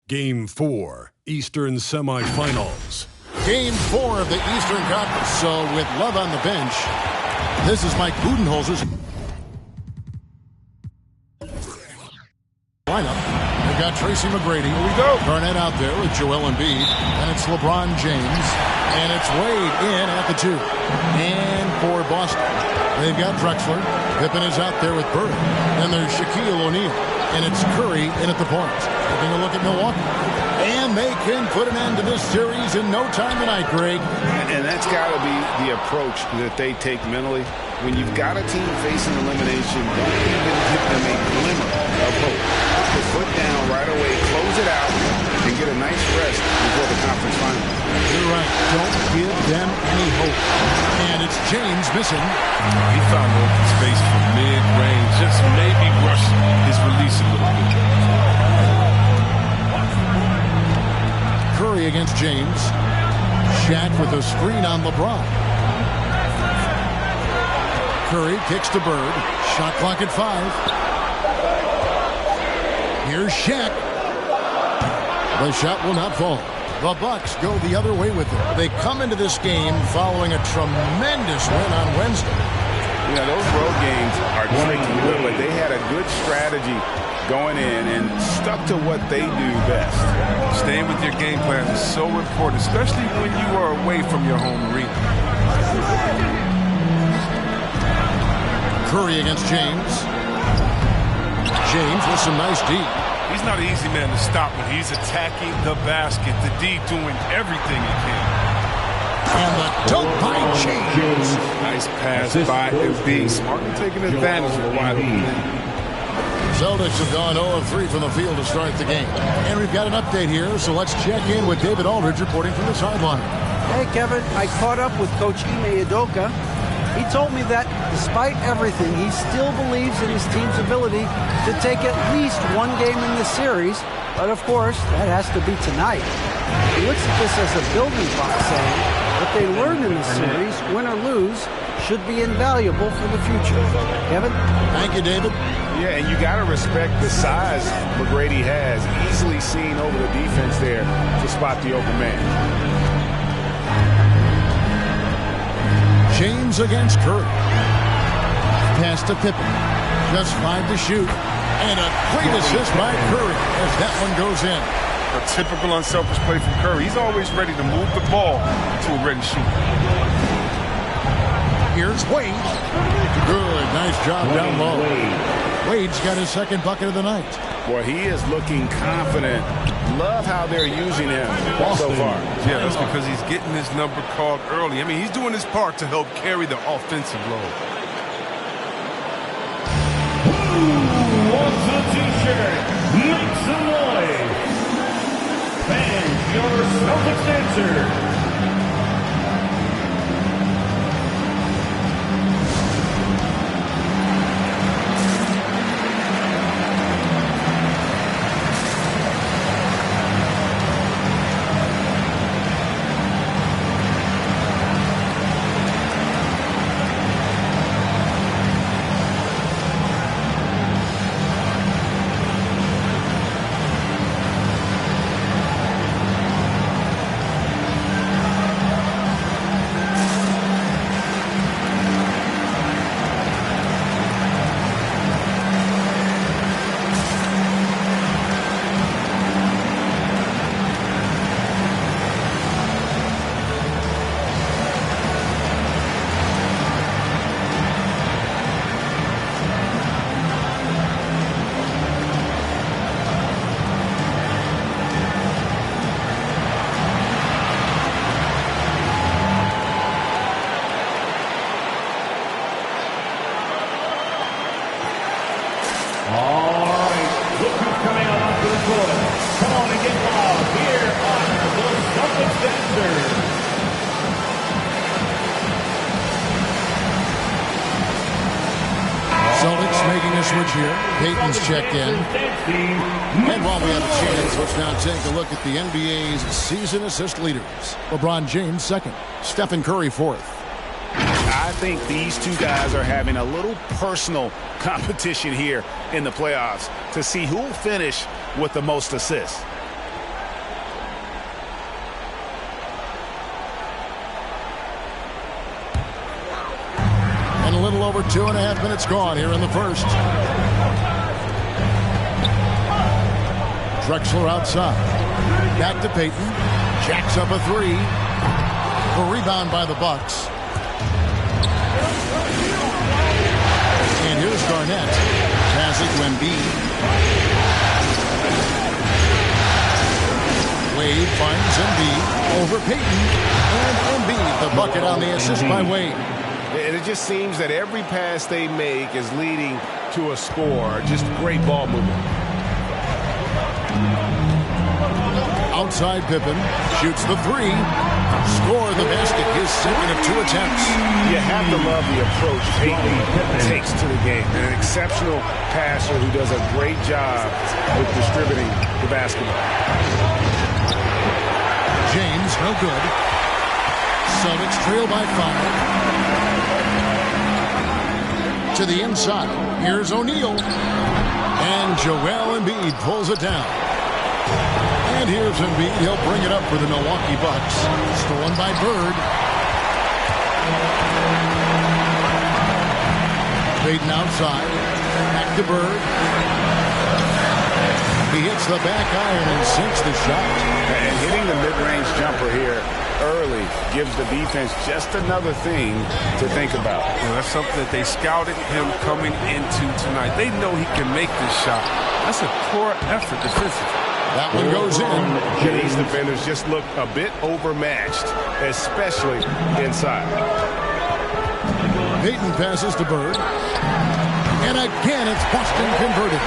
Game 4, Eastern Semifinals. Game 4 of the Eastern Conference. So with Love on the bench, this is Mike Budenholzer's lineup. They've got Tracy McGrady. Here we go. Garnett out there with Joel Embiid. And it's LeBron James. And it's Wade in at the 2. And for Boston, they've got Drexler. Pippen is out there with Bird. Then there's Shaquille O'Neal. And it's Curry in at the point. Taking a look at Milwaukee. And they can put an end to this series in no time tonight, Greg. And that's got to be the approach that they take mentally. When you've got a team facing elimination, don't even give them a glimmer of hope. Put the foot down right away, close it out, and get a nice rest before the conference final. You're right. Don't give them any hope. And it's James missing. He found open space for mid-range. Just maybe rush his release a little bit. Curry against James. Shaq with a screen on LeBron. Curry kicks to Bird. Shot clock at 5. Here's Shaq. The shot will not fall. The Bucks go the other way with it. They come into this game following a tremendous win on Wednesday. Yeah, those road games are tricky, but they had a good strategy going in and stuck to what they do best. Staying with your game plan is so important, especially when you are away from your home arena. Curry against James. James with some nice D. He's not an easy man to stop when he's attacking the basket. The D doing everything he can. And the dunk by James. Nice pass by Embiid. Smart and taking advantage of a wide open man. Celtics have gone 0 of 3 from the field to start the game. And we've got an update here, so let's check in with David Aldridge reporting from the sideline. Hey, Kevin, I caught up with Coach Ime Udoka. He told me that despite everything, he still believes in his team's ability to take at least one game in this series. But of course, that has to be tonight. He looks at this as a building block, saying what they learned in this series, win or lose, should be invaluable for the future. Kevin? Thank you, David. Yeah, and you got to respect the size McGrady has. Easily seen over the defense there to spot the open man. James against Curry. Pass to Pippen. Just 5 to shoot. And a great assist by Curry as that one goes in. A typical unselfish play from Curry. He's always ready to move the ball to a ready shooter. Here's Wade. Good. Nice job down low. Wade's got his second bucket of the night. Boy, he is looking confident. Love how they're using him so far. Yeah, that's because he's getting his number called early. I mean, he's doing his part to help carry the offensive load. Who wants a t-shirt? Make some noise. Fans, your Celtics answer. Switch here. Peyton's checked in. And while we have a chance, let's now take a look at the NBA's season assist leaders. LeBron James second. Stephen Curry fourth. I think these two guys are having a little personal competition here in the playoffs to see who will finish with the most assists. little over 2.5 minutes gone here in the first. Drexler outside. Back to Payton. Jacks up a three. A rebound by the Bucks. And here's Garnett. Pass it to Embiid. Wade finds Embiid over Payton. And Embiid, the bucket on the assist by Wade. And it just seems that every pass they make is leading to a score. Just great ball movement. Outside Pippen. Shoots the three. Score the basket. His second of 2 attempts. You have to love the approach Payton takes to the game. An exceptional passer who does a great job with distributing the basketball. James, no good. Celtics trail by 5. To the inside. Here's O'Neal. And Joel Embiid pulls it down. And here's Embiid. He'll bring it up for the Milwaukee Bucks. Stolen by Bird. Payton outside. Back to Bird. He hits the back iron and sinks the shot. And hitting the mid-range jumper here early gives the defense just another thing to think about. Yeah, that's something that they scouted him coming into tonight. They know he can make this shot. That's a core effort defensively. That one goes in. These defenders just look a bit overmatched, especially inside. Payton passes to Bird. And again, it's Boston converted.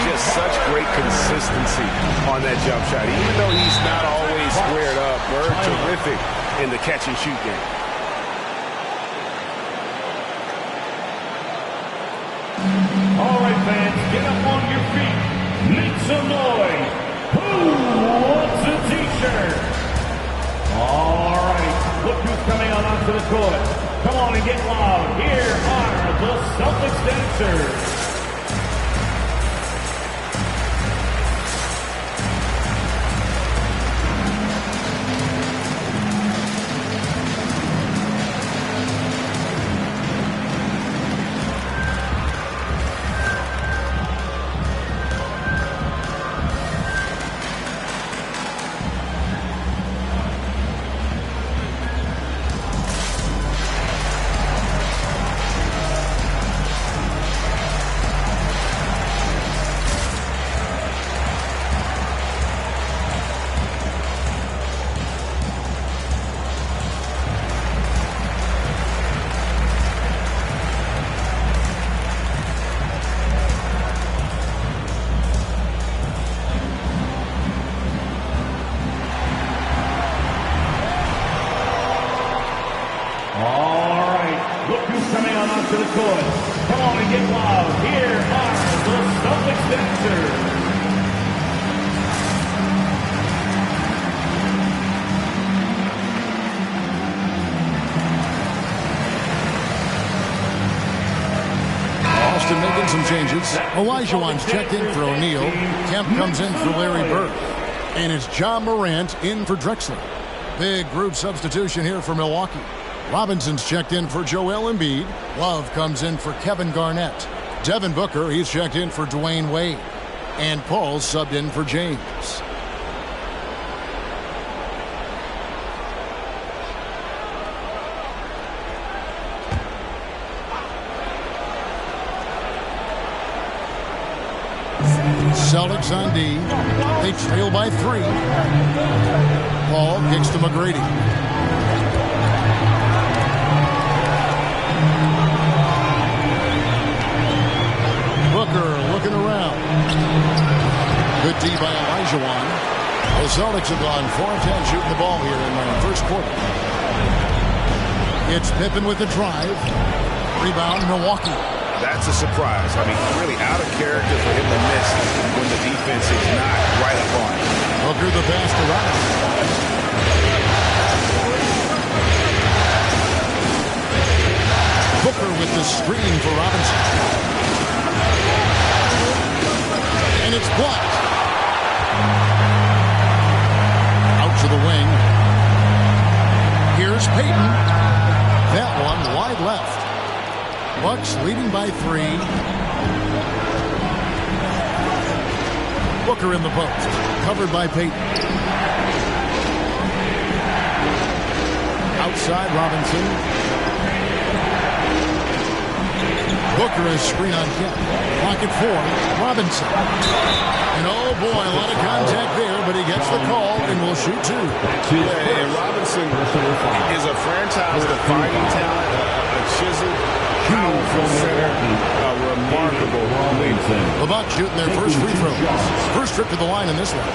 Just such great consistency on that jump shot. Even though he's not always squared up, Bird terrific in the catch-and-shoot game. All right, fans, get up on your feet. Make some noise. Who wants a t-shirt? All right, look who's coming on onto the court. Come on and get loud. Here are the Celtics dancers. Making some changes. Olajuwon's checked in for O'Neal. Kemp comes in for Larry Bird. And it's John Morant in for Drexler. Big group substitution here for Milwaukee. Robinson's checked in for Joel Embiid. Love comes in for Kevin Garnett. Devin Booker, he's checked in for Dwayne Wade. And Paul's subbed in for James. Celtics on D. They trail by 3. Paul kicks to McGrady. Booker looking around. Good D by Olajuwon. The Celtics have gone 4 of 10 shooting the ball here in the first quarter. It's Pippen with the drive. Rebound, Milwaukee. That's a surprise. I mean, really out of character for him to miss when the defense is not right up on him. Booker the pass to Robinson. Booker with the screen for Robinson. And it's blocked. Out to the wing. Here's Payton. That one wide left. Bucks leading by 3. Booker in the post. Covered by Payton. Outside Robinson. Booker is screen on Kemp. Pocket 4. Robinson. And oh boy, a lot of contact there, but he gets the call and will shoot 2. And Robinson is a franchise-defining talent, a chiseled, powerful center, a remarkable leader. The Bucks shooting their first free throw. First trip to the line in this one.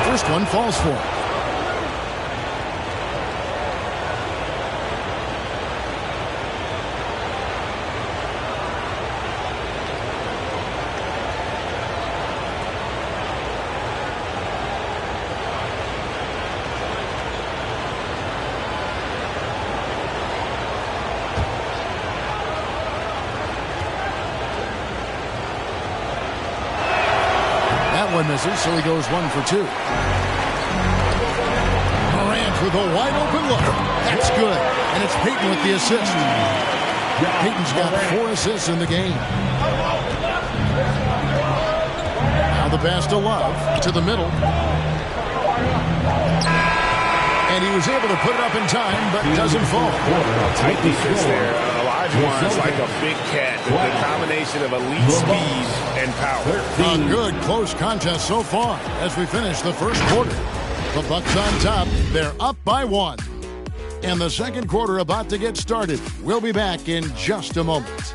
First one falls for him. That one misses, so he goes 1 for 2. With a wide open look. That's good. And it's Payton with the assist. Payton's got 4 assists in the game. Now the pass to Love to the middle. And he was able to put it up in time, but doesn't fall. Tight defense there. Olajuwon's like a big cat. The combination of elite speed and power. A good close contest so far as we finish the first quarter. The Bucks on top. They're up by 1. And the second quarter about to get started. We'll be back in just a moment.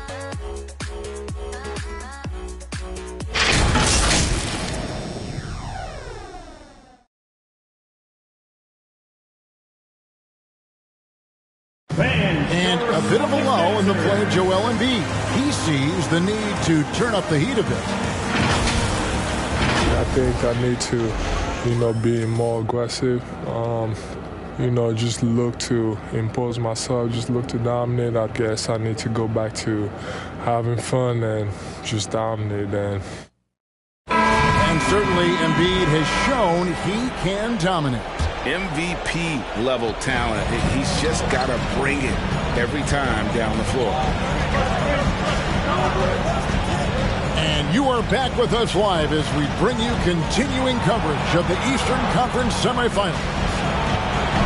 And a bit of a lull in the play of Joel Embiid. He sees the need to turn up the heat a bit. I think I need to be more aggressive, just look to impose myself, just look to dominate. I guess I need to go back to having fun and just dominate. And certainly Embiid has shown he can dominate. MVP level talent. He's just got to bring it every time down the floor. And you are back with us live as we bring you continuing coverage of the Eastern Conference semifinals.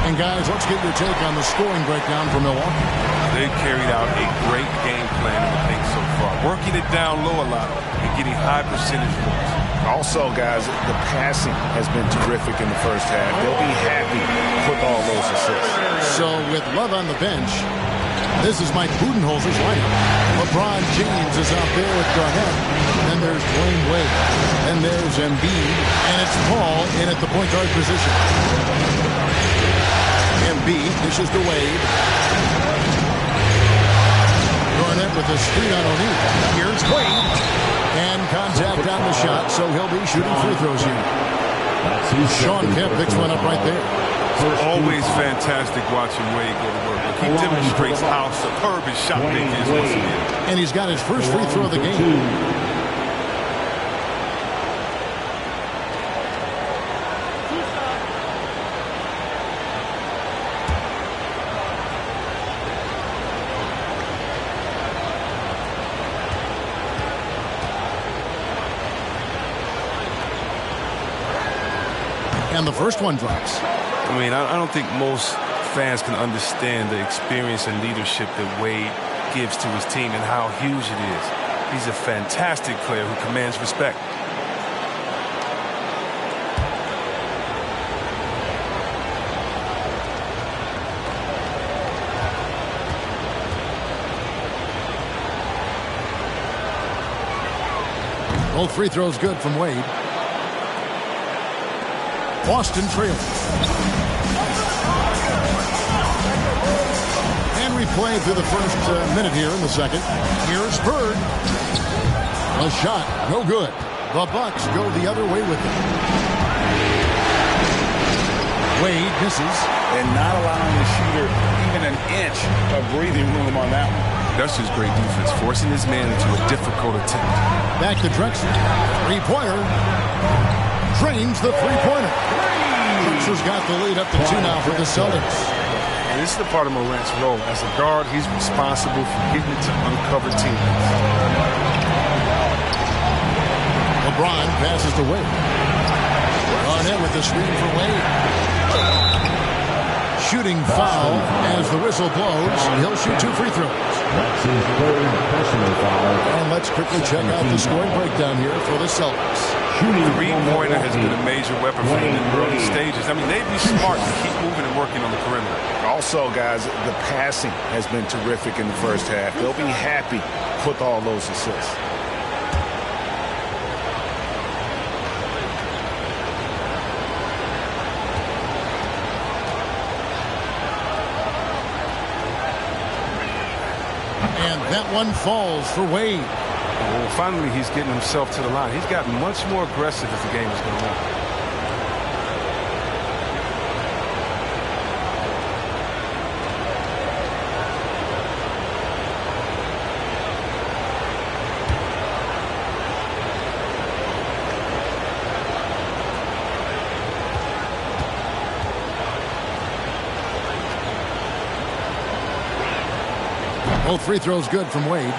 And guys, let's get your take on the scoring breakdown for Milwaukee. They carried out a great game plan in the paint so far, working it down low a lot and getting high percentage points. Also, guys, the passing has been terrific in the first half. They'll be happy with all those assists. So with Love on the bench, this is Mike Budenholzer's lineup. LeBron James is out there with Garnett. Then there's Dwayne Wade. Then there's Embiid. And it's Paul in at the point guard position. Embiid dishes to Wade. Garnett with a screen on O'Neal. Here's Wade. And contact on the shot, so he'll be shooting free throws here. Sean Kemp picks one up right there. Always fantastic watching Wade go to work. He demonstrates how superb his shot making is once again. And he's got his first free throw of the game. And the first one drops. I mean, I don't think most fans can understand the experience and leadership that Wade gives to his team and how huge it is. He's a fantastic player who commands respect. Both free throws good from Wade. Boston trailing. And we play through the first minute here in the second. Here's Bird. A shot, no good. The Bucks go the other way with it. Wade misses. And not allowing the shooter even an inch of breathing room on that one. That's just great defense, forcing his man into a difficult attempt. Back to Drexler. Three-pointer. Drains the three-pointer. Drexler's got the lead up to 2 now for the Celtics. And this is the part of Morant's role. As a guard, he's responsible for getting it to uncovered teammates. LeBron passes to Wade. Garnett with the screen for Wade. Shooting foul as the whistle blows. He'll shoot 2 free throws. That's his third personal foul. And let's quickly check out the scoring breakdown here for the Celtics. Three-pointer has been a major weapon for them in the early stages. I mean, they'd be smart to keep moving and working on the perimeter. Also, guys, the passing has been terrific in the first half. They'll be happy with all those assists. And that one falls for Wade. Well, finally, he's getting himself to the line. He's gotten much more aggressive as the game has gone on. Both free throws good from Wade.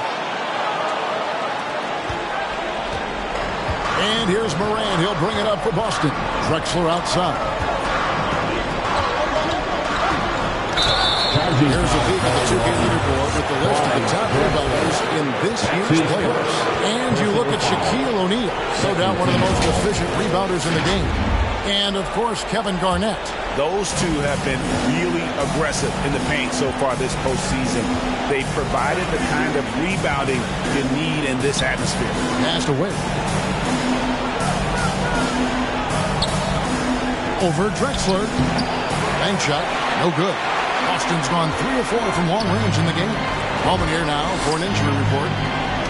And here's Morant. He'll bring it up for Boston. Drexler outside. Here's a peek at the 2K leaderboard with the list of the top rebounders in this year's playoffs. And you look at Shaquille O'Neal, no doubt one of the most efficient rebounders in the game. And, of course, Kevin Garnett. Those two have been really aggressive in the paint so far this postseason. They've provided the kind of rebounding you need in this atmosphere. Passed away. Over Drexler. Bank shot. No good. Boston's gone 3 of 4 from long range in the game. Moment here now for an injury report.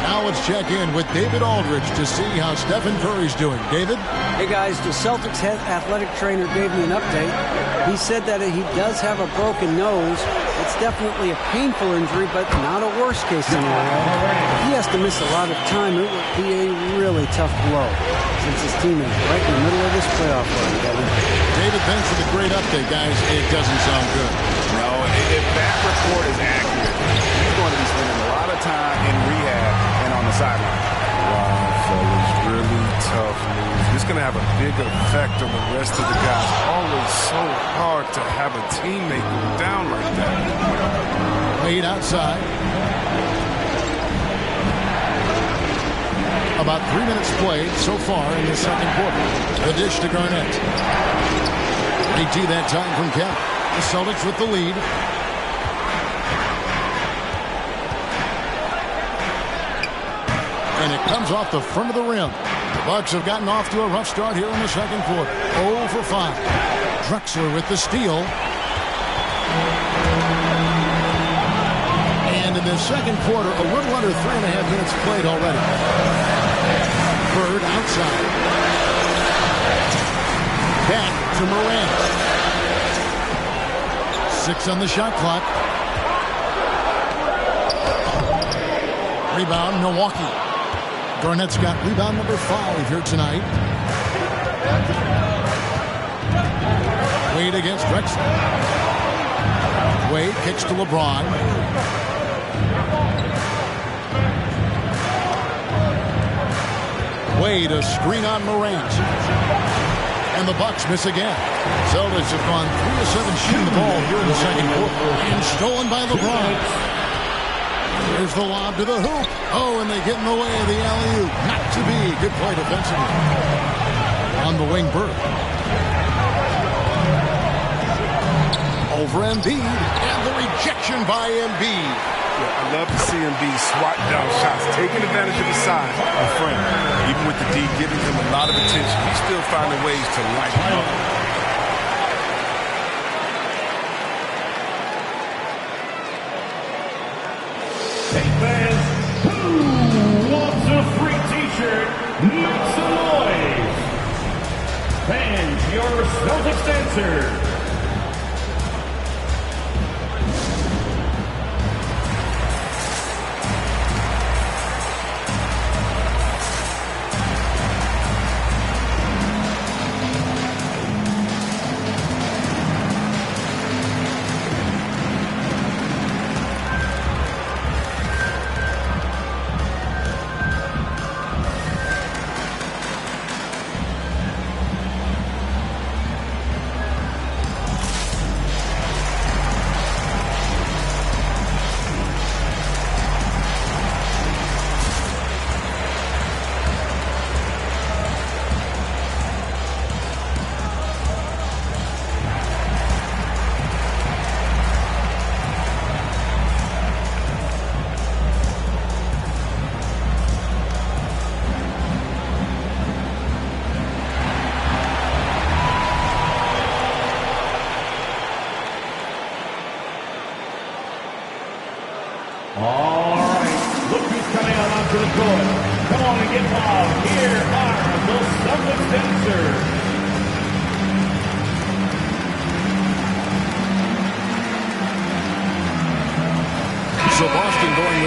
Now let's check in with David Aldridge to see how Stephen Curry's doing. David? Hey guys, the Celtics head athletic trainer gave me an update. He said that he does have a broken nose. It's definitely a painful injury, but not a worst case scenario. If he has to miss a lot of time, it would be a really tough blow since his team is right in the middle of this playoff run, Kevin. David, thanks for the great update, guys. It doesn't sound good. No, if that report is accurate, he's going to be spending a lot of time in rehab and on the sideline. Wow, fellas, really tough news. It's going to have a big effect on the rest of the guys. Always so hard to have a teammate go down like that. Wade outside. About 3 minutes played so far in the second quarter. The dish to Garnett. 18 that time from Kemp. The Celtics with the lead. And it comes off the front of the rim. The Bucks have gotten off to a rough start here in the second quarter. 0 for 5. Drexler with the steal. And in the second quarter, a little under 3.5 minutes played already. Bird outside. Back to Morant. 6 on the shot clock. Rebound, Milwaukee. Garnett's got rebound number 5 here tonight. Wade against Drexler. Wade kicks to LeBron. Wade, a screen on Morant. And the Bucks miss again. Celtics have gone 3 of 7 shooting the ball here in the second quarter. And stolen by LeBron. Here's the lob to the hoop. Oh, and they get in the way of the alley-oop. Not to be. Good play defensively. On the wing, Bird. Over Embiid. And the rejection by Embiid. Yeah, I love to see Embiid swat down shots, taking advantage of his size and frame. Even with the D giving him a lot of attention, he's still finding ways to light him up. Hey fans, who wants a free t-shirt? Make some noise. Fans, your Celtics dancer.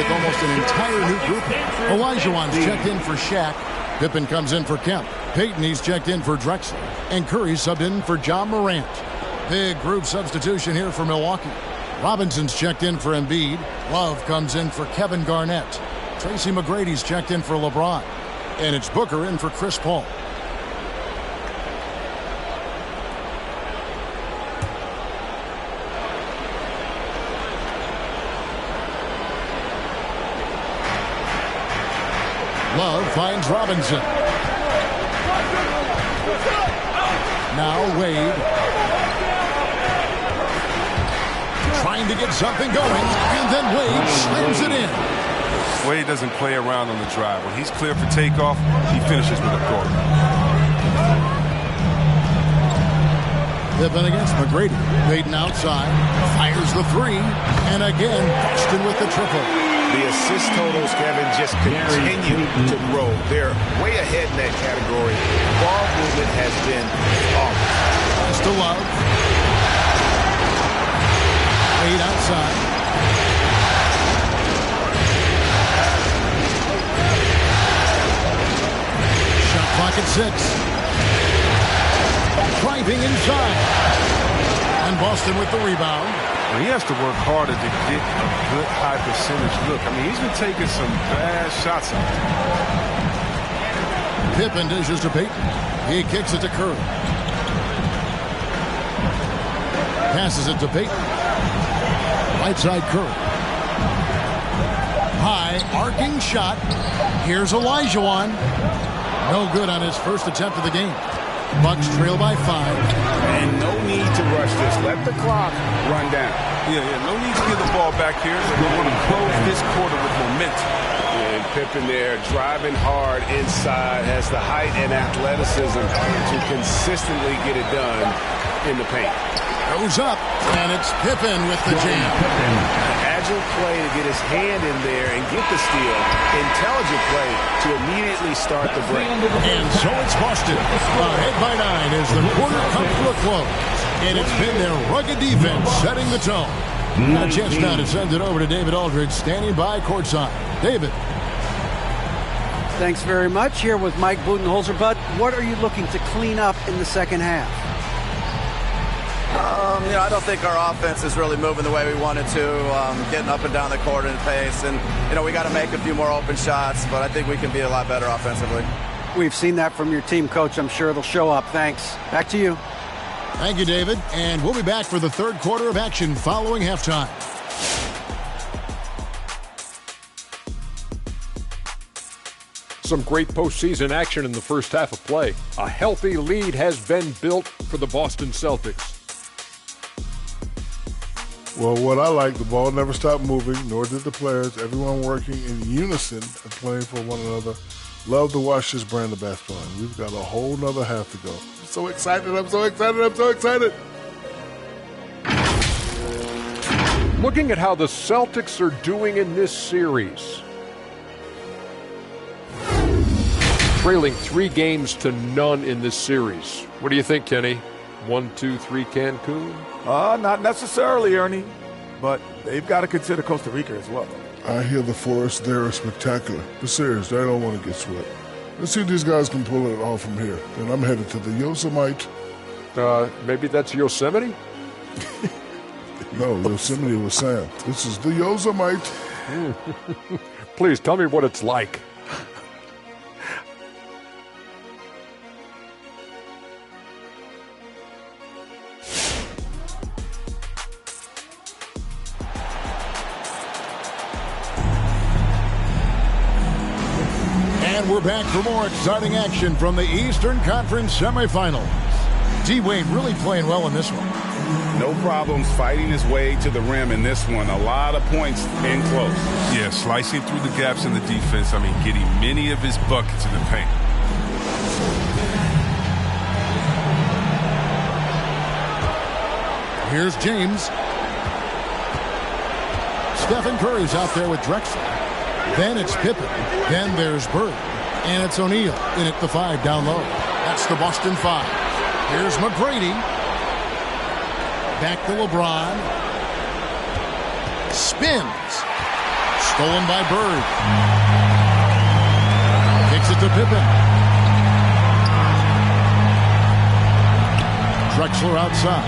with almost an entire new group. Olajuwon's checked in for Shaq. Pippen comes in for Kemp. Payton, he's checked in for Drexler. And Curry subbed in for John Morant. Big group substitution here for Milwaukee. Robinson's checked in for Embiid. Love comes in for Kevin Garnett. Tracy McGrady's checked in for LeBron. And it's Booker in for Chris Paul. Love finds Robinson. Now Wade. Trying to get something going, and then Wade slams it in. Wade doesn't play around on the drive. When he's clear for takeoff, he finishes with authority. Pippen against McGrady. Payton outside. Fires the three. And again, Boston with the triple. The assist totals, Kevin, just continue to grow. They're way ahead in that category. Ball movement has been off. Pass to Love. Wade outside. Shot clock at 6. Driving inside. And Boston with the rebound. He has to work harder to get a good high percentage look. I mean, he's been taking some bad shots out there. Pippen dishes to Payton. He kicks it to Curry. Passes it to Payton. Right side Curry. High arcing shot. Here's Olajuwon. No good on his first attempt of the game. Bucks trail by 5. And no need to rush this. Let the clock run down. Yeah, no need to give the ball back here. They want to close this quarter with momentum. And Pippen there driving hard inside, has the height and athleticism to consistently get it done in the paint. Goes up, and it's Pippen with the jam. Agile play to get his hand in there and get the steal. Intelligent play to immediately start the break. And so it's Boston. Ahead by 9 as the quarter comes to a close. And it's been their rugged defense setting the tone. A chance now to send it over to David Aldridge, standing by courtside. David. Thanks very much. Here with Mike Budenholzer. Bud, what are you looking to clean up in the second half? I don't think our offense is really moving the way we wanted to, getting up and down the court in pace. And, we got to make a few more open shots, but I think we can be a lot better offensively. We've seen that from your team, Coach. I'm sure it'll show up. Thanks. Back to you. Thank you, David. And we'll be back for the third quarter of action following halftime. Some great postseason action in the first half of play. A healthy lead has been built for the Boston Celtics. Well, what I like, the ball never stopped moving, nor did the players. Everyone working in unison and playing for one another. Love to watch this brand of basketball. We've got a whole nother half to go. I'm so excited, I'm so excited, I'm so excited. Looking at how the Celtics are doing in this series. Trailing 3-0 in this series. What do you think, Kenny? 1-2-3 Cancun? Not necessarily, Ernie, but they've got to consider Costa Rica as well. I hear the forest there is spectacular, but serious, they don't want to get swept. Let's see if these guys can pull it off from here. And I'm headed to the Yosemite. Maybe that's Yosemite? No, Yosemite was Sam. This is the Yosemite. Please tell me what it's like. And we're back for more exciting action from the Eastern Conference semifinals. D-Wade really playing well in this one. No problems fighting his way to the rim in this one. A lot of points in close. Yeah, slicing through the gaps in the defense. I mean, getting many of his buckets in the paint. Here's James. Stephen Curry's out there with Drexler. Then it's Pippen. Then there's Bird. And it's O'Neal in at the 5 down low. That's the Boston 5. Here's McGrady. Back to LeBron. Spins. Stolen by Bird. Kicks it to Pippen. Drexler outside.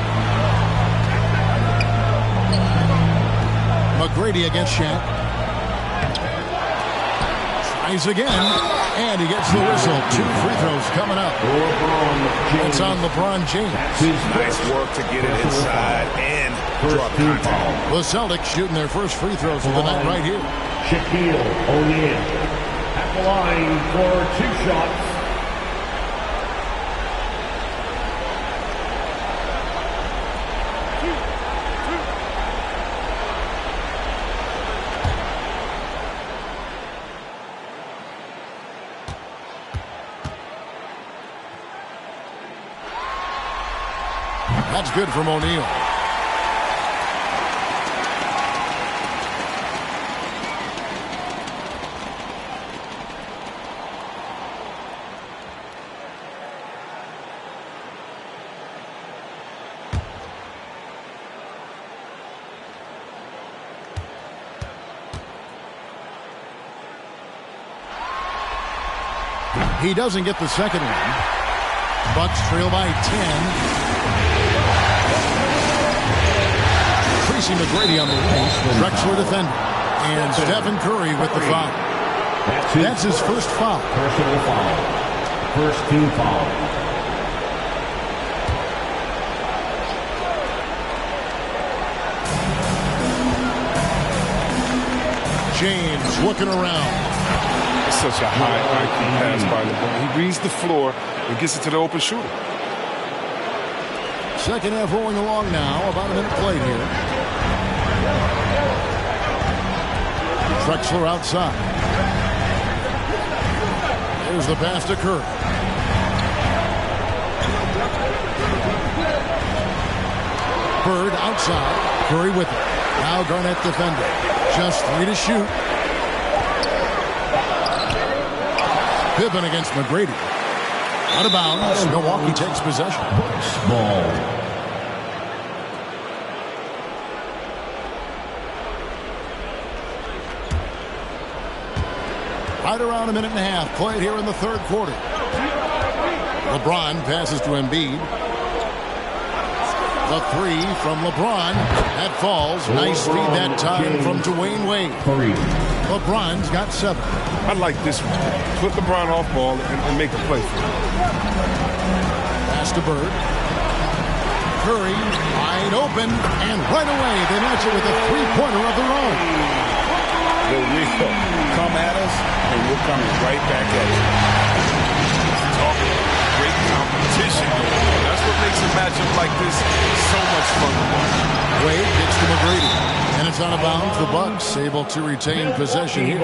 McGrady against Shaq. Tries again, and he gets the whistle. 2 free throws coming up. It's on LeBron James. Nice work to get it inside and drop contact. The Celtics shooting their first free throws of the night right here. Shaquille O'Neal at the line for 2 shots. That's good from O'Neal. He doesn't get the second one. Bucks trail by 10. Tracy McGrady on the wing. Drexler defender. And Stephen Curry with the foul. That's his first foul. Personal foul. First team foul. James looking around. It's such a high IQ pass by LeBron. He reads the floor and gets it to the open shooter. Second half rolling along now. About a minute played here. Drexler outside. There's the pass to Curry. Bird outside. Curry with it. Now Garnett defending. Just 3 to shoot. Pippen against McGrady. Out of bounds. Milwaukee takes possession. Ball. Right around a minute and a half played here in the third quarter. LeBron passes to Embiid. The 3 from LeBron. That falls. Nice feed that time from Dwayne Wade. LeBron's got 7. I like this one. Put LeBron off ball and make a play for him. Pass to Bird. Curry wide open, and right away they match it with a 3-pointer of their own. They will come at us, and we're coming right back at you. Talk about great competition. That's what makes a matchup like this so much fun to watch. Wade gets to McGrady, and it's out of bounds. The Bucks able to retain possession here.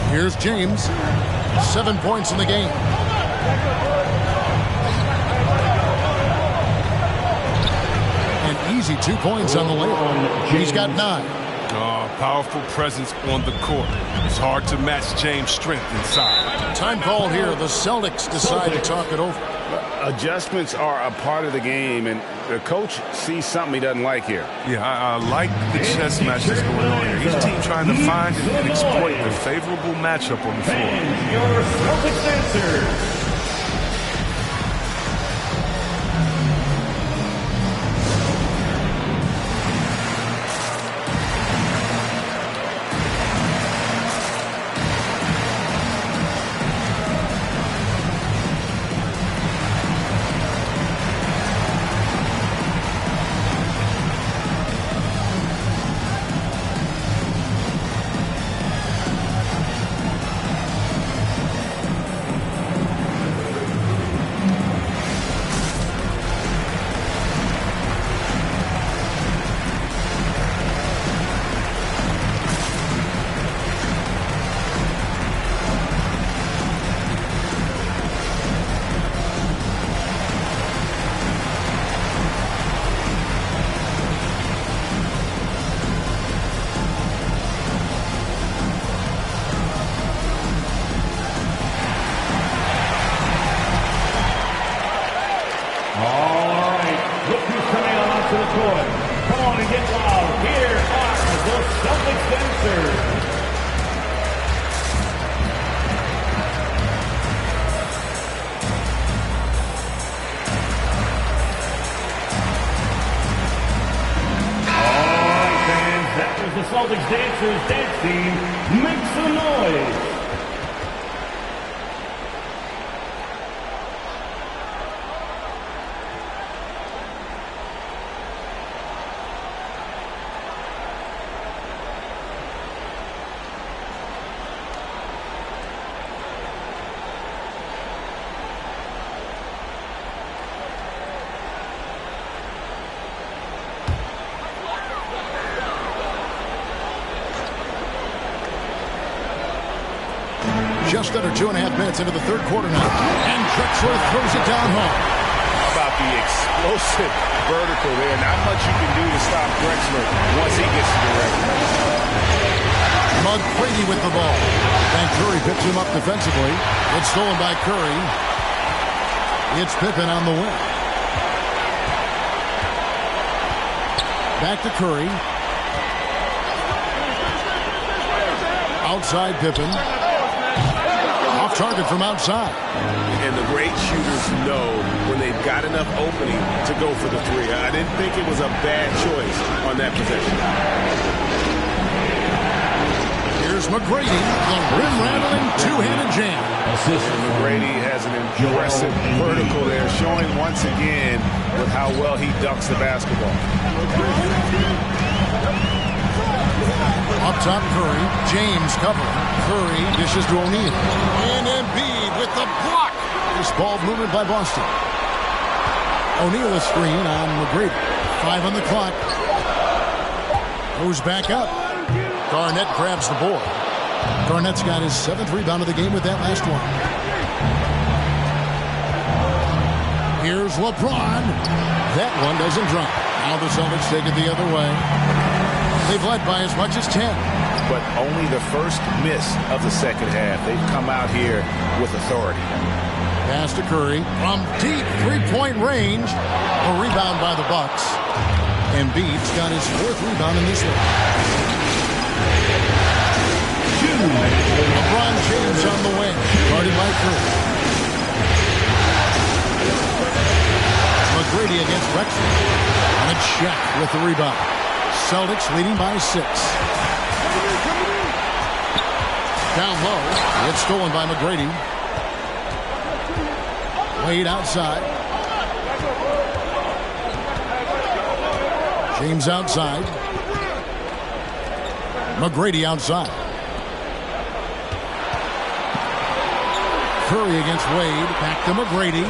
Here's James. 7 points in the game. An easy 2 points on the layup. He's got 9. Powerful presence on the court. It's hard to match James' strength inside. Time called here. The Celtics decide to talk it over. Adjustments are a part of the game, and the coach sees something he doesn't like here. Yeah, I like the chess match that's going on here. Each team trying to find and exploit the favorable matchup on the floor. Your Celtics answer. dancers dancing, make some noise. Just under 2.5 minutes into the third quarter now. And Drexler throws it down home. How about the explosive vertical there? Not much you can do to stop Drexler once he gets to the rim. McGrady with the ball. And Curry picks him up defensively. It's stolen by Curry. It's Pippen on the wing. Back to Curry. Outside Pippen. Off target from outside. And the great shooters know when they've got enough opening to go for the three. I didn't think it was a bad choice on that possession. Here's McGrady, the rim-rattling two-handed jam. McGrady has an impressive vertical there, showing once again with how well he ducks the basketball. Up top, Curry. James covering. Curry dishes to O'Neal. And Embiid with the block. This ball movement by Boston. O'Neal a screen on McGrady. 5 on the clock. Goes back up. Garnett grabs the board. Garnett's got his 7th rebound of the game with that last one. Here's LeBron. That one doesn't drop. Now the Celtics take it the other way. They've led by as much as 10. But only the first miss of the second half. They've come out here with authority. Pass to Curry from deep three-point range. A rebound by the Bucks. Embiid's got his 4th rebound in this one. LeBron James on the wing. Guarded by Curry. McGrady against Drexler. And it's Shaq with the rebound. Celtics leading by 6. Down low. It's stolen by McGrady. Wade outside. James outside. McGrady outside. Curry against Wade. Back to McGrady.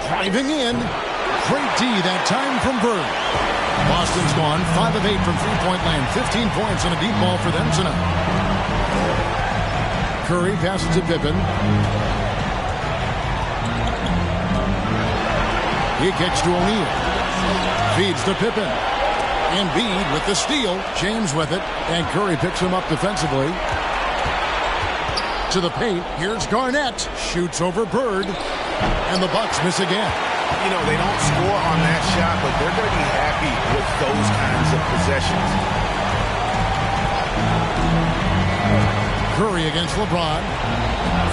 Driving in. Great D that time from Bird. Boston's gone 5 of 8 from three-point land. 15 points and a deep ball for them tonight. Curry passes to Pippen. He kicks to O'Neal. Feeds to Pippen. Embiid with the steal. James with it. And Curry picks him up defensively. To the paint. Here's Garnett. Shoots over Bird. And the Bucks miss again. You know, they don't score on that shot, but they're going to be happy with those kinds of possessions. Curry against LeBron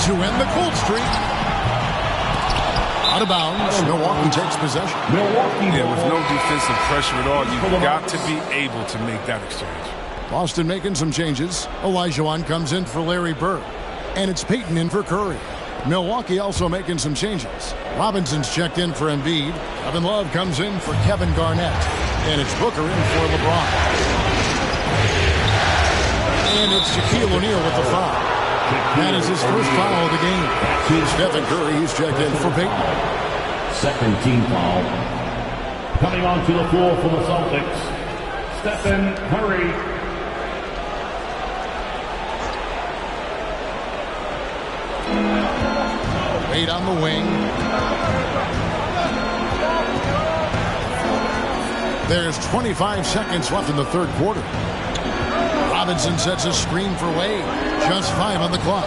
to end the cold streak. Out of bounds. Milwaukee takes possession. Yeah, with no defensive pressure at all, you've got to be able to make that exchange. Boston making some changes. Olajuwon comes in for Larry Bird. And it's Payton in for Curry. Milwaukee also making some changes. Robinson's checked in for Embiid. Kevin Love comes in for Kevin Garnett. And it's Booker in for LeBron. And it's Shaquille O'Neal with the foul. That is his first foul of the game. Stephen Curry, he's checked in for Payton. Second team foul. Coming onto the floor for the Celtics, Stephen Curry. Wade on the wing. There's 25 seconds left in the third quarter. Robinson sets a screen for Wade. Just 5 on the clock.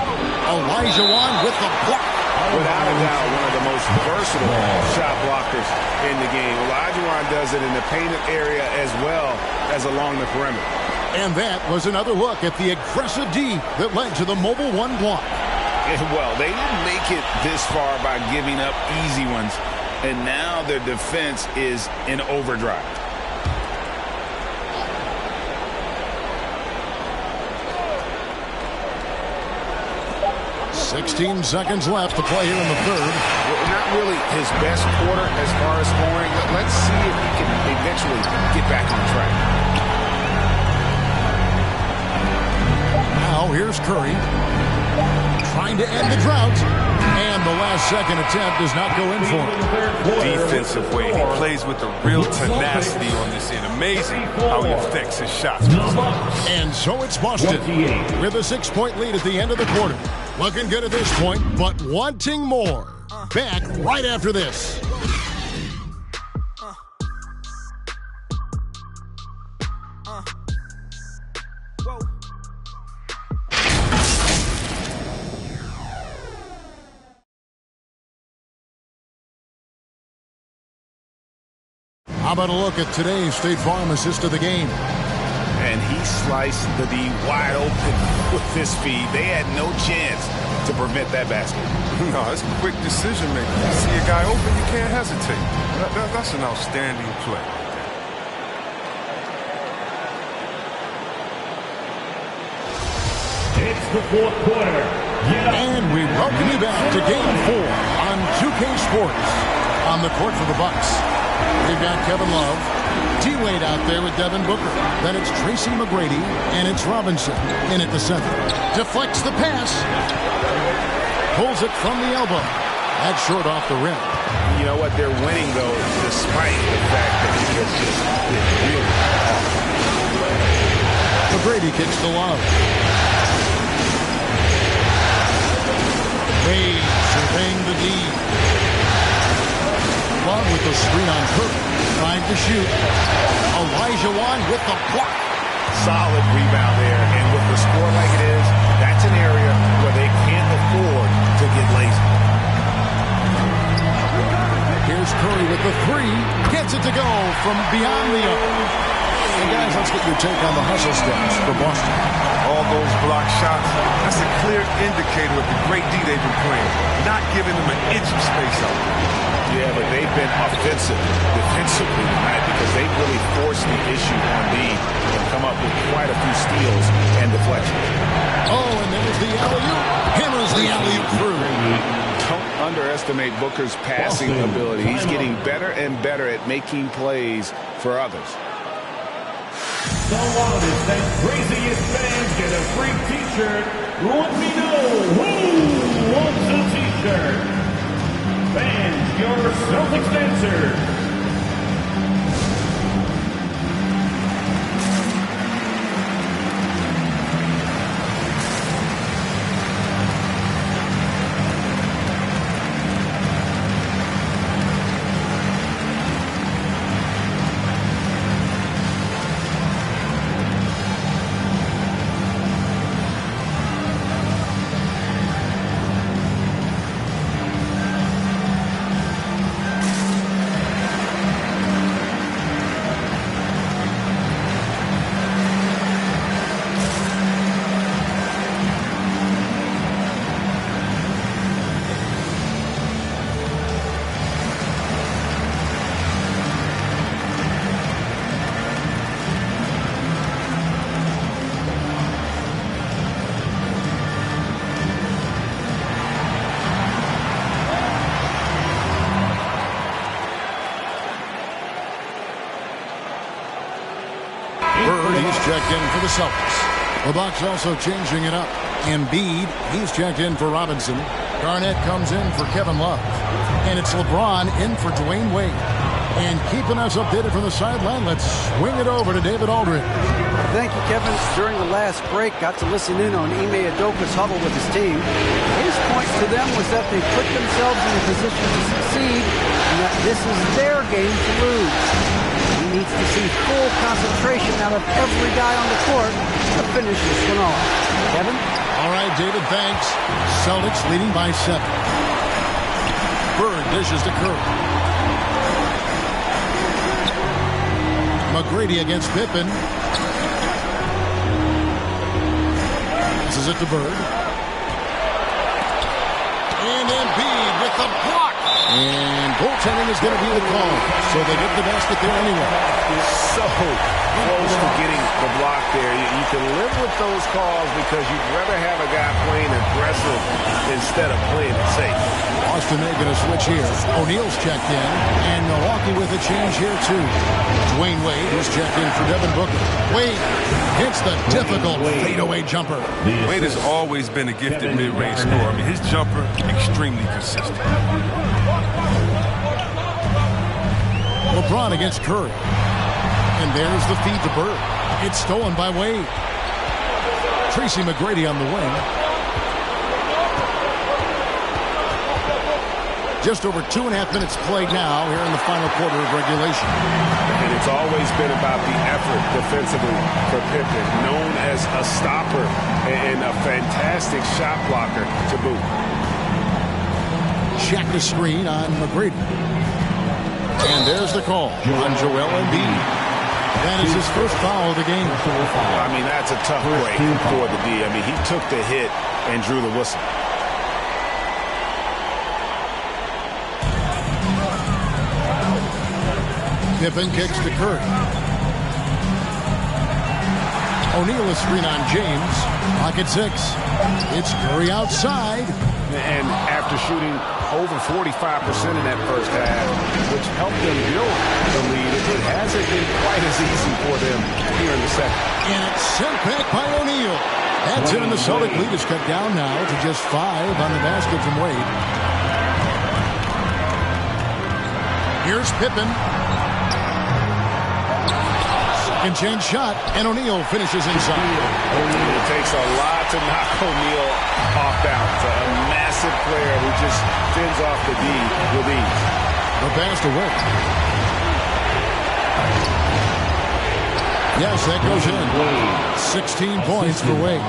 Olajuwon with the block. Without a doubt, one of the most versatile shot blockers in the game. Olajuwon does it in the painted area as well as along the perimeter. And that was another look at the aggressive D that led to the Mobile One block. Well, they didn't make it this far by giving up easy ones, and now their defense is in overdrive. 16 seconds left to play here in the third. Well, not really his best quarter as far as scoring. Let's see if he can eventually get back on track. Now here's Curry trying to end the drought. And the last second attempt does not go in for him. Defensive way. He plays with a real tenacity on this end. Amazing how he affects his shots. And so it's Boston with a 6-point lead at the end of the quarter. Looking good at this point, but wanting more. Back right after this. How about a look at today's State Farm assist of the game? And he sliced the D wide open with his feed. They had no chance to prevent that basket. No, it's quick decision making. You see a guy open, you can't hesitate. That's an outstanding play. It's the fourth quarter. And we welcome you back to Game 4 on 2K Sports. On the court for the Bucks, we've got Kevin Love, D-Wade out there with Devin Booker. Then it's Tracy McGrady, and it's Robinson in at the center. Deflects the pass. Pulls it from the elbow. That's short off the rim. You know what? They're winning, though, despite the fact that he has just been really off. McGrady kicks to Love. Wade surveying the D. Love with the screen on Curry. Trying to shoot. Elijah Wan with the block. Solid rebound there. And with the score like it is, that's an area where they can't afford to get lazy. Here's Curry with the three. Gets it to go from beyond the arc. And guys, let's get your take on the hustle steps for Boston. All those block shots, that's a clear indicator of the great D they've been playing. Not giving them an inch of space out there. Yeah, but they've been offensive defensively tonight because they've really forced the issue on D and come up with quite a few steals and deflections. Oh, and there's the alley-oop. Hammers the alley-oop through. Don't underestimate Booker's passing ability. He's getting better and better at making plays for others. The loudest and craziest fans get a free t-shirt. Let me know who wants a t-shirt. Fans, your Celtics answer. Checked in for the Celtics. The Bucks also changing it up. Embiid, he's checked in for Robinson. Garnett comes in for Kevin Love. And it's LeBron in for Dwayne Wade. And keeping us updated from the sideline, let's swing it over to David Aldridge. Thank you, Kevin. During the last break, got to listen in on Ime Udoka's huddle with his team. His point to them was that they put themselves in a position to succeed and that this is their game to lose. He needs to see full concentration out of every guy on the court to finish this one off. Kevin? All right, David, thanks. Celtics leading by 7. Bird dishes to Curry. McGrady against Pippen. This is it to Bird. And Embiid with the block. And goaltending is going to be the call. So they get the basket there anyway. So close to getting the block there. You can live with those calls because you'd rather have a guy playing aggressive instead of playing it safe. Boston making a switch here. O'Neal's checked in, and Milwaukee with a change here too. Dwayne Wade is checked in for Devin Booker. Wade hits the difficult fadeaway jumper. Wade has always been a gifted mid-range scorer. I mean, his jumper extremely consistent. LeBron against Curry. And there's the feed to Bird. It's stolen by Wade. Tracy McGrady on the wing. Just over 2.5 minutes played now here in the final quarter of regulation. And it's always been about the effort defensively for Pippen, known as a stopper and a fantastic shot blocker to boot. Check the screen on McGrady. And there's the call on Joel Embiid. That is his first foul of the game. I mean, that's a tough break for the D. I mean, he took the hit and drew the whistle. Pippen kicks to Curry. O'Neal is screen on James. Pocket 6. It's Curry outside. And after shooting over 45% in that first half, which helped them build the lead, it hasn't been quite as easy for them here in the second. And it's sent back by O'Neal. That's it, and the Celtic lead is cut down now to just 5 on the basket from Wade. Here's Pippen. Second chance shot, and O'Neal finishes inside. It takes a lot to knock O'Neal off balance. A massive player who just fends off the D with ease. The pass to Wade. Yes, that goes in. 16 points for Wade.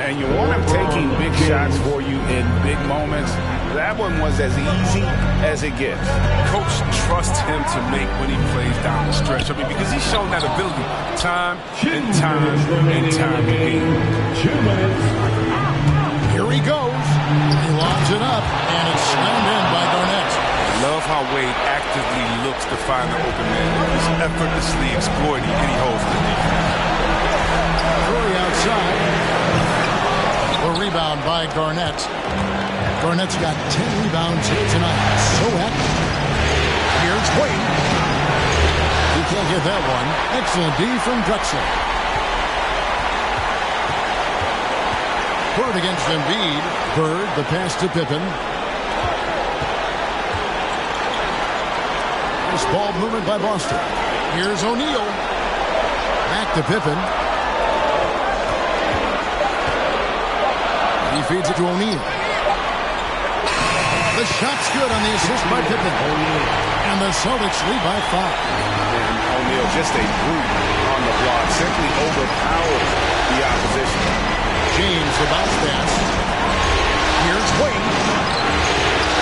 And you want him taking big shots for you in big moments. That one was as easy as it gets. Coach trusts him to make when he plays down the stretch. I mean, because he's shown that ability time and time and time again. 2 minutes. Here he goes. He lobs it up, and it's slammed in by Garnett. Love how Wade actively looks to find the open man. He's effortlessly exploiting any holes in the defense. Curry outside. A rebound by Garnett. Garnett's got 10 rebounds here tonight. So active. Here's Wade. He can't get that one. Excellent D from Drexler. Bird against Embiid. Bird, the pass to Pippen. Nice ball movement by Boston. Here's O'Neal. Back to Pippen. He feeds it to O'Neal. The shot's good on the assist by Pippen. And the Celtics lead by 5. And O'Neal just a brute on the block. Simply overpowered the opposition. James, the bounce pass. Here's Wade.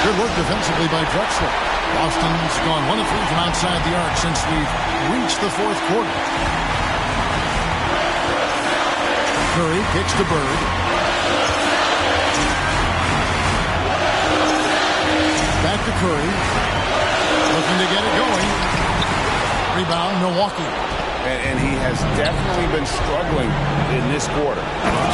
Good work defensively by Drexler. Boston's gone 1 of 3 from outside the arc since we've reached the fourth quarter. Curry kicks to Bird. Back to Curry. Looking to get it going. Rebound, Milwaukee. And he has definitely been struggling in this quarter.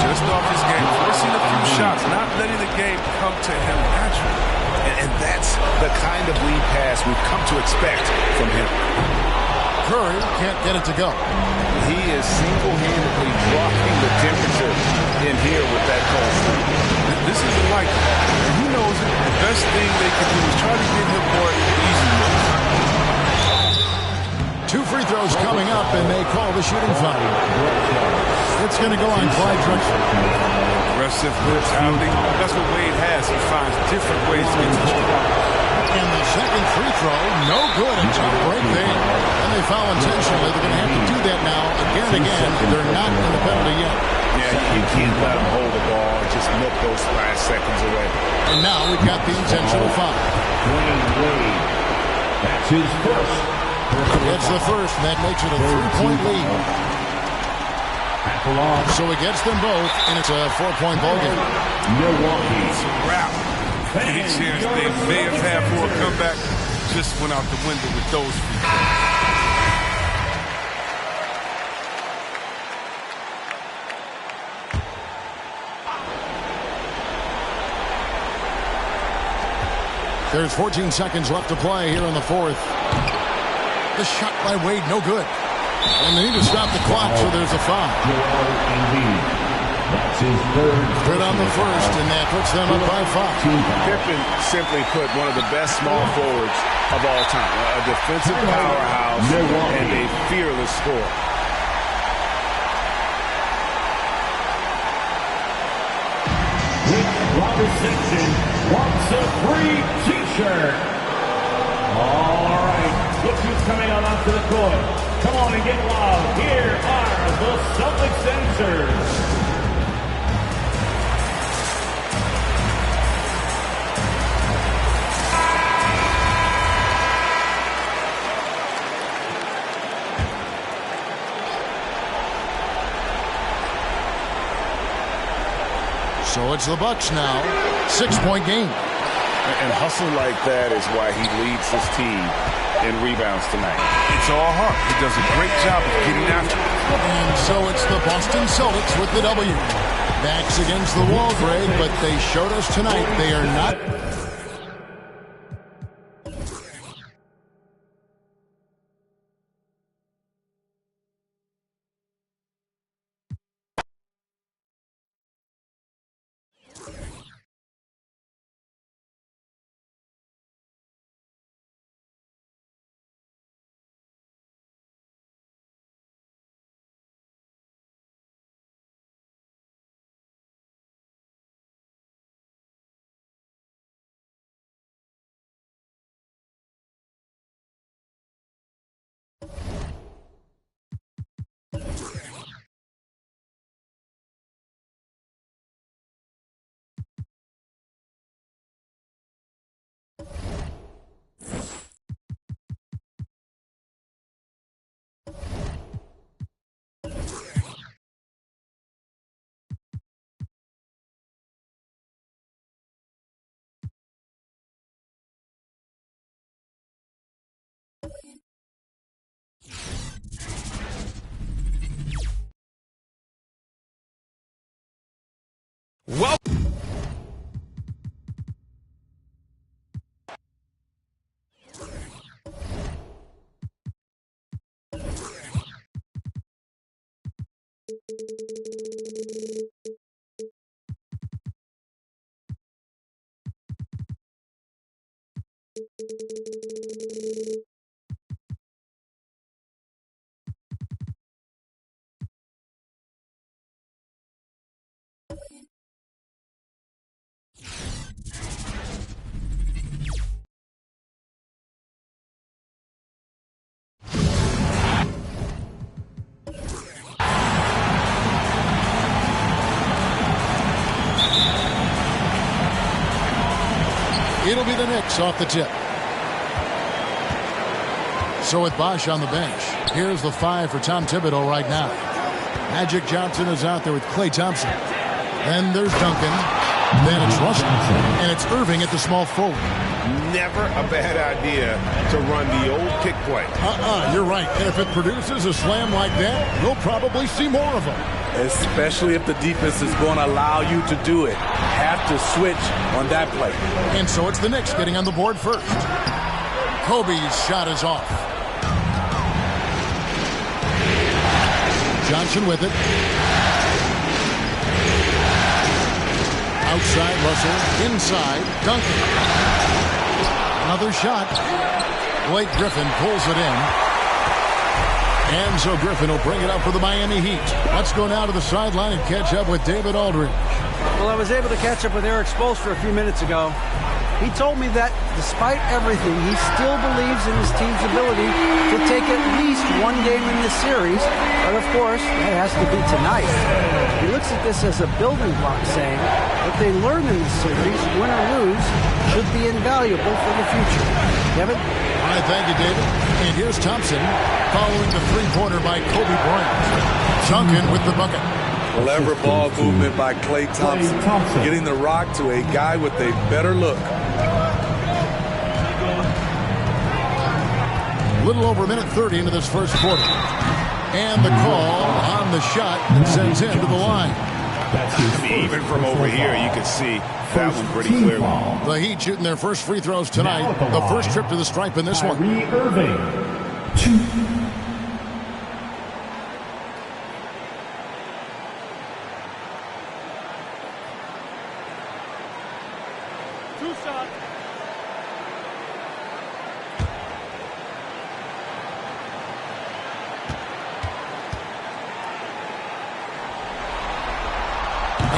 Just off his game, forcing a few shots, not letting the game come to him naturally. And that's the kind of lead pass we've come to expect from him. Curry can't get it to go. He is single-handedly dropping the temperature in here with that cold streak. This isn't like him. And he knows it. The best thing they can do is try to get him more easy looks. 2 free throws coming up, and they call the shooting foul. It's going to go on Clyde Drexler. Aggressive mentality. That's what Wade has. He finds different ways to get to the ball. And the second free throw, no good. A tough break there. And they foul intentionally. They're going to have to do that now again and again. They're not in the penalty yet. Yeah, you can't let them hold the ball and just milk those last seconds away. And now we've got the intentional foul. Dwayne Wade. That's his first. It's the first, and that makes it a 3-point lead. So it gets them both, and it's a 4-point ball game. Milwaukee. Wrap. Any chance they may have had for a comeback just went out the window with those feet. There's 14 seconds left to play here in the fourth. The shot by Wade, no good. And they need to stop the clock, so there's a foul. That's his third. Good on the first, and that puts them up by 5. Pippen simply put one of the best small forwards of all time. A defensive powerhouse and a fearless scorer. Robert Simpson wants a free T-shirt. All right, look who's coming on onto the court. Come on and get loud. Here are the Celtics dancers. So it's the Bucks now. 6-point game. And hustle like that is why he leads his team in rebounds tonight. It's all heart. He does a great job of getting after it. And so it's the Boston Celtics with the W. Backs against the wall, Greg, but they showed us tonight they are not. Well, It'll be the Knicks off the tip. So with Bosh on the bench, here's the 5 for Tom Thibodeau right now. Magic Johnson is out there with Klay Thompson. Then there's Duncan. Then it's Russell. And it's Irving at the small forward. Never a bad idea to run the old kick play. You're right. And if it produces a slam like that, we'll probably see more of them. Especially if the defense is going to allow you to do it. Have to switch on that play. And so it's the Knicks getting on the board first. Kobe's shot is off. Johnson with it. Outside Russell. Inside Duncan. Another shot. Blake Griffin pulls it in. And so Griffin will bring it up for the Miami Heat. Let's go now to the sideline and catch up with David Aldridge. Well, I was able to catch up with Eric Spoelstra a few minutes ago. He told me that despite everything, he still believes in his team's ability to take at least one game in this series. But of course, that has to be tonight. He looks at this as a building block, saying what they learn in this series, win or lose, should be invaluable for the future. Kevin? All right, thank you, David. And here's Thompson following the three-pointer by Kobe Bryant. Duncan with the bucket. Clever ball movement by Klay Thompson. Getting the rock to a guy with a better look. A little over a minute 30 into this first quarter. And the call on the shot that sends him to the line. I mean, even from over here, you could see that one pretty clearly. The Heat shooting their first free throws tonight. The first trip to the stripe in this one. Kyrie Irving. 2.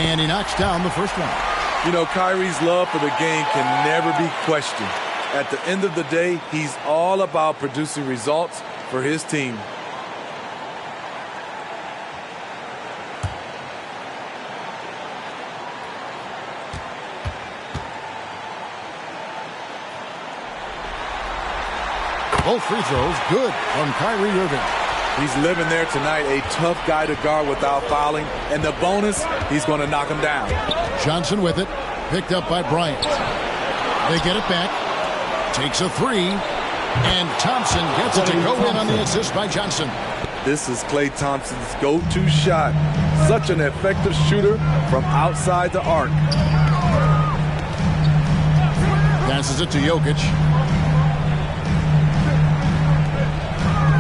And he knocks down the first one. You know, Kyrie's love for the game can never be questioned. At the end of the day, he's all about producing results for his team. Both free throws good from Kyrie Irving. He's living there tonight, a tough guy to guard without fouling. And the bonus, he's going to knock him down. Johnson with it. Picked up by Bryant. They get it back. Takes a three. And Thompson gets it to go in on the assist by Johnson. This is Klay Thompson's go-to shot. Such an effective shooter from outside the arc. Passes it to Jokic.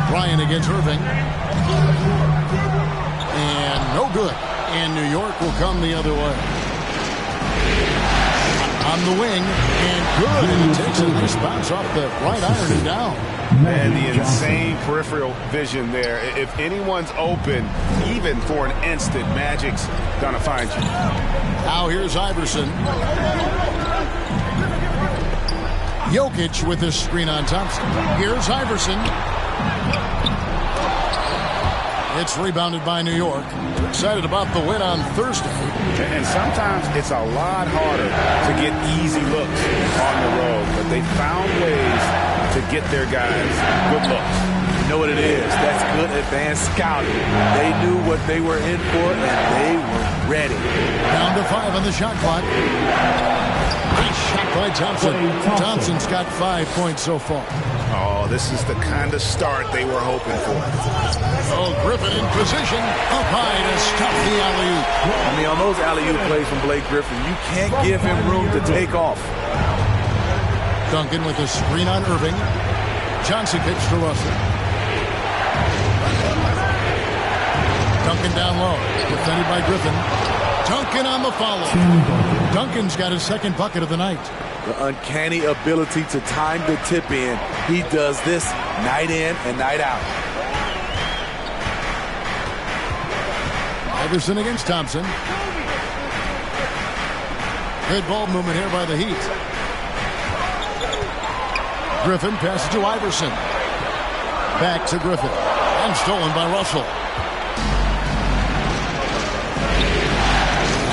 Bryant against Irving. And no good. And New York will come the other way. On the wing. And good. And he takes a nice bounce off the right iron and down. And the insane peripheral vision there. If anyone's open, even for an instant, Magic's going to find you. Now here's Iverson. Jokic with this screen on Thompson. Here's Iverson. It's rebounded by New York. They're excited about the win on Thursday. And sometimes it's a lot harder to get easy looks on the road, but they found ways to get their guys good looks. You know what it is? That's good advanced scouting. They knew what they were in for, and they were ready. Down to 5 on the shot clock. Nice shot by Thompson. Thompson's got 5 points so far. Oh, this is the kind of start they were hoping for. Oh, Griffin in position. Up high to stop the alley-oop. I mean, on those alley-oop plays from Blake Griffin, you can't give him room to take off. Duncan with a screen on Irving. Johnson kicks to Russell. Duncan down low. Defended by Griffin. Duncan on the follow. Duncan's got his second bucket of the night. The uncanny ability to time the tip in. He does this night in and night out. Iverson against Thompson. Good ball movement here by the Heat. Griffin passes to Iverson. Back to Griffin. And stolen by Russell.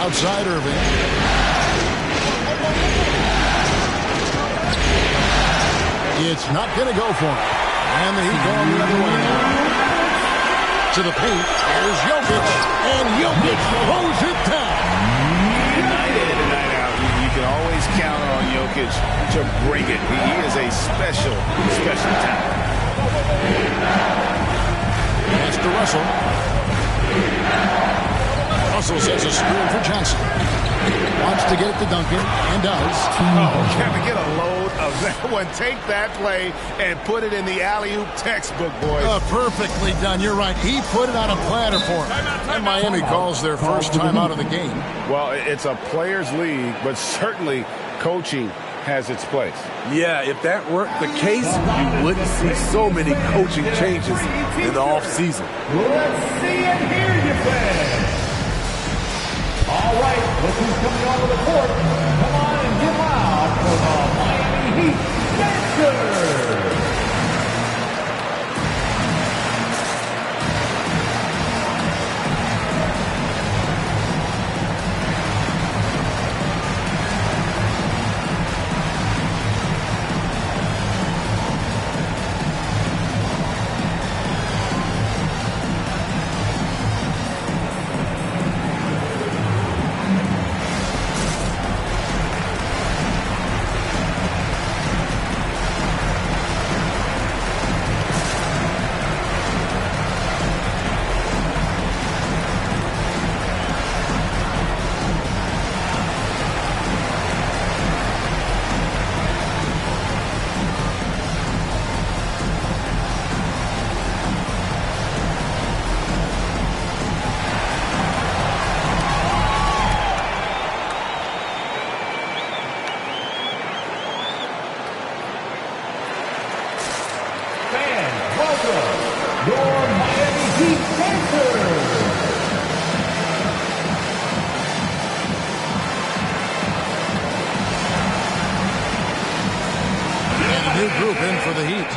Outside Irving. It's not going to go for him. And the Heat going the other way. To the paint. Here's Jokic. And Jokic throws it down. Night in and night out, you can always count on Jokic to bring it. He is a special talent. Pass to Russell. Russell sets a screen for Johnson. Wants to get it to Duncan, and does. Oh, can we get a load of that one? Take that play and put it in the alley-oop textbook, boys. Perfectly done. You're right. He put it on a platter for him. And Miami calls their first time out of the game. Well, it's a players' league, but certainly coaching has its place. Yeah, if that weren't the case, you wouldn't see so many coaching changes in the offseason. Let's see it here, you fans. All right, look who's coming onto the court. Come on and get loud for the Miami Heat Dancers.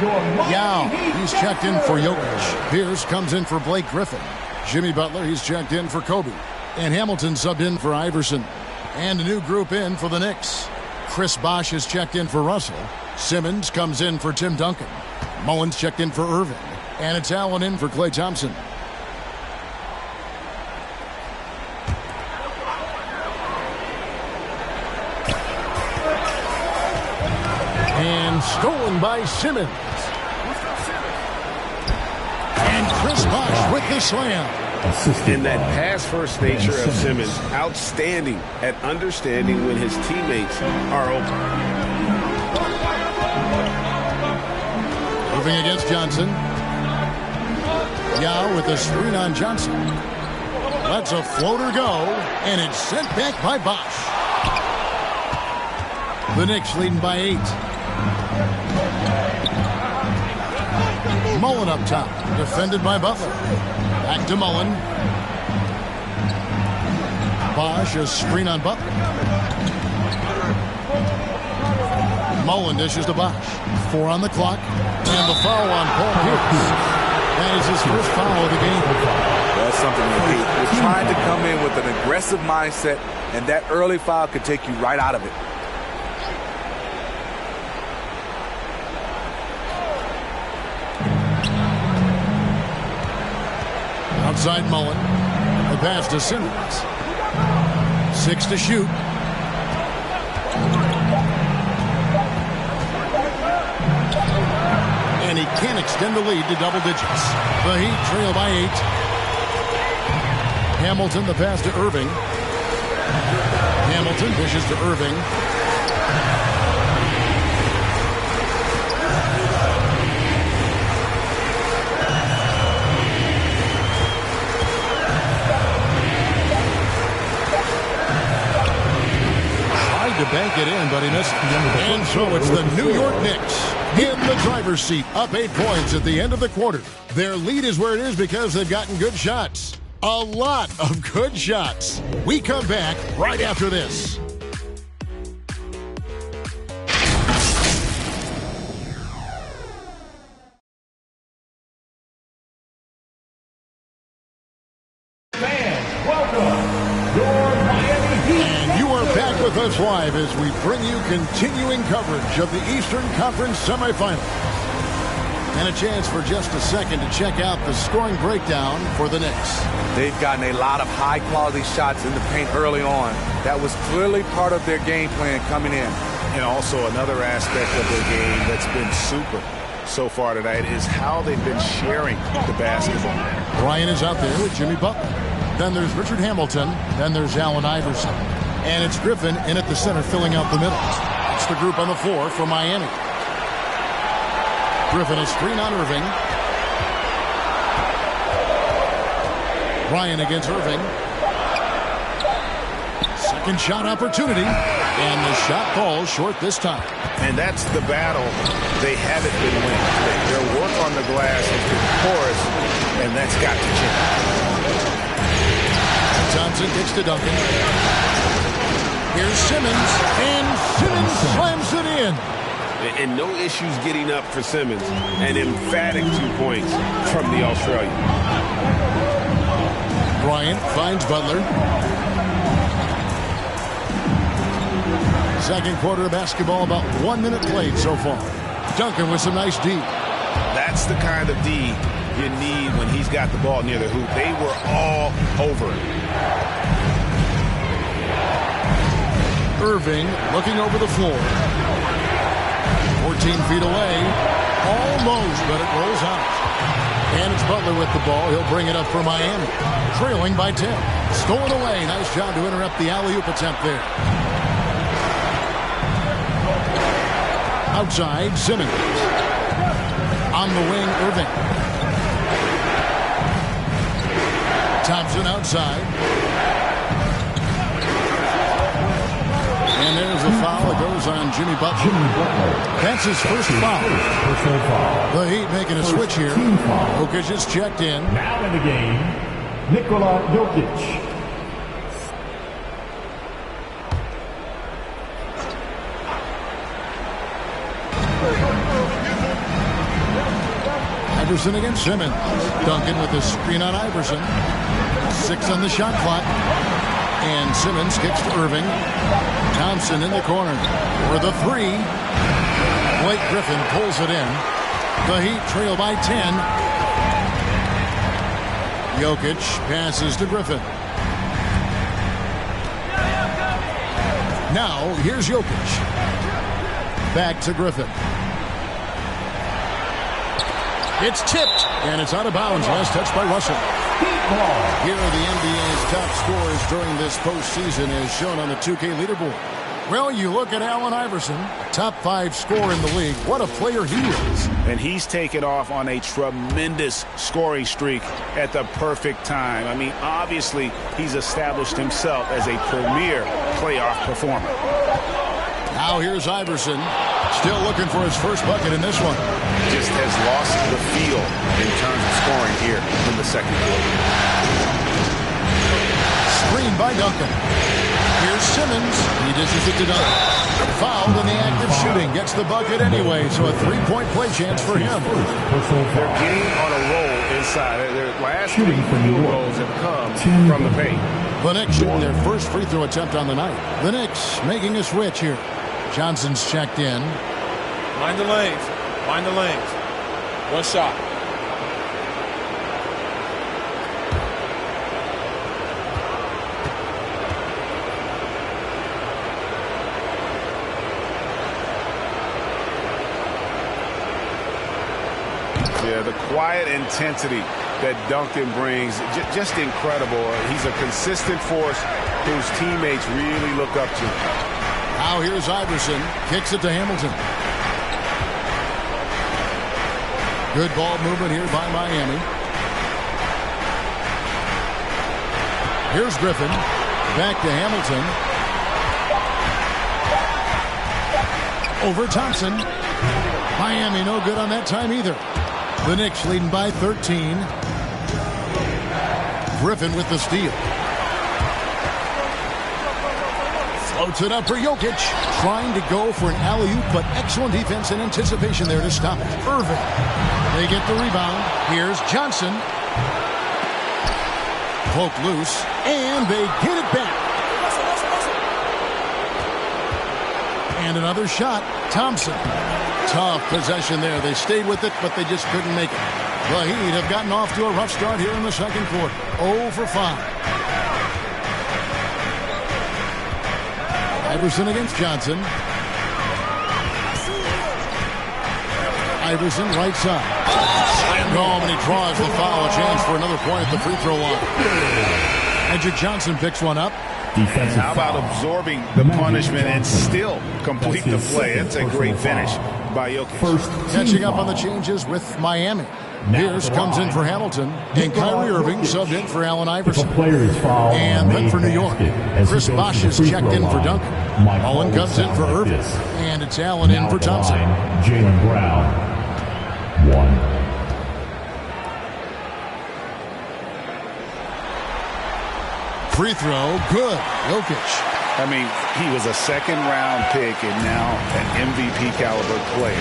Yao, he's checked in for Jokic. Pierce comes in for Blake Griffin. Jimmy Butler, he's checked in for Kobe. And Hamilton subbed in for Iverson. And a new group in for the Knicks. Chris Bosh is checked in for Russell. Simmons comes in for Tim Duncan. Mullins checked in for Irving. And it's Allen in for Klay Thompson. And stolen by Simmons. And Chris Bosh with the slam. And that pass-first nature of Simmons, outstanding at understanding when his teammates are open. Moving against Johnson. Yao with the screen on Johnson. Lets a floater go, and it's sent back by Bosh. The Knicks leading by 8. Mullen up top, defended by Butler. Back to Mullen. Bosh, a screen on Butler. Mullen dishes to Bosh. 4 on the clock. And the foul on Paul Pierce. That is his first foul of the game. That's something you hate. You're trying to come in with an aggressive mindset, and that early foul could take you right out of it. Outside Mullen. The pass to Simmons. 6 to shoot. And he can't extend the lead to double digits. The Heat trail by 8. Hamilton, the pass to Irving. Hamilton dishes to Irving. To bank it in, but he missed. And so it's the New York Knicks in the driver's seat, up 8 points at the end of the quarter. Their lead is where it is because they've gotten good shots. A lot of good shots. We come back right after this. Fans, welcome your Miami Heat. And you are back with us live as we bring you continuing coverage of the Eastern Conference semifinal. And a chance for just a second to check out the scoring breakdown for the Knicks. They've gotten a lot of high-quality shots in the paint early on. That was clearly part of their game plan coming in. And also another aspect of their game that's been super so far tonight is how they've been sharing the basketball. Bryant is out there with Jimmy Butler. Then there's Richard Hamilton. Then there's Allen Iverson. And it's Griffin in at the center filling out the middle. It's the group on the floor for Miami. Griffin a screen on Irving. Bryant against Irving. Second shot opportunity. And the shot falls short this time. And that's the battle they haven't been winning. Their work on the glass has been porous, and that's got to change. Johnson gets to Duncan. Here's Simmons, and Simmons slams it in. And no issues getting up for Simmons. An emphatic 2 points from the Australian. Bryant finds Butler. Second quarter of basketball, about 1 minute played so far. Duncan with some nice D. That's the kind of D you need when he's got the ball near the hoop. They were all over it. Irving looking over the floor. 14 feet away. Almost, but it rolls out. And it's Butler with the ball. He'll bring it up for Miami. Trailing by 10. Stolen away. Nice job to interrupt the alley-oop attempt there. Outside, Simmons. On the wing, Irving. Thompson outside. And there's a foul that goes on Jimmy Butler. That's his first foul. The Heat making a switch here. Jokic is checked in. Now in the game, Nikola Jokic. Iverson against Simmons. Duncan with the screen on Iverson. 6 on the shot clock. And Simmons kicks to Irving. Thompson in the corner for the 3. Blake Griffin pulls it in. The Heat trail by 10. Jokic passes to Griffin. Now, here's Jokic. Back to Griffin. It's tipped, and it's out of bounds. Last touch by Russell. Here are the NBA's top scorers during this postseason as shown on the 2K leaderboard. Well, you look at Allen Iverson, top 5 scorer in the league. What a player he is. And he's taken off on a tremendous scoring streak at the perfect time. I mean, obviously, he's established himself as a premier playoff performer. Now here's Iverson, still looking for his first bucket in this one. Just has lost the feel in terms of scoring here in the second quarter. Screen by Duncan. Here's Simmons. He dishes it to Duncan. Fouled in the act of shooting. Gets the bucket anyway, so a 3-point play chance for him. They're getting on a roll inside. Their last 3 field goals have come from the paint. The Knicks shooting their first free throw attempt on the night. The Knicks making a switch here. Johnson's checked in. Mind the lanes. Mind the lanes. One shot. Yeah, the quiet intensity that Duncan brings, just incredible. He's a consistent force whose teammates really look up to. Now here's Iverson. Kicks it to Hamilton. Good ball movement here by Miami. Here's Griffin. Back to Hamilton. Over Thompson. Miami no good on that time either. The Knicks leading by 13. Griffin with the steal. Floats it up for Jokic. Trying to go for an alley-oop, but excellent defense and anticipation there to stop it. Irving. They get the rebound. Here's Johnson. Poke loose, and they get it back. And another shot. Thompson. Tough possession there. They stayed with it, but they just couldn't make it. The Heat have gotten off to a rough start here in the second quarter. 0 for 5. Iverson against Johnson. Iverson right side. Slammed home, and he draws the foul. A chance for another point at the free throw line. Magic Johnson picks one up. How about absorbing the punishment and still complete the play? It's a great finish by Jokic. Catching up on the changes with Miami. Pierce comes in for Hamilton, and Kyrie Irving subbed in for Allen Iverson. And then for New York, Chris Bosh is checked in for Duncan. Allen comes in for Irving, and it's Allen in for Thompson. Jaylen Brown, 1. Free throw, good. Jokic. I mean, he was a second-round pick and now an MVP caliber player.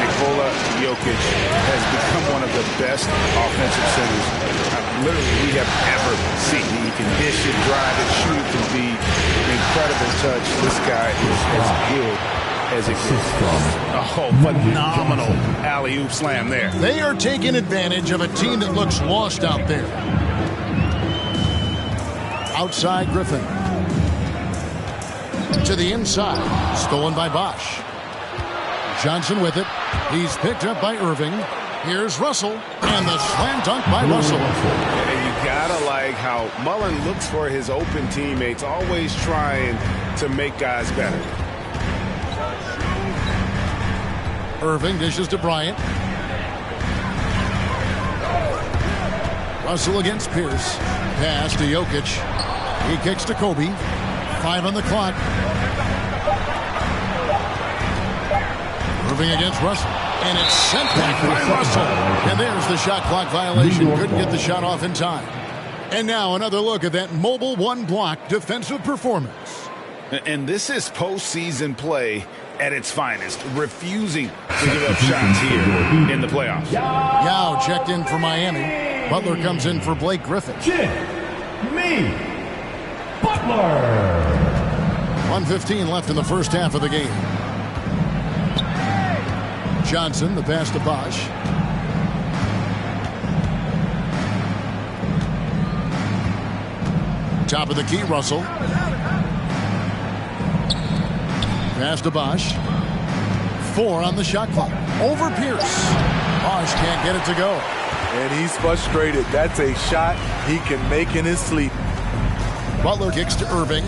Nikola Jokic has become one of the best offensive centers literally we have ever seen. He can dish it, drive it, shoot it from the incredible touch. This guy is as good as it gets. Oh, phenomenal alley-oop slam there. They are taking advantage of a team that looks lost out there. Outside Griffin. To the inside. Stolen by Bosh. Johnson with it. He's picked up by Irving. Here's Russell. And the slam dunk by Russell. And you gotta like how Mullen looks for his open teammates, always trying to make guys better. Irving dishes to Bryant. Russell against Pierce. Pass to Jokic. He kicks to Kobe. 5 on the clock. Irving against Russell. And it's sent back by Russell. And there's the shot clock violation. Couldn't get the shot off in time. And now another look at that mobile one-block defensive performance. And this is postseason play at its finest, refusing to give up shots here in the playoffs. Yao checked in for Miami. Butler comes in for Blake Griffin. Jimmy Butler. 1:15 left in the first half of the game. Johnson, the pass to Bosch. Top of the key, Russell. Pass to Bosch. 4 on the shot clock. Over Pierce. Bosch can't get it to go. And he's frustrated. That's a shot he can make in his sleep. Butler kicks to Irving.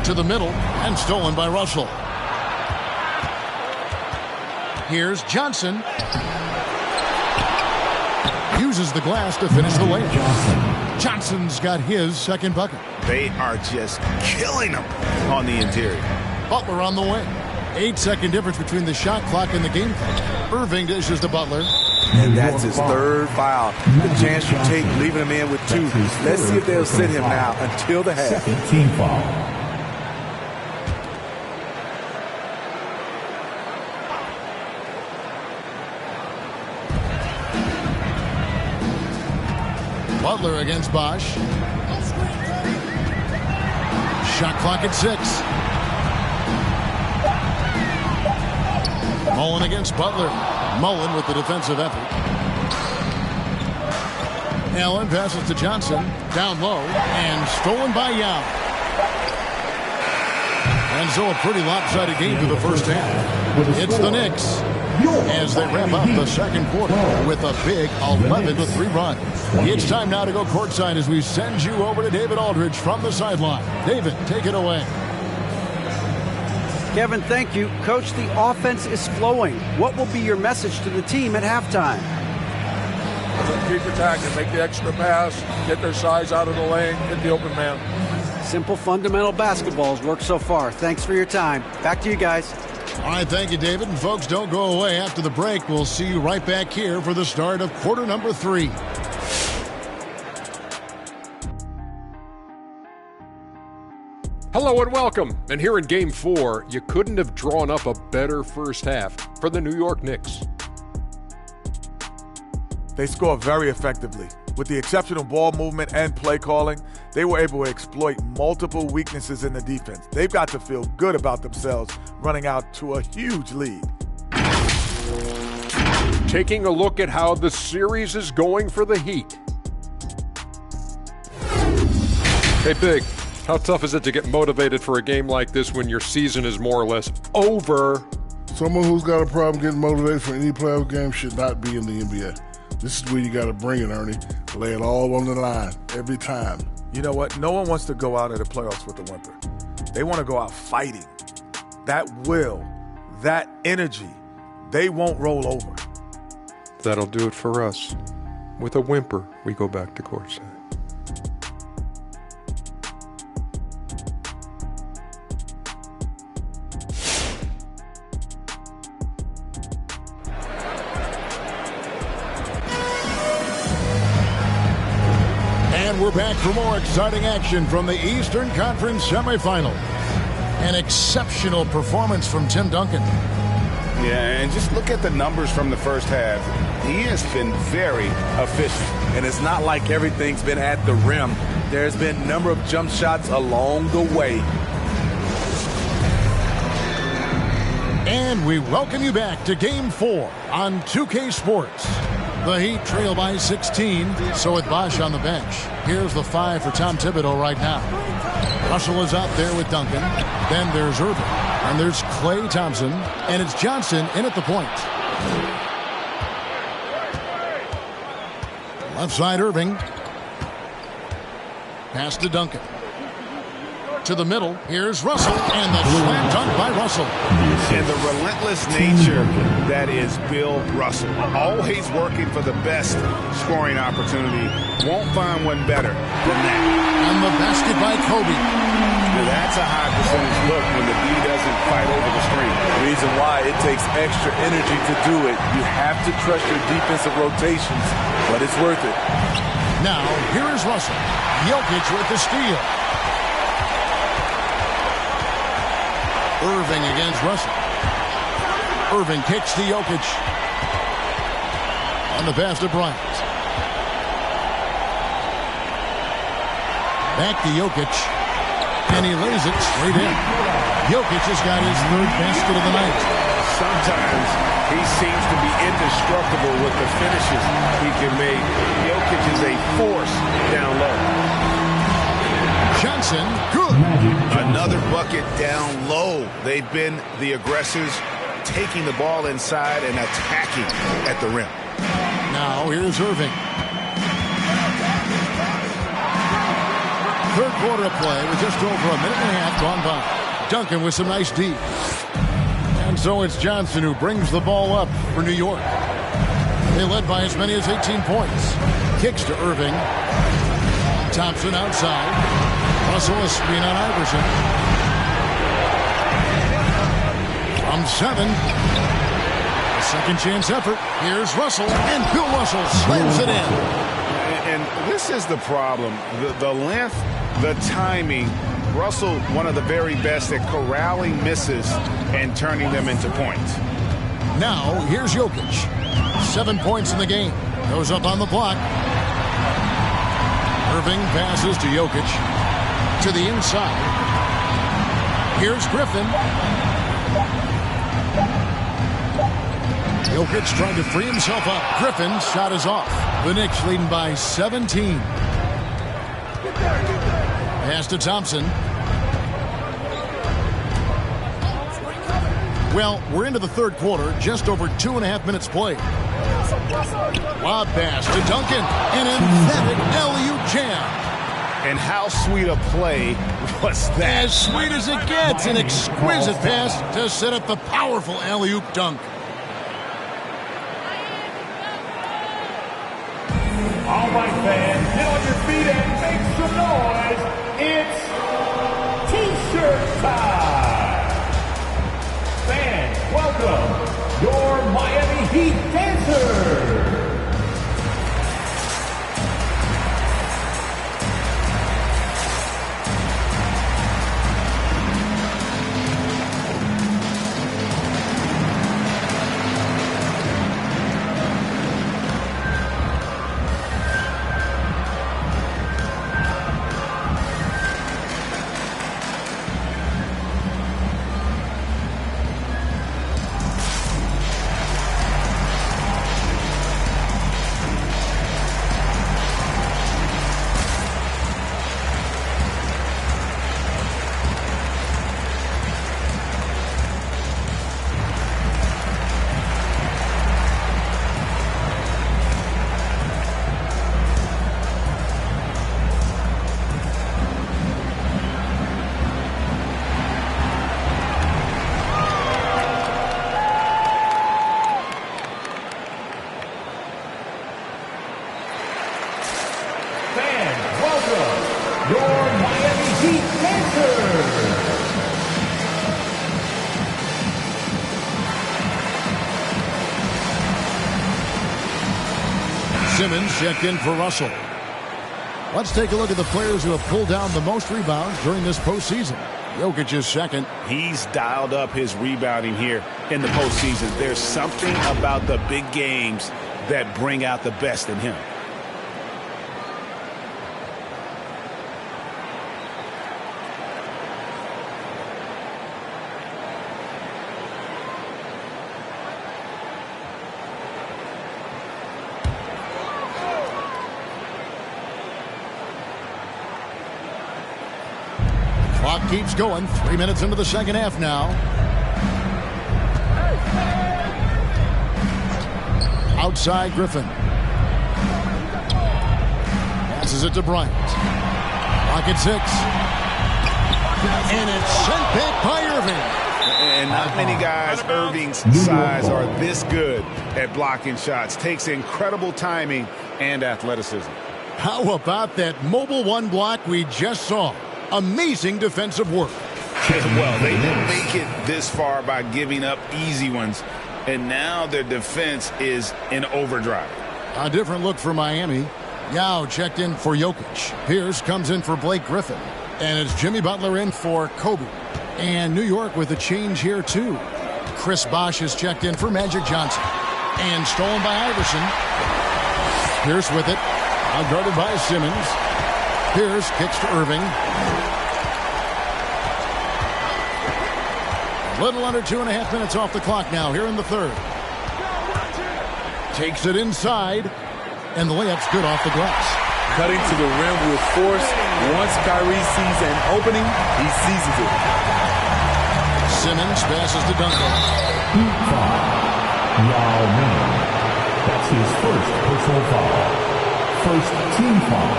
To the middle and stolen by Russell. Here's Johnson. Uses the glass to finish the layup. Johnson's got his second bucket. They are just killing them on the interior. Butler on the way. 8-second difference between the shot clock and the game clock. Irving dishes to Butler. And that's his third foul. The chance you take leaving him in with 2. Let's see if they'll sit him now until the half. Second team foul. Butler against Bosch. Shot clock at 6. Mullen against Butler. Mullen with the defensive effort. Allen passes to Johnson. Down low and stolen by Yao. And so a pretty lopsided game for the first half. It's the Knicks as they wrap up the second quarter with a big 11-3 run. It's time now to go courtside as we send you over to David Aldridge from the sideline. David, take it away. Kevin, thank you. Coach, the offense is flowing. What will be your message to the team at halftime? Keep attacking, make the extra pass, get their size out of the lane, hit the open man. Simple fundamental basketball's worked so far. Thanks for your time. Back to you guys. All right, thank you, David. And folks, don't go away. After the break, we'll see you right back here for the start of quarter number 3. Hello and welcome. And here in Game 4, you couldn't have drawn up a better first half for the New York Knicks. They score very effectively. With the exceptional ball movement and play calling, they were able to exploit multiple weaknesses in the defense. They've got to feel good about themselves running out to a huge lead. Taking a look at how the series is going for the Heat. Hey, Big, how tough is it to get motivated for a game like this when your season is more or less over? Someone who's got a problem getting motivated for any playoff game should not be in the NBA. This is where you got to bring it, Ernie. Lay it all on the line every time. You know what? No one wants to go out of the playoffs with a whimper. They want to go out fighting. That will, that energy, they won't roll over. That'll do it for us. With a whimper, we go back to courtside. We're back for more exciting action from the Eastern Conference semifinal. An exceptional performance from Tim Duncan. Yeah, and just look at the numbers from the first half. He has been very efficient. And it's not like everything's been at the rim. There's been a number of jump shots along the way. And we welcome you back to Game 4 on 2K Sports. The Heat trail by 16, so with Bosch on the bench. Here's the 5 for Tom Thibodeau right now. Russell is out there with Duncan. Then there's Irving. And there's Klay Thompson. And it's Johnson in at the point. Left side, Irving. Pass to Duncan. To the middle, here's Russell, and the slam dunk by Russell. And the relentless nature that is Bill Russell. Always working for the best scoring opportunity. Won't find one better than that. And the basket by Kobe. Now that's a high percentage look when the D doesn't fight over the screen. The reason why it takes extra energy to do it. You have to trust your defensive rotations, but it's worth it. Now, here is Russell. Jokic with the steal. Irving against Russell. Irving kicks to Jokic. On the pass to Bryant. Back to Jokic. And he lays it straight in. Jokic has got his third basket of the night. Sometimes he seems to be indestructible with the finishes he can make. Jokic is a force down low. Johnson, good. Another bucket down low. They've been the aggressors, taking the ball inside and attacking at the rim. Now here's Irving. Third quarter of play with just over a minute and a half gone by. Duncan with some nice D. And so it's Johnson who brings the ball up for New York. They led by as many as 18 points. Kicks to Irving. Thompson outside. Russell a screen on Iverson. From 7. A second chance effort. Here's Russell. And Bill Russell slams it in. And this is the problem. The length, the timing. Russell, one of the very best at corralling misses and turning them into points. Now, here's Jokic. 7 points in the game. Goes up on the block. Irving passes to Jokic. To the inside. Here's Griffin. Jokic trying to free himself up. Griffin's shot is off. The Knicks leading by 17. Pass to Thompson. Well, we're into the third quarter. Just over 2.5 minutes played. Lob pass to Duncan. An emphatic alley-oop jam. And how sweet a play was that? As sweet as it gets. An exquisite pass to set up the powerful alley-oop dunk. All right, fans, get on your feet and make some noise. It's T-shirt time. Fans, welcome your Miami Heat dancers. Simmons checked in for Russell. Let's take a look at the players who have pulled down the most rebounds during this postseason. Jokic is second. He's dialed up his rebounding here in the postseason. There's something about the big games that bring out the best in him. Clock keeps going. 3 minutes into the second half now. Outside Griffin. Passes it to Bryant. Pocket 6. And it's sent back by Irving. And not many guys Irving's size are this good at blocking shots. Takes incredible timing and athleticism. How about that mobile one block we just saw? Amazing defensive work. Well, they didn't make it this far by giving up easy ones, and now their defense is in overdrive. A different look for Miami. Yao checked in for Jokic. Pierce comes in for Blake Griffin. And it's Jimmy Butler in for Kobe. And New York with a change here, too. Chris Bosh is checked in for Magic Johnson. And stolen by Iverson. Pierce with it. Outguarded by Simmons. Pierce kicks to Irving. A little under 2.5 minutes off the clock now here in the third. Takes it inside. And the layup's good off the glass. Cutting to the rim with force. Once Kyrie sees an opening, he seizes it. Simmons passes to Duncan. Heat foul. Yao Ming. That's his first personal foul. First team foul.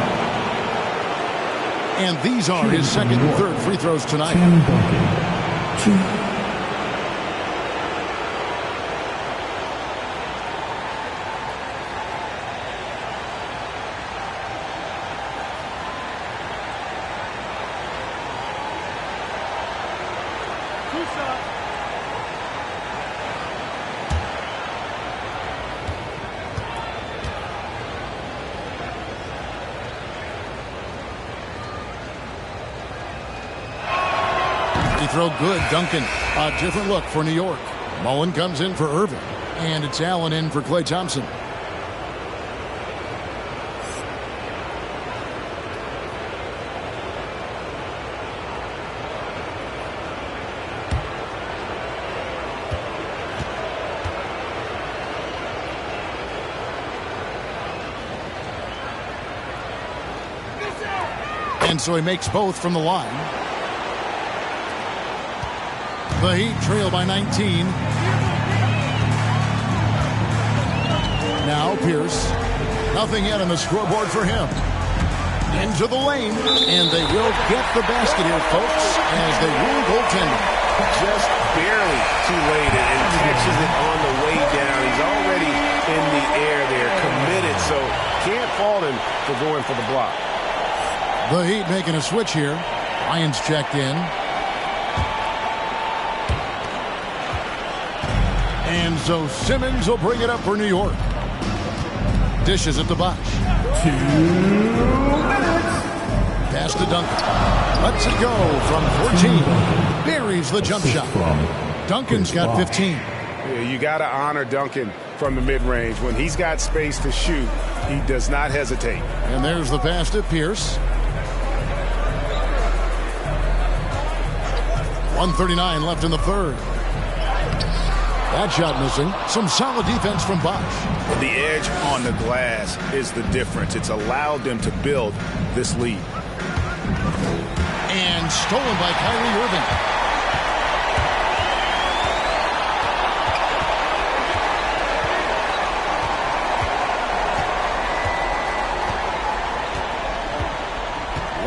And these are his second and third free throws tonight. Tim Duncan. 2. Throw good. Duncan. A different look for New York. Mullen comes in for Irving. And it's Allen in for Klay Thompson. And so he makes both from the line. The Heat trail by 19. Now Pierce. Nothing yet on the scoreboard for him. Into the lane. And they will get the basket here, folks, as they rule goaltending. Just barely too late and catches it on the way down. He's already in the air there, committed, so can't fault him for going for the block. The Heat making a switch here. Lyons checked in. And so Simmons will bring it up for New York. Dishes it to Bosh. 2 minutes. Pass to Duncan. Lets it go from 14. Buries the jump shot. Duncan's got 15. Yeah, you got to honor Duncan from the mid-range. When he's got space to shoot, he does not hesitate. And there's the pass to Pierce. 1:39 left in the third. That shot missing. Some solid defense from Bosh. The edge on the glass is the difference. It's allowed them to build this lead. And stolen by Kyrie Irving.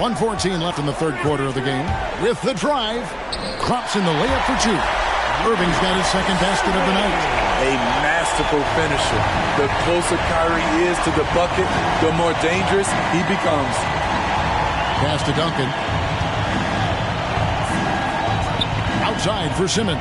.114 left in the third quarter of the game. With the drive, Crops in the layup for 2. Irving's got his second basket of the night. A masterful finisher. The closer Kyrie is to the bucket, the more dangerous he becomes. Pass to Duncan. Outside for Simmons.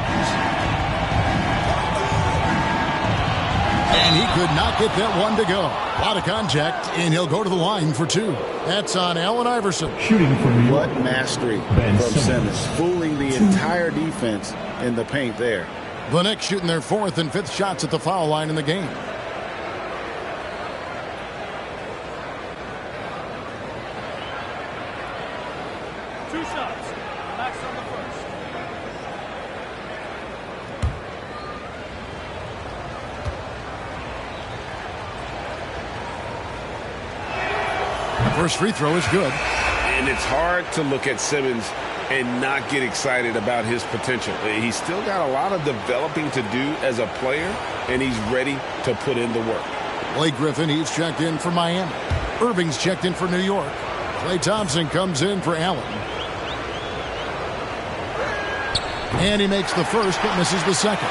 And he could not get that one to go. A lot of contact, and he'll go to the line for 2. That's on Allen Iverson. Shooting from New York. What mastery from Simmons. Fooling the entire defense in the paint there. The Knicks shooting their 4th and 5th shots at the foul line in the game. Two shots. Max on the first. First free throw is good. And it's hard to look at Simmons and not get excited about his potential. He's still got a lot of developing to do as a player, and he's ready to put in the work. Blake Griffin, he's checked in for Miami. Irving's checked in for New York. Klay Thompson comes in for Allen. And he makes the first but misses the second.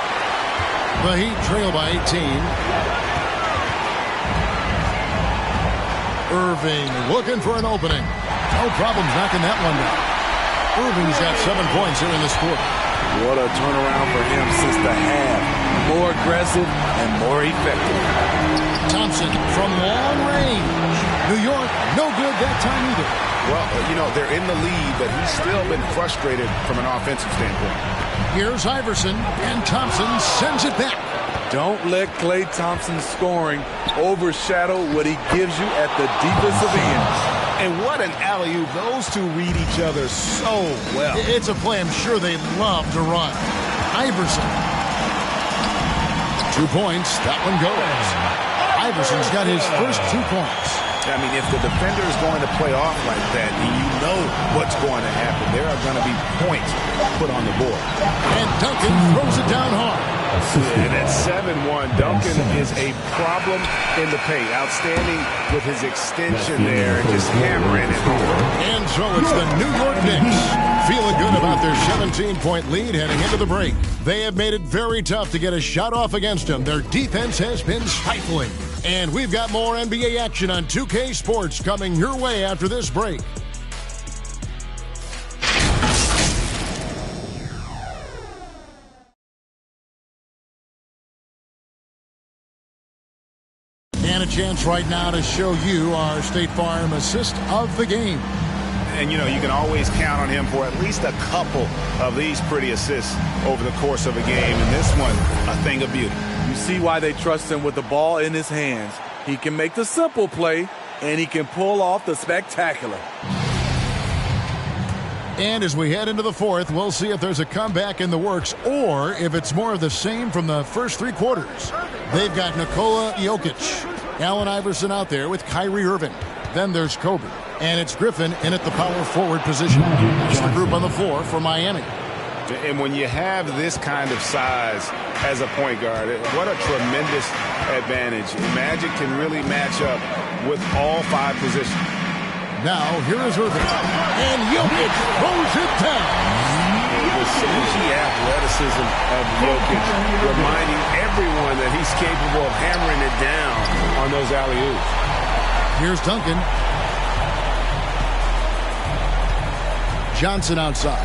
The Heat trail by 18. Irving looking for an opening. No problems knocking that one down. Irving's got 7 points here in this quarter. What a turnaround for him since the half. More aggressive and more effective. Thompson from long range New York, no good that time either. Well, you know, they're in the lead, but he's still been frustrated from an offensive standpoint. Here's Iverson, and Thompson sends it back. Don't let Klay Thompson's scoring overshadow what he gives you at the defensive end. And what an alley-oop. Those two read each other so well. It's a play I'm sure they love to run. Iverson. 2 points. That one goes. Iverson's got his first 2 points. I mean, if the defender is going to play off like that, and you know what's going to happen, there are going to be points put on the board. And Duncan throws it down hard. And at 7-1, Duncan is a problem in the paint. Outstanding with his extension there and just hammering it home. And so it's the New York Knicks feeling good about their 17-point lead heading into the break. They have made it very tough to get a shot off against them. Their defense has been stifling. And we've got more NBA action on 2K Sports coming your way after this break. And a chance right now to show you our State Farm assist of the game. And, you know, you can always count on him for at least a couple of these pretty assists over the course of a game. And this one, a thing of beauty. You see why they trust him with the ball in his hands. He can make the simple play, and he can pull off the spectacular. And as we head into the fourth, we'll see if there's a comeback in the works or if it's more of the same from the first 3 quarters. They've got Nikola Jokic, Allen Iverson out there with Kyrie Irving. Then there's Kobe. And it's Griffin in at the power forward position. That's the group on the floor for Miami. And when you have this kind of size as a point guard, what a tremendous advantage. Magic can really match up with all 5 positions. Now, here is Irving. And Jokic throws it down. The slinky athleticism of Jokic reminding everyone that he's capable of hammering it down on those alley-oops. Here's Duncan. Johnson outside.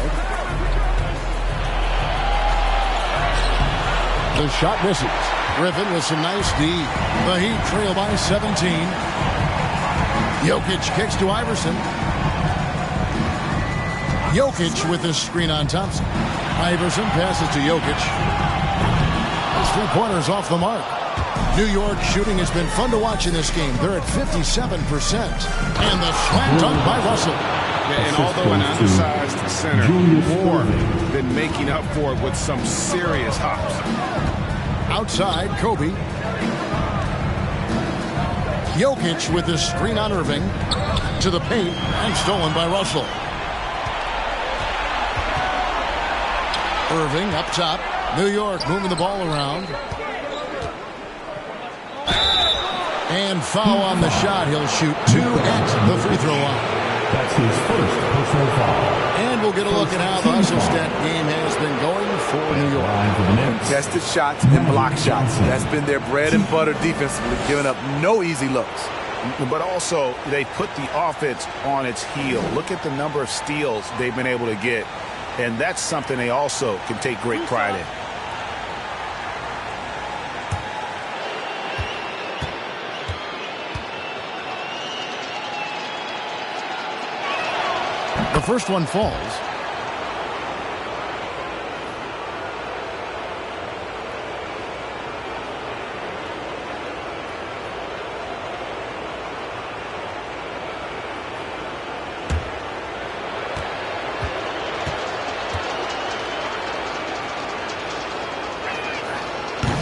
The shot misses. Griffin with some nice D. The Heat trail by 17. Jokic kicks to Iverson. Jokic with the screen on Thompson. Iverson passes to Jokic. His 3-pointers off the mark. New York shooting has been fun to watch in this game. They're at 57%. And the slam dunk by Russell. And although an undersized center, more than making up for it with some serious hops. Outside, Kobe. Jokic with the screen on Irving. To the paint and stolen by Russell. Irving up top. New York moving the ball around. And foul on the shot. He'll shoot 2 at the free throw line. That's his first personal foul. And we'll get a look at how the hustle stat game has been going for New York. Contested shots and block shots. That's been their bread and butter defensively, giving up no easy looks. But also, they put the offense on its heel. Look at the number of steals they've been able to get. And that's something they also can take great pride in. The first one falls.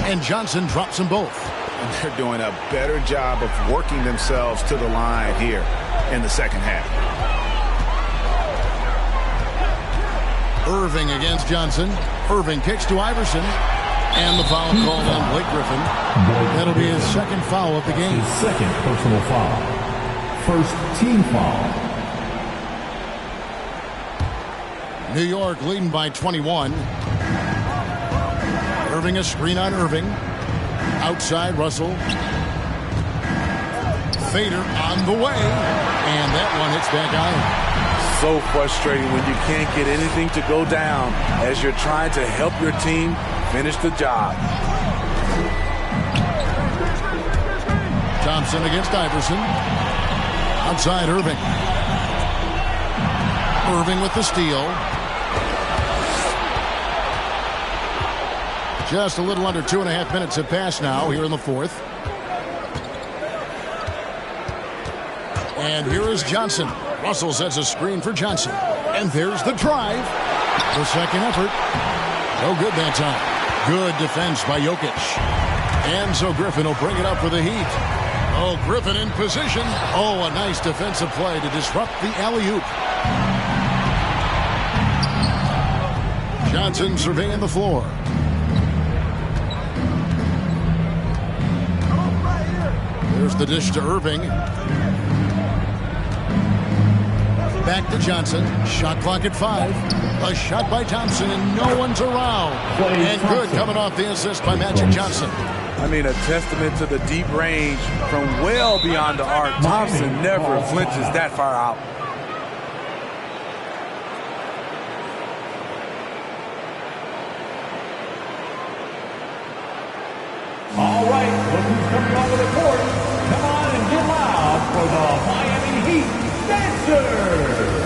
And Johnson drops them both. And they're doing a better job of working themselves to the line here in the second half. Irving against Johnson. Irving kicks to Iverson. And the foul called on Blake Griffin. That'll be his second foul of the game. His second personal foul. First team foul. New York leading by 21. Irving a screen on Irving. Outside Russell. Fader on the way. And that one hits back iron. So frustrating when you can't get anything to go down as you're trying to help your team finish the job. Thompson against Iverson. Outside Irving. Irving with the steal. Just a little under 2.5 minutes have passed now here in the fourth. And here is Johnson. Russell sets a screen for Johnson. And there's the drive. The second effort. No good that time. Good defense by Jokic. And so Griffin will bring it up for the Heat. Oh, Griffin in position. Oh, a nice defensive play to disrupt the alley-oop. Johnson surveying the floor. There's the dish to Irving. Back to Johnson. Shot clock at 5. A shot by Thompson, and no one's around. And good coming off the assist by Magic Johnson. I mean, a testament to the deep range from well beyond the arc. Thompson never flinches that far out. All right, look who's coming onto the court. Come on and get loud for the Miami Heat Dancers.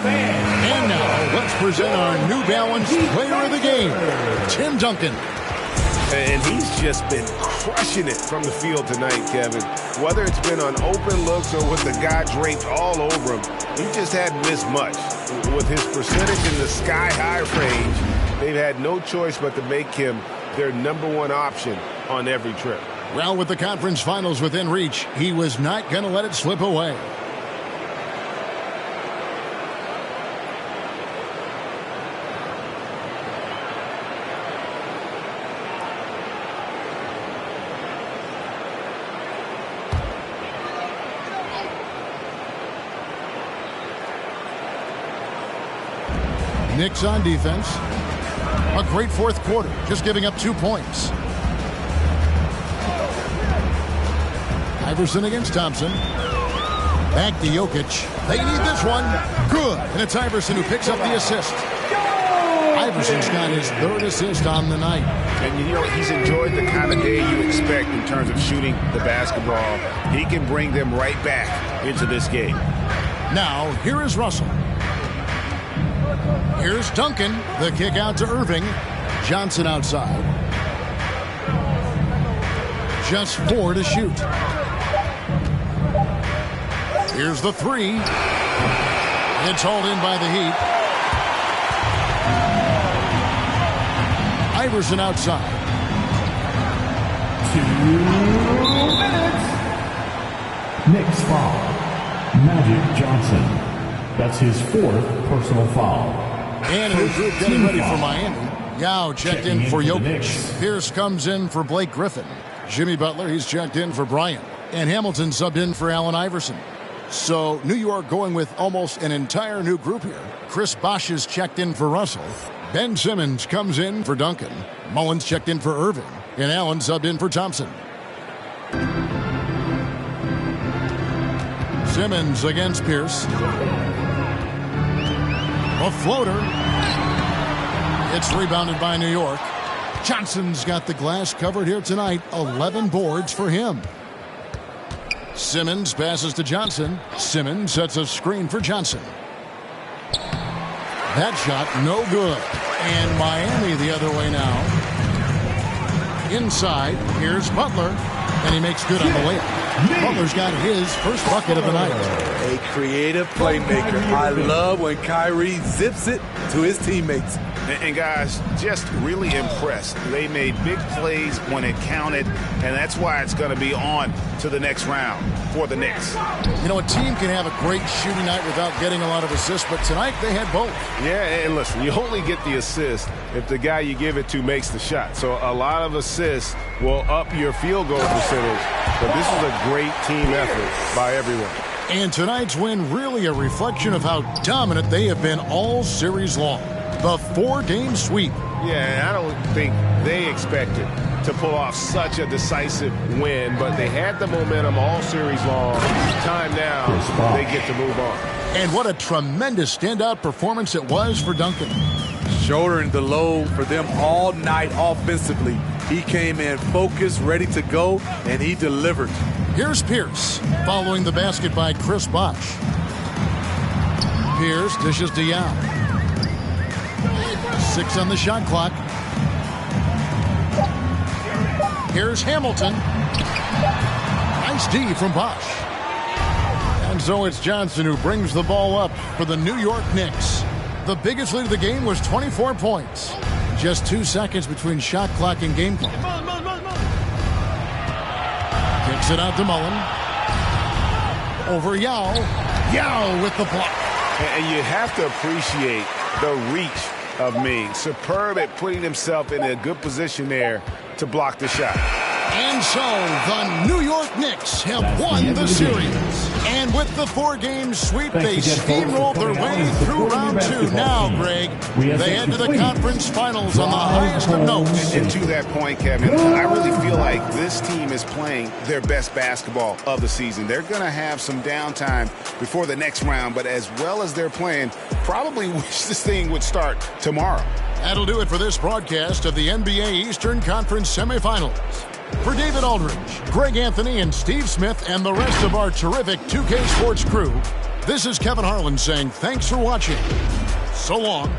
And now, let's present our New Balance Player of the Game, Tim Duncan. And he's just been crushing it from the field tonight, Kevin. Whether it's been on open looks or with the guy draped all over him, he just hadn't missed much. With his percentage in the sky-high range, they've had no choice but to make him their #1 option on every trip. Well, with the conference finals within reach, he was not going to let it slip away. Knicks on defense. A great fourth quarter, just giving up 2 points. Iverson against Thompson. Back to Jokic. They need this one. Good. And it's Iverson who picks up the assist. Iverson's got his 3rd assist on the night. And you know, he's enjoyed the kind of day you expect in terms of shooting the basketball. He can bring them right back into this game. Now, here is Russell. Here's Duncan. The kick out to Irving. Johnson outside. Just 4 to shoot. Here's the 3. It's hauled in by the Heat. Iverson outside. 2 minutes. Knicks foul. Magic Johnson. That's his 4th personal foul. And a new group getting ready for Miami. Yao checked in for Jokic. Pierce comes in for Blake Griffin. Jimmy Butler, he's checked in for Bryant. And Hamilton subbed in for Allen Iverson. So New York going with almost an entire new group here. Chris Bosh is checked in for Russell. Ben Simmons comes in for Duncan. Mullins checked in for Irving. And Allen subbed in for Thompson. Simmons against Pierce. A floater. It's rebounded by New York. Johnson's got the glass covered here tonight. 11 boards for him. Simmons passes to Johnson. Simmons sets a screen for Johnson. That shot no good. And Miami the other way now. Inside, here's Butler. And he makes good on the layup. Butler's got his first bucket of the night. A creative playmaker. I love when Kyrie zips it to his teammates. And guys, just really impressed. They made big plays when it counted, and that's why it's going to be on to the next round for the Knicks. You know, a team can have a great shooting night without getting a lot of assists, but tonight they had both. Yeah, and listen, you only get the assist if the guy you give it to makes the shot. So a lot of assists will up your field goal percentage, but this is a great team effort by everyone. And tonight's win really a reflection of how dominant they have been all series long. The 4-game sweep. Yeah, I don't think they expected to pull off such a decisive win, but they had the momentum all series long. Time now, they get to move on. And what a tremendous standout performance it was for Duncan. Shouldering the load for them all night offensively. He came in focused, ready to go, and he delivered. Here's Pierce, following the basket by Chris Bosh. Pierce dishes to Yao. 6 on the shot clock. Here's Hamilton. Nice D from Bosh. And so it's Johnson who brings the ball up for the New York Knicks. The biggest lead of the game was 24 points. Just 2 seconds between shot clock and game clock. Kicks it out to Mullen. Over Yao. Yao with the block. And you have to appreciate the reach of Ming. Superb at putting himself in a good position there to block the shot. And so the New York Knicks have won the series. And with the 4-game sweep, they steamrolled their way through round 2. Now, Greg, they head to the conference finals on the highest of notes. And to that point, Kevin, I really feel like this team is playing their best basketball of the season. They're going to have some downtime before the next round, but as well as they're playing, probably wish this thing would start tomorrow. That'll do it for this broadcast of the NBA Eastern Conference semifinals. For David Aldridge, Greg Anthony, and Steve Smith, and the rest of our terrific 2K Sports crew, this is Kevin Harlan saying thanks for watching. So long.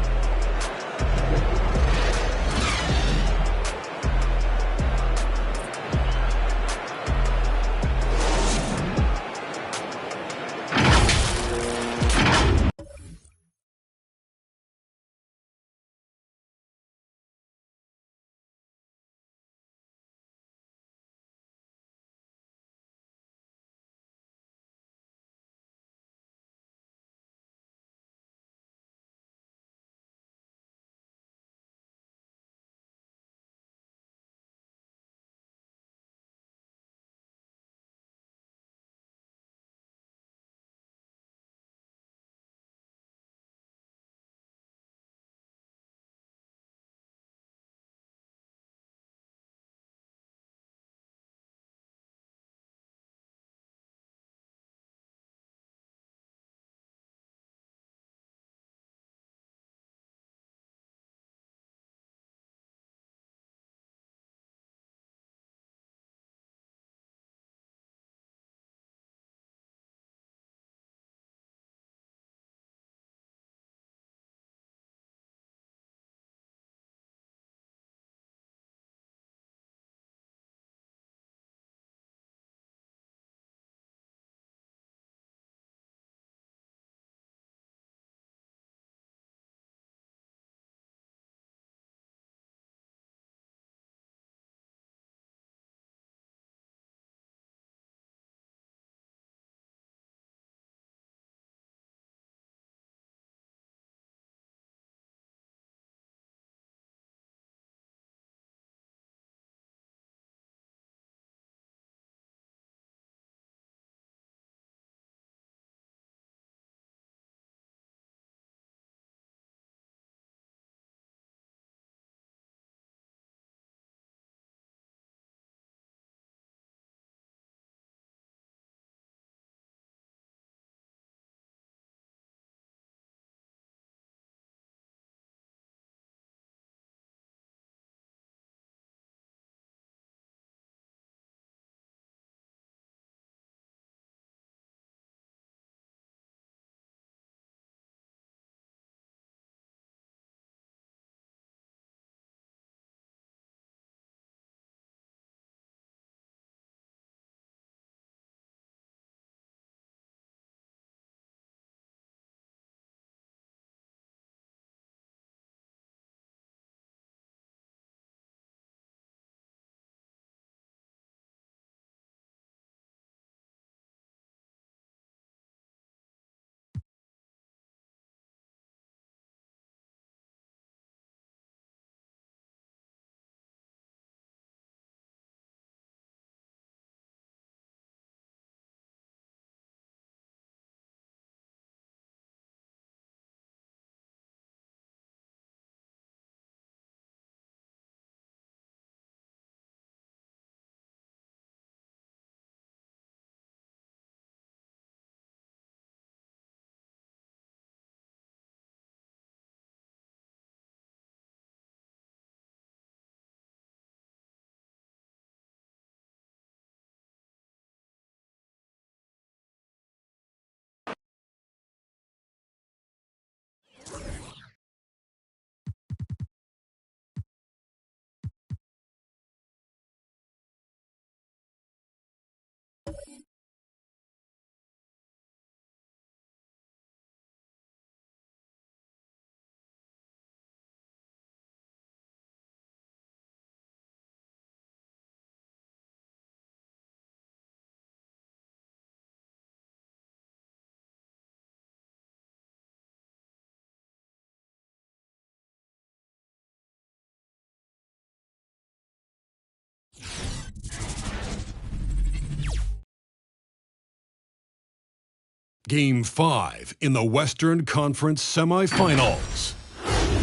Game 5 in the Western Conference semifinals.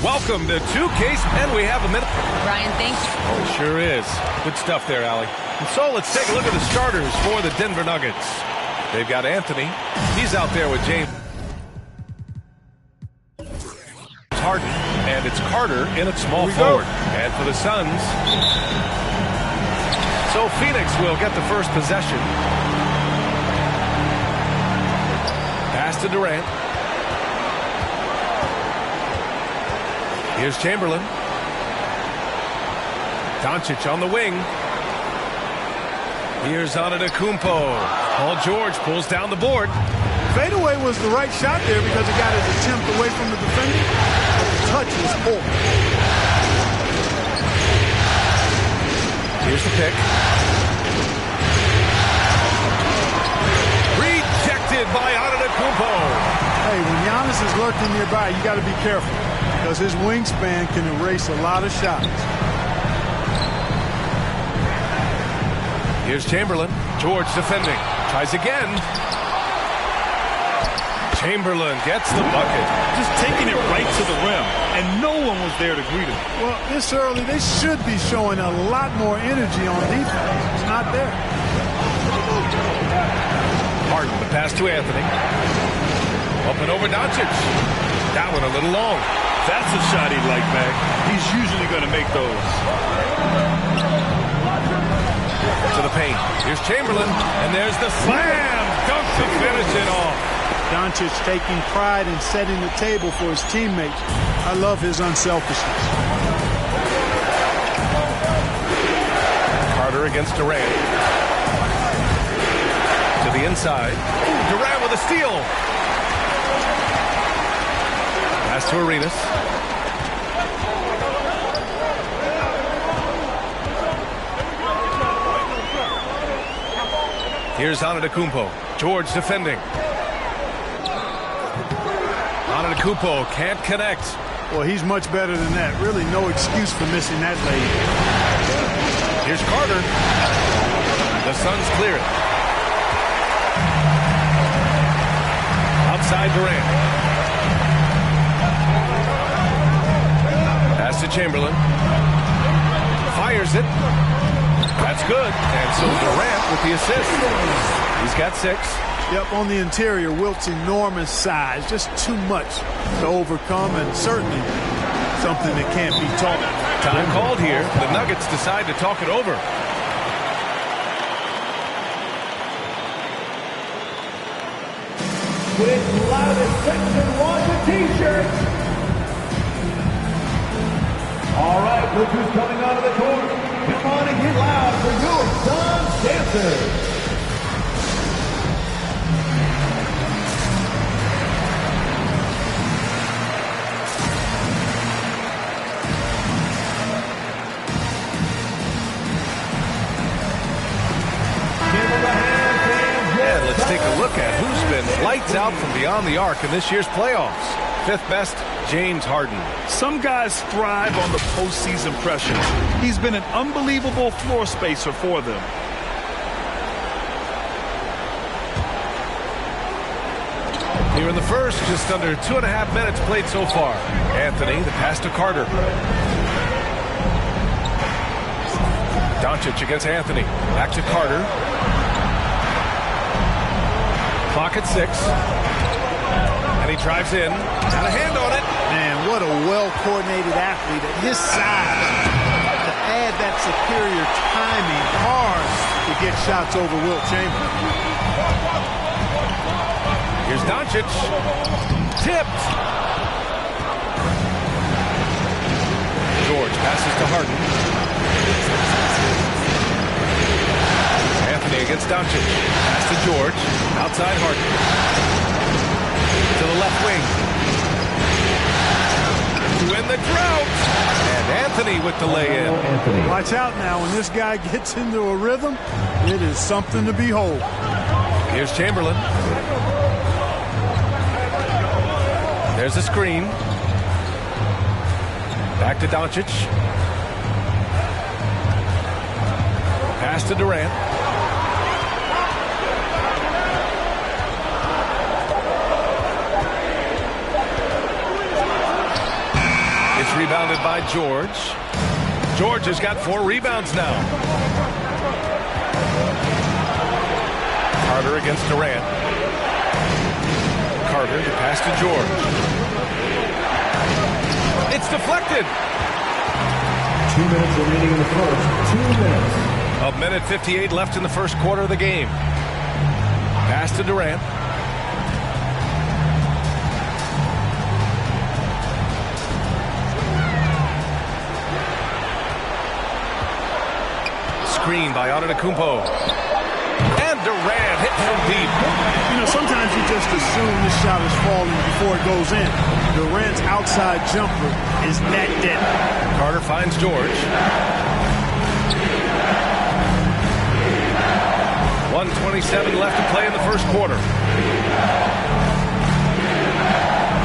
Welcome to 2Case, and we have a minute. Brian, thanks. Oh, it sure is. Good stuff there, Allie. And so let's take a look at the starters for the Denver Nuggets. They've got Anthony. He's out there with James Harden, and it's Carter in at small forward. And for the Suns, so Phoenix will get the first possession. Pass to Durant. Here's Chamberlain. Doncic on the wing. Here's Antetokounmpo. Paul George pulls down the board. Fadeaway was the right shot there because he got his attempt away from the defender. But the touch was poor. Here's the pick. Rejected by Antetokounmpo. Hey, when Giannis is lurking nearby, you got to be careful because his wingspan can erase a lot of shots. Here's Chamberlain. George defending. Tries again. Chamberlain gets the bucket. Just taking it right to the rim, and no one was there to greet him. Well, this early, they should be showing a lot more energy on defense. It's not there. Harden, the pass to Anthony. Up and over Doncic. That one a little long. That's a shot he'd like back. He's usually going to make those. To the paint. Here's Chamberlain, and there's the slam dunk to finish it off. Doncic taking pride in setting the table for his teammates. I love his unselfishness. Carter against Durant. To the inside. Durant with a steal. Pass to Arenas. Here's Antetokounmpo. George defending. Antetokounmpo can't connect. Well, he's much better than that. Really no excuse for missing that lay. Here's Carter. The Suns clear it. Outside Durant. Pass to Chamberlain. Fires it. That's good. And so Durant with the assist. He's got 6. Yep, on the interior, Wilt's enormous size. Just too much to overcome, and certainly something that can't be taught. Time called here. The Nuggets decide to talk it over. With loudest section 1 the T-shirt. All right, look who's coming out of the court. Come on and get loud for your Suns dancers. And let's take a look at who's been lights out from beyond the arc in this year's playoffs. 5th best, James Harden. Some guys thrive on the postseason pressure. He's been an unbelievable floor spacer for them. Here in the first, just under 2.5 minutes played so far. Anthony, the pass to Carter. Doncic against Anthony. Back to Carter. Clock at 6. And he drives in. Got a hand on it. Man, what a well-coordinated athlete at his size. To add that superior timing, hard to get shots over Wilt Chamberlain. Here's Doncic. Tipped. George passes to Harden. Anthony against Doncic. Pass to George. Outside Harden. To the left wing. To win the drought. And Anthony with the lay-in. Watch out now. When this guy gets into a rhythm, it is something to behold. Here's Chamberlain. There's a screen. Back to Doncic. Pass to Durant. rebounded by George. George has got 4 rebounds now. Carter against Durant. Carter, the pass to George. It's deflected. 2 minutes remaining in the first. 2 minutes. A minute 58 left in the first quarter of the game. Pass to Durant. Screen by Antetokounmpo. And Durant hit from deep. You know, sometimes you just assume this shot is falling before it goes in. Durant's outside jumper is net dead. Carter finds George. 1:27 left to play in the first quarter.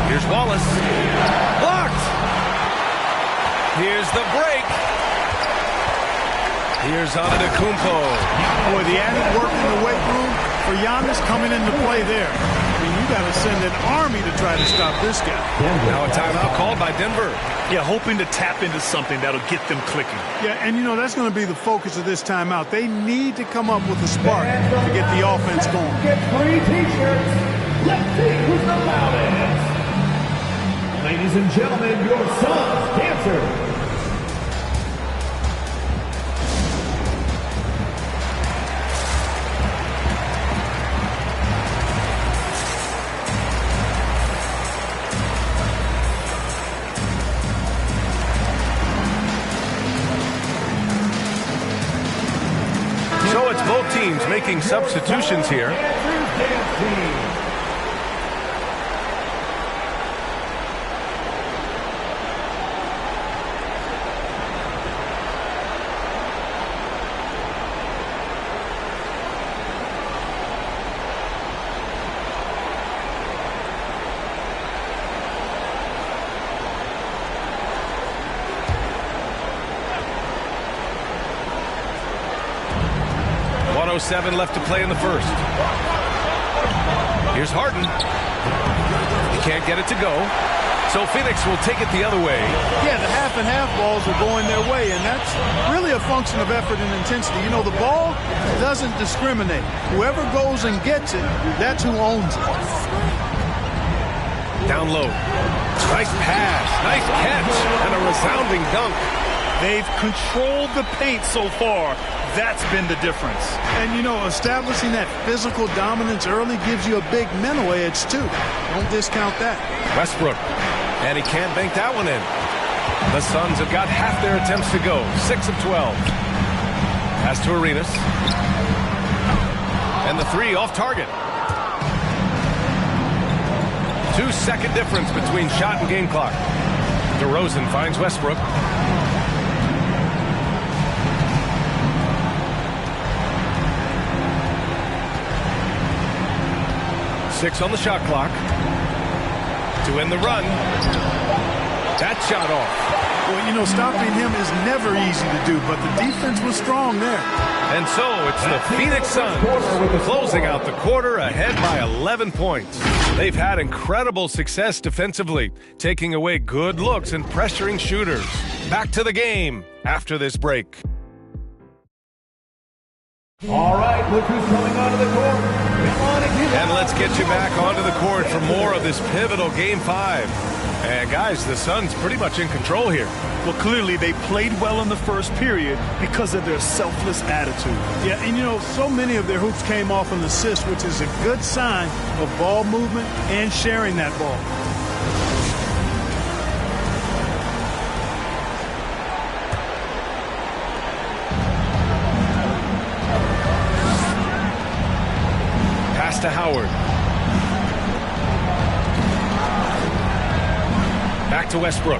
Here's Wallace. Blocked! Here's the break. Here's Antetokounmpo. Boy, the added work in the weight room for Giannis coming into play there. I mean, you got to send an army to try to stop this guy. Now a timeout called by Denver. Yeah, hoping to tap into something that'll get them clicking. Yeah, and you know, that's going to be the focus of this timeout. They need to come up with a spark to get the offense going. Get free t-shirts. Let's see who's the loudest. Ladies and gentlemen, your Suns dancer. So it's both teams making substitutions here. .07 left to play in the first. Here's Harden. He can't get it to go. So Phoenix will take it the other way. Yeah, the half and half balls are going their way, and that's really a function of effort and intensity. You know, the ball doesn't discriminate. Whoever goes and gets it, that's who owns it. Down low. Nice pass. Nice catch. And a resounding dunk. They've controlled the paint so far. That's been the difference. And, you know, establishing that physical dominance early gives you a big mental edge, too. Don't discount that. Westbrook. And he can't bank that one in. The Suns have got half their attempts to go. 6 of 12. Pass to Arenas. And the 3 off target. 2-second difference between shot and game clock. DeRozan finds Westbrook. Six on the shot clock to end the run. That shot off. Well, you know, stopping him is never easy to do, but the defense was strong there. And so it's the Phoenix Suns closing out the quarter ahead by 11 points. They've had incredible success defensively, taking away good looks and pressuring shooters. Back to the game after this break. All right, look who's coming onto the court. Come on and let's get you back onto the court for more of this pivotal Game 5. And guys, the Suns pretty much in control here. Well, clearly they played well in the first period because of their selfless attitude. Yeah, and you know, so many of their hoops came off an assist, which is a good sign of ball movement and sharing that ball. To Howard. Back to Westbrook.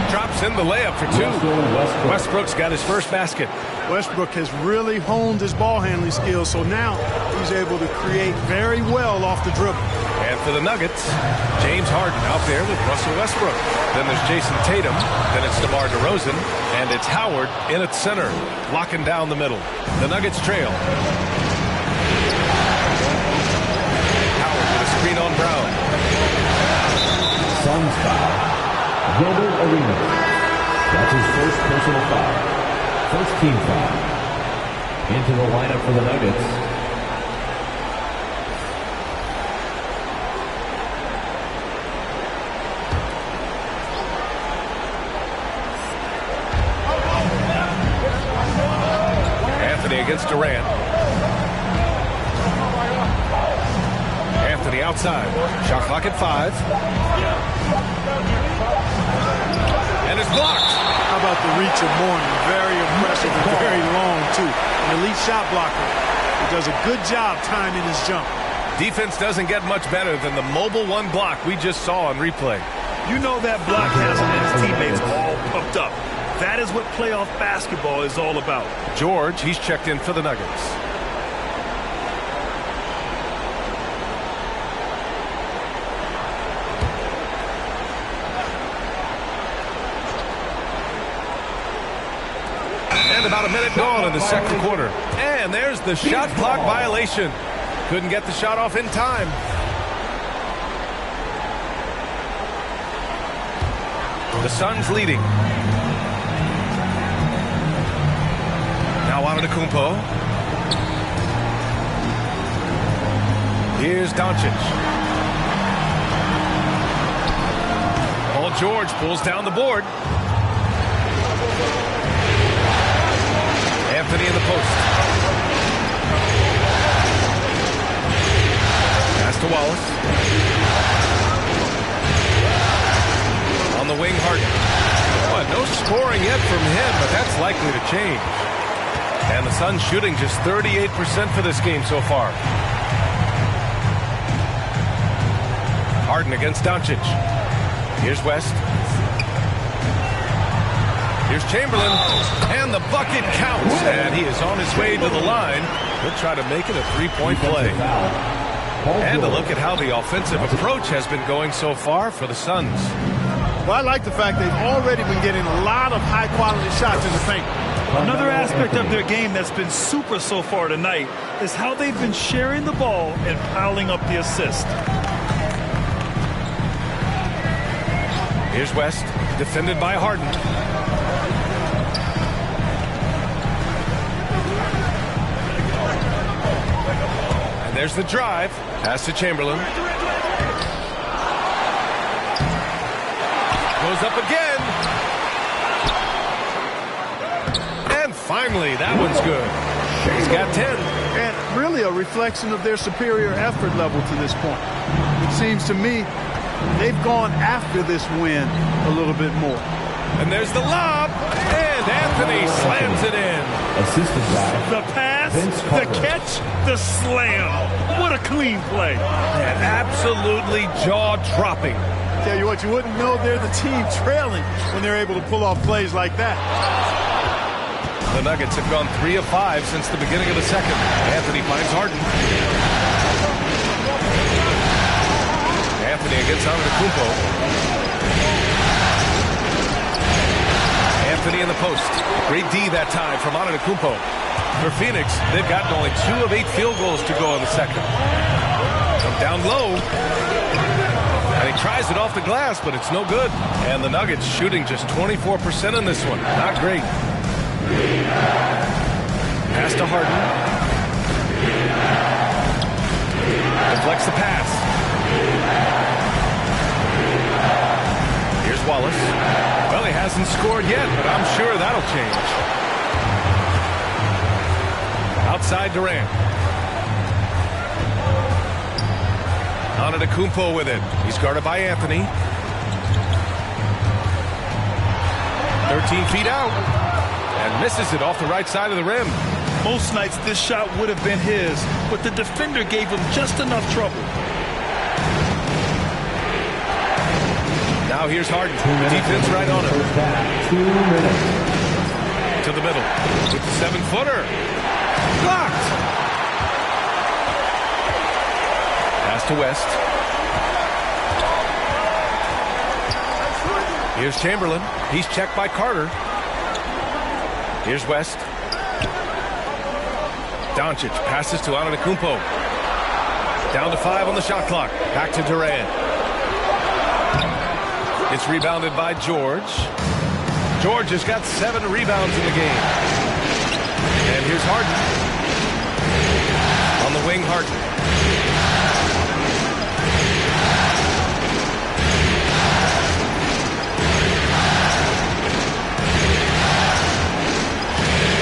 Drops in the layup for 2. Westbrook's got his first basket. Westbrook has really honed his ball handling skills, so now he's able to create very well off the dribble. And for the Nuggets, James Harden out there with Russell Westbrook. Then there's Jason Tatum. Then it's DeMar DeRozan. And it's Howard in at center, locking down the middle. The Nuggets trail. Howard with a screen on Brown. Suns foul. Gilbert Arenas. That's his first personal foul. First team foul. Into the lineup for the Nuggets. Anthony against Durant. Anthony outside. Shot clock at 5. And it's blocked. How about the reach of Mourning? Very impressive and very long, too. An elite shot blocker. He does a good job timing his jump. Defense doesn't get much better than the mobile one block we just saw on replay. You know that block has him and his teammates all pumped up. That is what playoff basketball is all about. George, he's checked in for the Nuggets. And about a minute gone in the second quarter. And there's the shot clock violation. Couldn't get the shot off in time. The Suns leading. Now Antetokounmpo. Here's Doncic. Paul George pulls down the board. Anthony in the post. Pass to Wallace. On the wing, Harden. Oh, no scoring yet from him, but that's likely to change. And the Suns shooting just 38% for this game so far. Harden against Doncic. Here's West. Here's Chamberlain, and the bucket counts, and he is on his way to the line. He'll try to make it a three-point play. And a look at how the offensive approach has been going so far for the Suns. Well, I like the fact they've already been getting a lot of high-quality shots in the paint. Another aspect of their game that's been super so far tonight is how they've been sharing the ball and piling up the assist. Here's West, defended by Harden. And there's the drive. Pass to Chamberlain. Goes up again. And finally, that one's good. He's got 10. And really a reflection of their superior effort level to this point. It seems to me they've gone after this win a little bit more. And there's the lob. And Anthony slams it in. Assisted by the pass, the catch, the slam. What a clean play. And absolutely jaw-dropping. Tell you what, you wouldn't know they're the team trailing when they're able to pull off plays like that. The Nuggets have gone 3 of 5 since the beginning of the second. Anthony finds Harden. Anthony against Antetokounmpo. Anthony in the post. Great D that time from Antetokounmpo. For Phoenix, they've gotten only 2 of 8 field goals to go in the second. Come down low. And he tries it off the glass, but it's no good. And the Nuggets shooting just 24% in this one. Not great. Pass to Harden. Deflects the pass. Here's Wallace. Well, he hasn't scored yet, but I'm sure that'll change. Outside Durant. Antetokounmpo with it. He's guarded by Anthony. 13 feet out. And misses it off the right side of the rim. Most nights this shot would have been his, but the defender gave him just enough trouble. Now here's Harden. Defense right on him. 2 minutes. To the middle. With the 7-footer. Blocked. Pass to West. Here's Chamberlain. He's checked by Carter. Here's West. Doncic passes to Antetokounmpo. Down to 5 on the shot clock. Back to Durant. It's rebounded by George. George has got 7 rebounds in the game. And here's Harden. On the wing, Harden.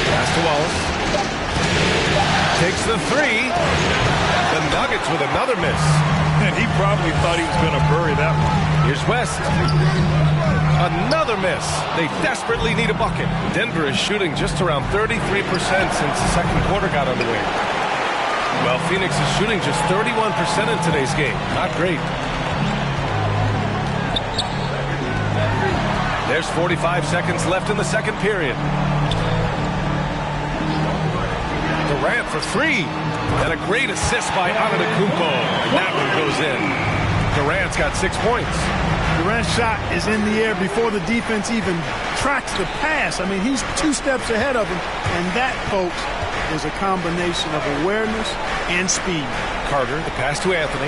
Pass to Wallace. Takes the 3. The Nuggets with another miss. And he probably thought he was going to bury that one. Here's West. Another miss. They desperately need a bucket. Denver is shooting just around 33% since the second quarter got underway. Well, Phoenix is shooting just 31% in today's game. Not great. There's 45 seconds left in the second period. Durant for 3. And a great assist by Antetokounmpo. That one goes in. Durant's got 6 points. Durant's shot is in the air before the defense even tracks the pass. I mean, he's 2 steps ahead of him. And that, folks, is a combination of awareness and speed. Carter, the pass to Anthony.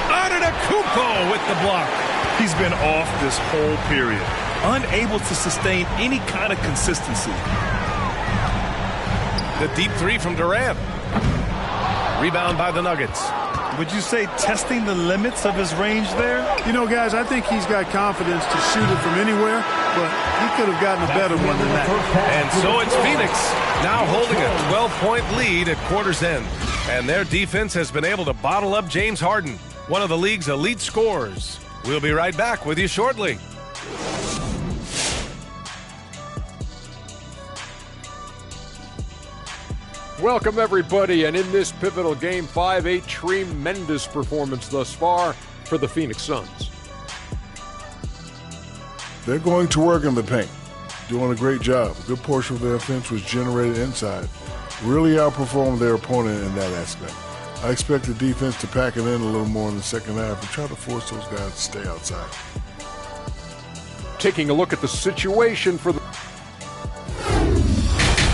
Antetokounmpo with the block. He's been off this whole period. Unable to sustain any kind of consistency. The deep 3 from Durant. Rebound by the Nuggets. Would you say testing the limits of his range there? You know, guys, I think he's got confidence to shoot it from anywhere, but he could have gotten a better one than that. And so it's Phoenix now holding a 12-point lead at quarter's end. And their defense has been able to bottle up James Harden, one of the league's elite scorers. We'll be right back with you shortly. Welcome, everybody, and in this pivotal Game 5, a tremendous performance thus far for the Phoenix Suns. They're going to work in the paint, doing a great job. A good portion of their offense was generated inside. Really outperformed their opponent in that aspect. I expect the defense to pack it in a little more in the second half and try to force those guys to stay outside. Taking a look at the situation for the...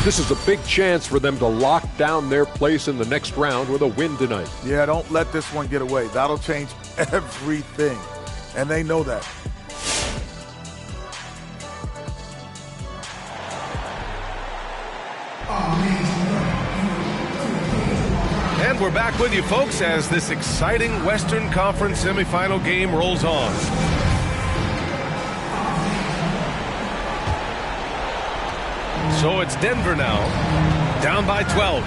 This is a big chance for them to lock down their place in the next round with a win tonight. Yeah, don't let this one get away. That'll change everything, and they know that. And we're back with you, folks, as this exciting Western Conference semifinal game rolls on. So it's Denver now, down by 12.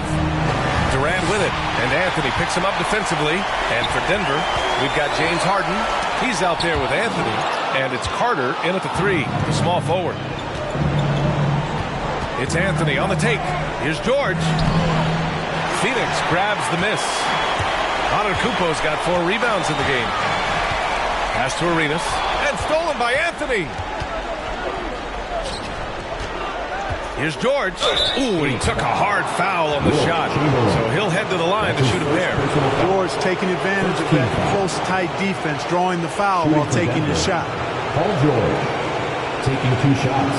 Durant with it, and Anthony picks him up defensively. And for Denver, we've got James Harden. He's out there with Anthony, and it's Carter in at the 3, the small forward. It's Anthony on the take. Here's George. Phoenix grabs the miss. Antetokounmpo's got 4 rebounds in the game. Pass to Arenas, and stolen by Anthony. Here's George. Ooh, and he took a hard foul on the shot. So he'll head to the line to shoot a pair. George taking advantage of that close, tight defense, drawing the foul while taking his shot. Paul George taking 2 shots.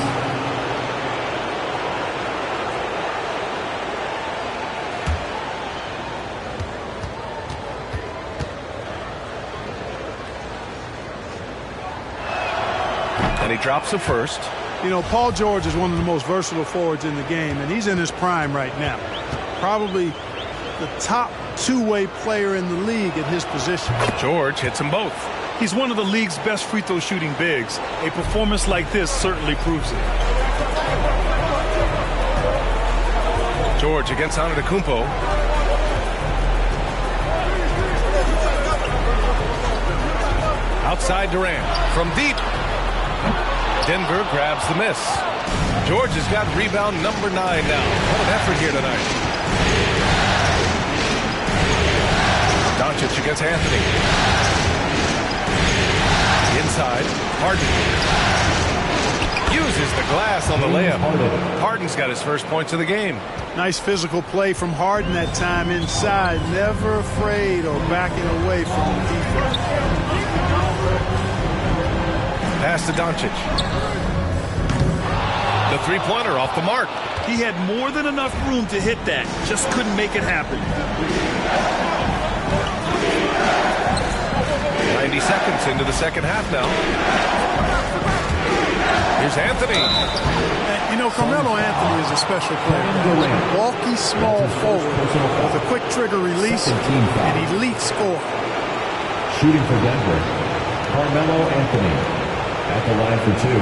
And he drops the first. You know, Paul George is one of the most versatile forwards in the game, and he's in his prime right now. Probably the top 2-way player in the league at his position. George hits them both. He's one of the league's best free throw shooting bigs. A performance like this certainly proves it. George against Antetokounmpo. Outside Durant from deep. Denver grabs the miss. George has got rebound number 9 now. What an effort here tonight. Doncic against Anthony. Inside, Harden. Uses the glass on the layup. Harden's got his first points of the game. Nice physical play from Harden that time inside. Never afraid or backing away from the defense. Pass to Doncic. The 3-pointer off the mark. He had more than enough room to hit that. Just couldn't make it happen. 90 seconds into the second half now. Here's Anthony. And, you know, Carmelo Anthony is a special player. Bulky, small forward with a quick trigger release and elite score. Shooting for Denver, Carmelo Anthony at the line for two.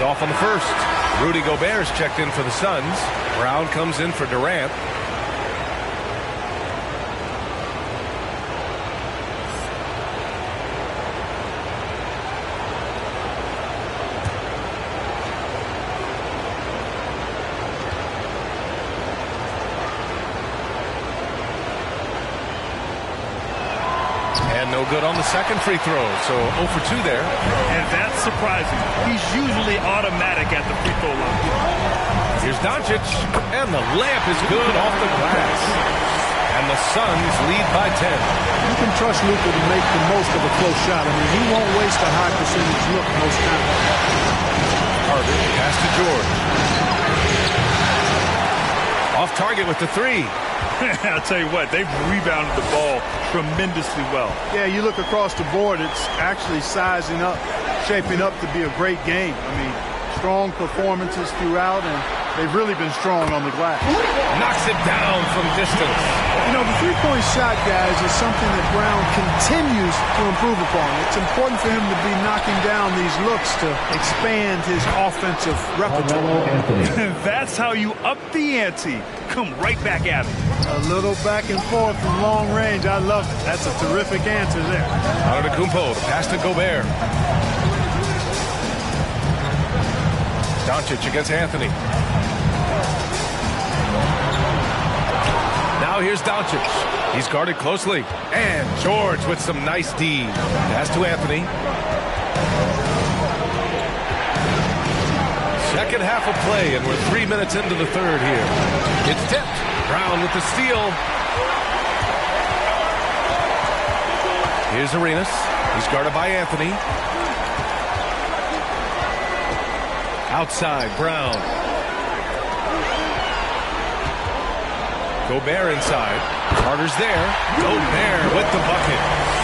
Off on the first. Rudy Gobert's checked in for the Suns. Brown comes in for Durant. And no good on the second free throw, so 0 for 2 there. And that's surprising. He's usually automatic at the free throw line. Here's Doncic, and the layup is good off the glass. And the Suns lead by 10. You can trust Luka to make the most of a close shot. I mean, he won't waste a high percentage look most times. Harden, pass to George. Off target with the three. I'll tell you what, they've rebounded the ball tremendously well. Yeah, you look across the board, it's actually sizing up, shaping up to be a great game. I mean, strong performances throughout, and they've really been strong on the glass. Knocks it down from distance. You know, the three-point shot, guys, is something that Brown continues to improve upon. It's important for him to be knocking down these looks to expand his offensive repertoire. That's how you up the ante. Come right back at him. A little back and forth from long range. I love it. That's a terrific answer there. Antetokounmpo, pass to Gobert. Doncic against Anthony. Now here's Doncic. He's guarded closely. And George with some nice D. Pass to Anthony. Second half of play, and we're 3 minutes into the third here. It's tipped. Brown with the steal. Here's Arenas. He's guarded by Anthony. Outside, Brown. Gobert inside. Carter's there. Gobert with the bucket.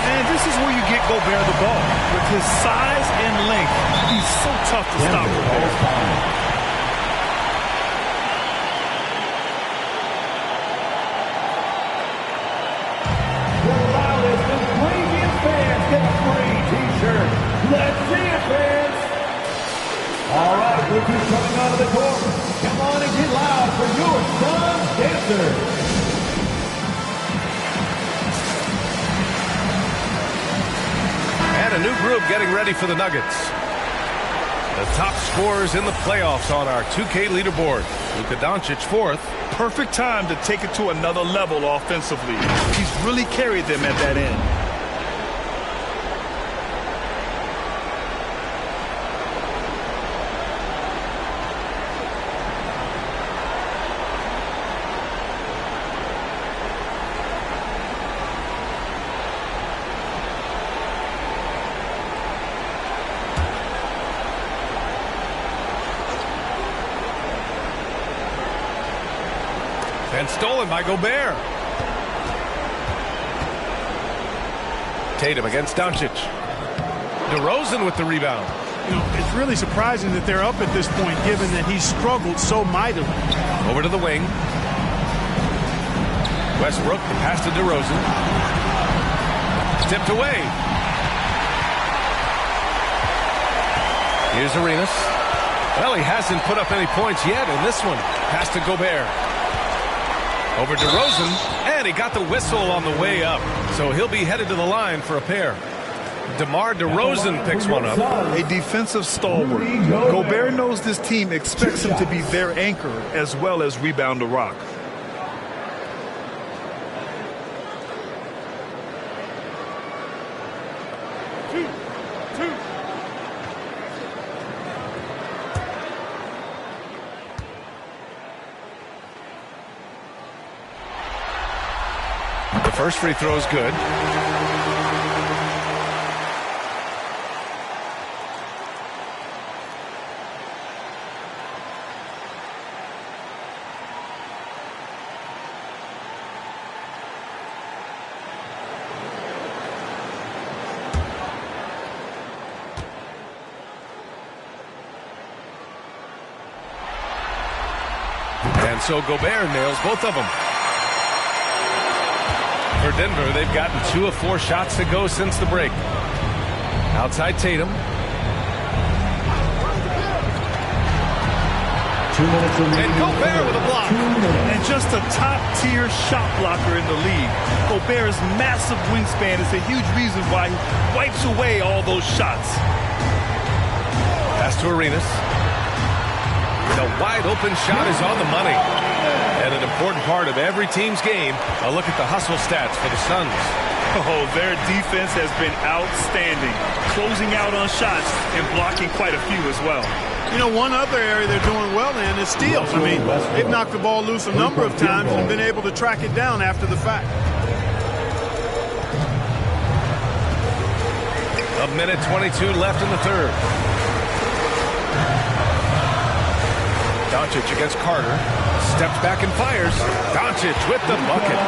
And this is where you get Gobert the ball. With his size and length, he's so tough to stop Gobert. Let's see it, fans. All right, Luka's coming out of the court. Come on and get loud for your Suns dancers. And a new group getting ready for the Nuggets. The top scorers in the playoffs on our 2K leaderboard. Luka Doncic fourth. Perfect time to take it to another level offensively. He's really carried them at that end. And stolen by Gobert. Tatum against Doncic. DeRozan with the rebound. You know, it's really surprising that they're up at this point, given that he struggled so mightily. Over to the wing. Westbrook, the pass to DeRozan. Tipped away. Here's Arenas. Well, he hasn't put up any points yet in this one. Pass to Gobert. Over DeRozan, and he got the whistle on the way up. So he'll be headed to the line for a pair. DeMar DeRozan picks one up. A defensive stalwart. Gobert knows this team expects him to be their anchor as well as rebound the rock. First free throw is good. And so Gobert nails both of them. For Denver, they've gotten 2 of 4 shots to go since the break. Outside Tatum. 2 minutes remaining. And Gobert with a block. And just a top-tier shot blocker in the league. Gobert's massive wingspan is a huge reason why he wipes away all those shots. Pass to Arenas. The wide-open shot is on the money. And an important part of every team's game, a look at the hustle stats for the Suns. Oh, their defense has been outstanding, closing out on shots and blocking quite a few as well. You know, one other area they're doing well in is steals. I mean, they've knocked the ball loose a number of times and been able to track it down after the fact. A minute 22 left in the third. Doncic against Carter. Steps back and fires. Doncic with the bucket.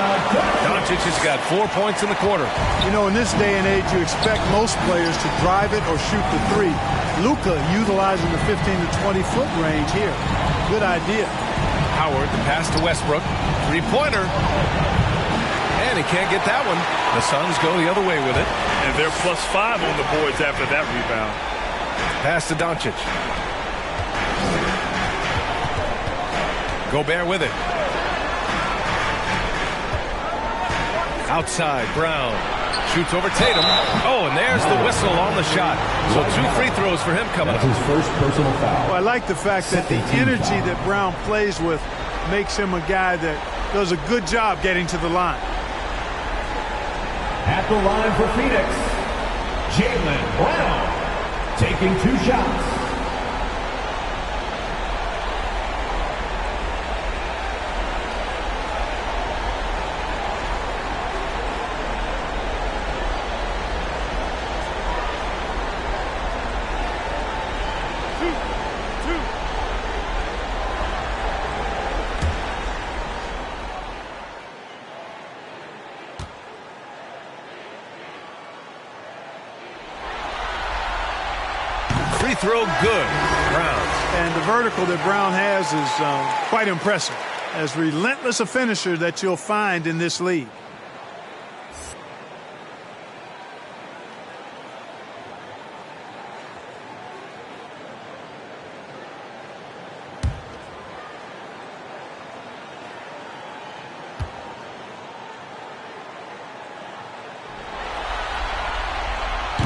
Doncic has got 4 points in the quarter. You know, in this day and age, you expect most players to drive it or shoot the three. Luka utilizing the 15 to 20-foot range here. Good idea. Howard, the pass to Westbrook. Three-pointer. And he can't get that one. The Suns go the other way with it. And they're +5 on the boards after that rebound. Pass to Doncic. Gobert with it. Outside, Brown. Shoots over Tatum. Oh, and there's the whistle on the shot. So 2 free throws for him coming up. That's his first personal foul. Well, I like the fact that the energy that Brown plays with makes him a guy that does a good job getting to the line. At the line for Phoenix, Jaylen Brown taking 2 shots. Free throw good. Brown. And the vertical that Brown has is quite impressive. As relentless a finisher that you'll find in this league.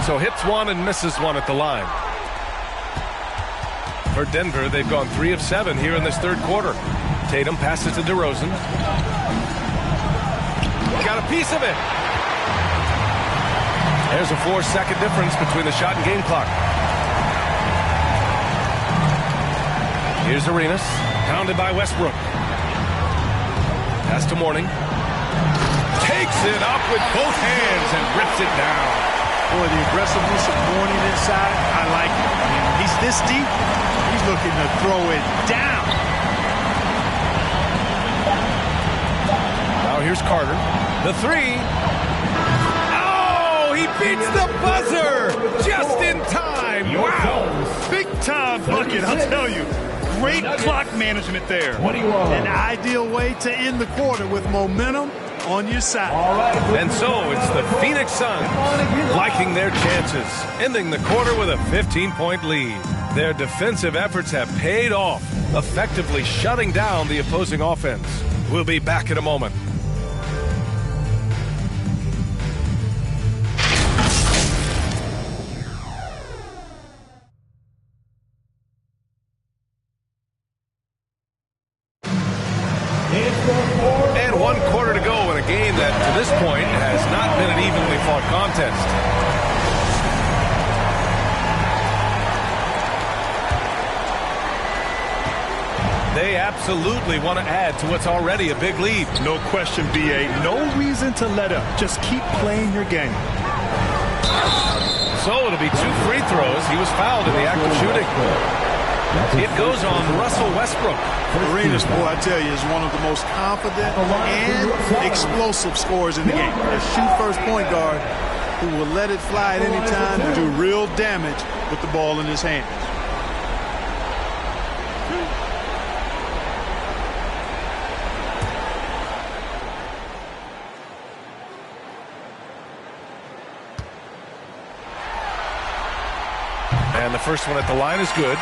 So hits one and misses one at the line. For Denver, they've gone 3 of 7 here in this third quarter. Tatum passes to DeRozan. Got a piece of it. There's a 4-second difference between the shot and game clock. Here's Arenas, pounded by Westbrook. Pass to Mourning. Takes it up with both hands and rips it down. Boy, the aggressiveness of Mourning inside, I like it. I mean, when he's this deep, he's looking to throw it down. Now here's Carter. The 3. Oh, he beats the buzzer just in time. Wow. Big time bucket, I'll tell you. Great clock management there. An ideal way to end the quarter with momentum on your side. And so it's the Phoenix Suns liking their chances, ending the quarter with a 15-point lead. Their defensive efforts have paid off, effectively shutting down the opposing offense. We'll be back in a moment. And 1 quarter to go in a game that, to this point, has not been an evenly fought contest. They absolutely want to add to what's already a big lead. No question, B.A. No reason to let up. Just keep playing your game. So it'll be 2 free throws. He was fouled in the act of shooting. It goes on Russell Westbrook. Arenas, boy, I tell you, is one of the most confident and explosive scorers in the game. A shoot-first point guard who will let it fly at any time and do real damage with the ball in his hands. And the first one at the line is good.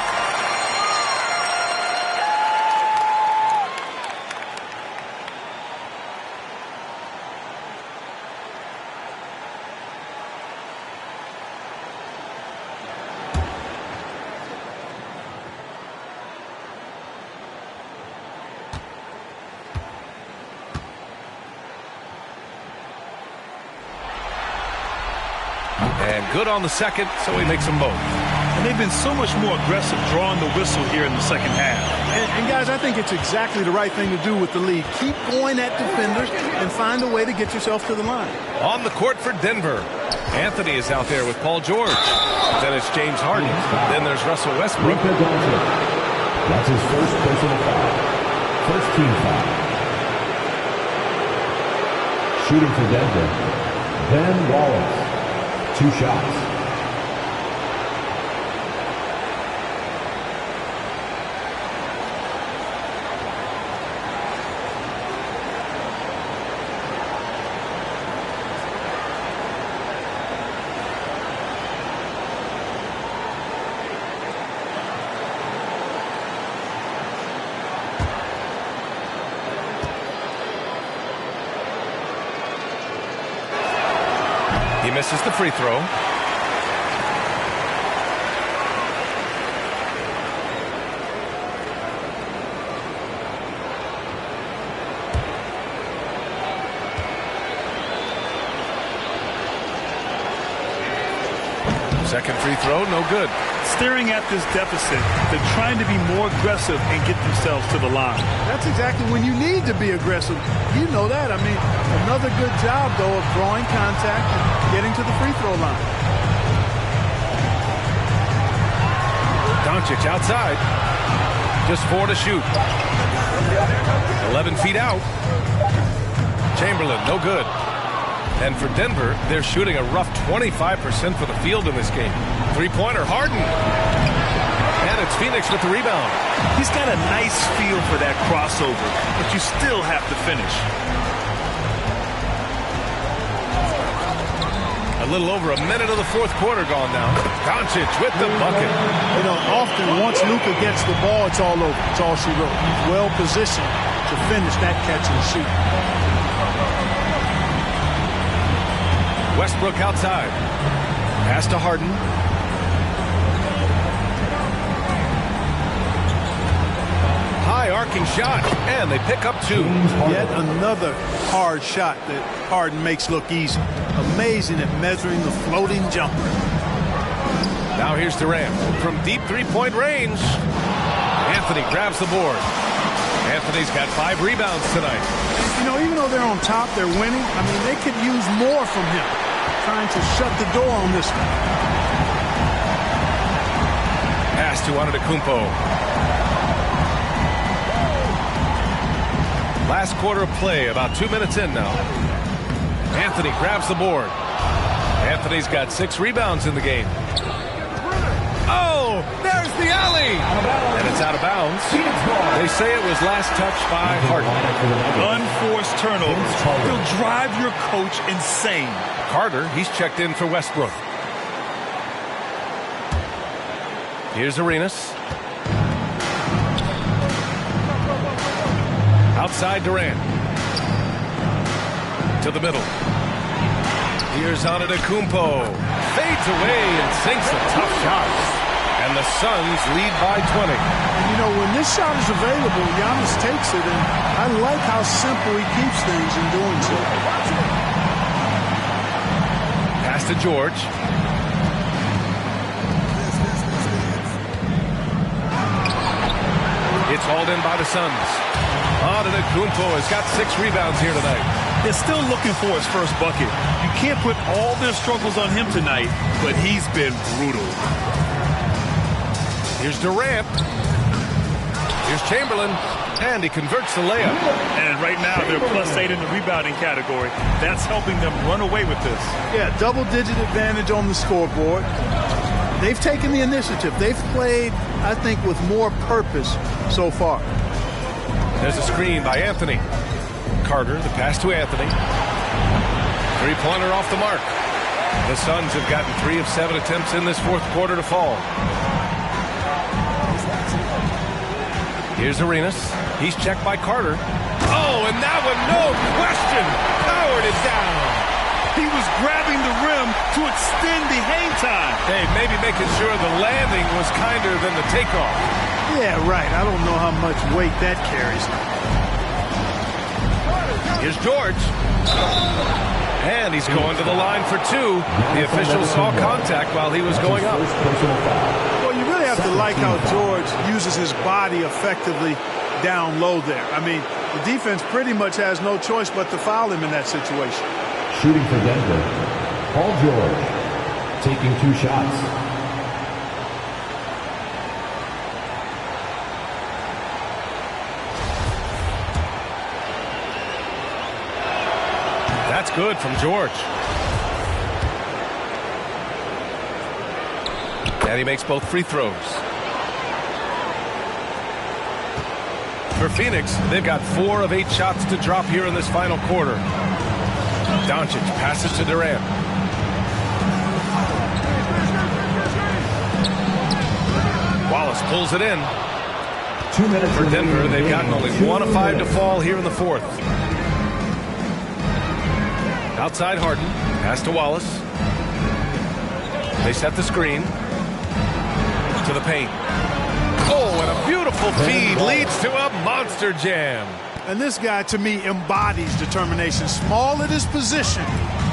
And good on the second, so he makes them both. And they've been so much more aggressive drawing the whistle here in the second half. And guys, I think it's exactly the right thing to do with the lead. Keep going at defenders and find a way to get yourself to the line. On the court for Denver, Anthony is out there with Paul George. Then it's James Harden. Then there's Russell Westbrook. That's his first personal foul. First team foul. Shooting for Denver, Ben Wallace. 2 shots. He misses the free throw. Second free throw, no good. Staring at this deficit, they're trying to be more aggressive and get themselves to the line. That's exactly when you need to be aggressive. You know that. I mean, another good job, though, of drawing contact and getting to the free throw line. Doncic outside. Just 4 to shoot. 11 feet out. Chamberlain, no good. And for Denver, they're shooting a rough 25% for the field in this game. Three-pointer, Harden. And it's Phoenix with the rebound. He's got a nice feel for that crossover, but you still have to finish. A little over a minute of the fourth quarter gone now. Doncic with the bucket. You know, often once Luka gets the ball, it's all over. It's all she wrote. He's well positioned to finish that catch and shoot. Westbrook outside. Pass to Harden. High arcing shot, and they pick up 2. Yet another hard shot that Harden makes look easy. Amazing at measuring the floating jumper. Now here's Durant from deep three-point range. Anthony grabs the board. Anthony's got 5 rebounds tonight. You know, even though they're on top, they're winning. I mean, they could use more from him. Trying to shut the door on this one. Pass to Antetokounmpo. Last quarter of play, about 2 minutes in now. Anthony grabs the board. Anthony's got 6 rebounds in the game. Oh, there's the alley. And it's out of bounds. They say it was last touched by Harden. Unforced turnovers. They'll drive your coach insane. Carter, he's checked in for Westbrook. Here's Arenas. Outside Durant. To the middle. Here's Antetokounmpo. Fades away and sinks a tough shot. And the Suns lead by 20. And you know, when this shot is available, Giannis takes it, and I like how simple he keeps things in doing so. Pass to George. It's hauled in by the Suns. Antetokounmpo has got 6 rebounds here tonight. They're still looking for his first bucket. You can't put all their struggles on him tonight, but he's been brutal. Here's Durant. Here's Chamberlain. And he converts the layup. And right now, they're +8 in the rebounding category. That's helping them run away with this. Yeah, double-digit advantage on the scoreboard. They've taken the initiative. They've played, I think, with more purpose so far. There's a screen by Anthony. Carter, the pass to Anthony. Three-pointer off the mark. The Suns have gotten 3 of 7 attempts in this fourth quarter to fall. Here's Arenas. He's checked by Carter. Oh, and that one, no question. Howard is down. He was grabbing the rim to extend the hang time. Hey, maybe making sure the landing was kinder than the takeoff. Yeah, right. I don't know how much weight that carries. Here's George. And he's going to the line for 2. The official saw contact while he was going up. Well, you really have to like how George uses his body effectively down low there. I mean, the defense pretty much has no choice but to foul him in that situation. Shooting for Denver, Paul George, taking 2 shots. That's good from George. And he makes both free throws. For Phoenix, they've got 4 of 8 shots to drop here in this final quarter. Doncic passes to Durant. Wallace pulls it in. 2 minutes for Denver. They've gotten only 1 of 5 to fall here in the fourth. Outside Harden. Pass to Wallace. They set the screen. To the paint. Oh, and a beautiful feed leads to a monster jam. And this guy, to me, embodies determination. Small at his position,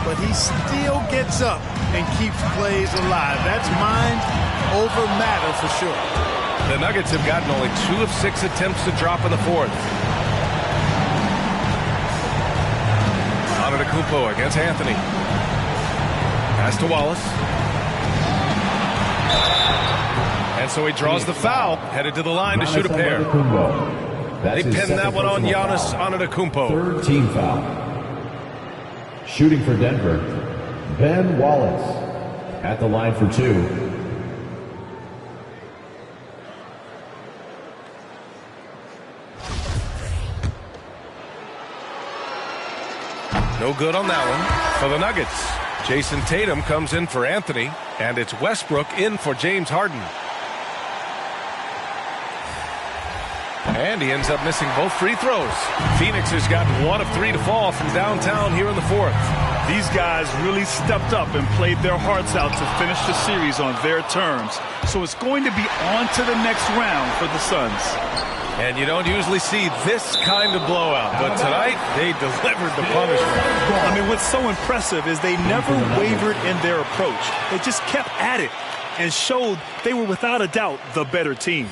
but he still gets up and keeps plays alive. That's mind over matter for sure. The Nuggets have gotten only 2 of 6 attempts to drop in the fourth. Antetokounmpo against Anthony. Pass to Wallace. And so he draws the foul, headed to the line to shoot a pair. They pin that one on Giannis Antetokounmpo. 3rd team foul. Shooting for Denver, Ben Wallace at the line for 2. No good on that one for the Nuggets. Jason Tatum comes in for Anthony, and it's Westbrook in for James Harden. And he ends up missing both free throws. Phoenix has gotten 1 of 3 to fall from downtown here in the fourth. These guys really stepped up and played their hearts out to finish the series on their terms. So it's going to be on to the next round for the Suns. And you don't usually see this kind of blowout, but tonight they delivered the punishment. I mean, what's so impressive is they never wavered in their approach. They just kept at it and showed they were without a doubt the better team.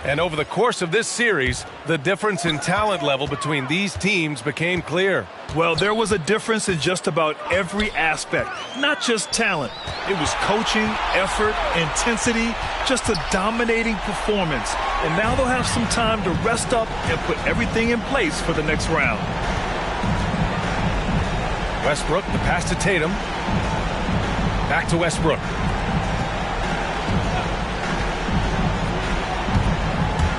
And over the course of this series, the difference in talent level between these teams became clear. Well, there was a difference in just about every aspect, not just talent. It was coaching, effort, intensity, just a dominating performance. And now they'll have some time to rest up and put everything in place for the next round. Westbrook, the pass to Tatum. Back to Westbrook.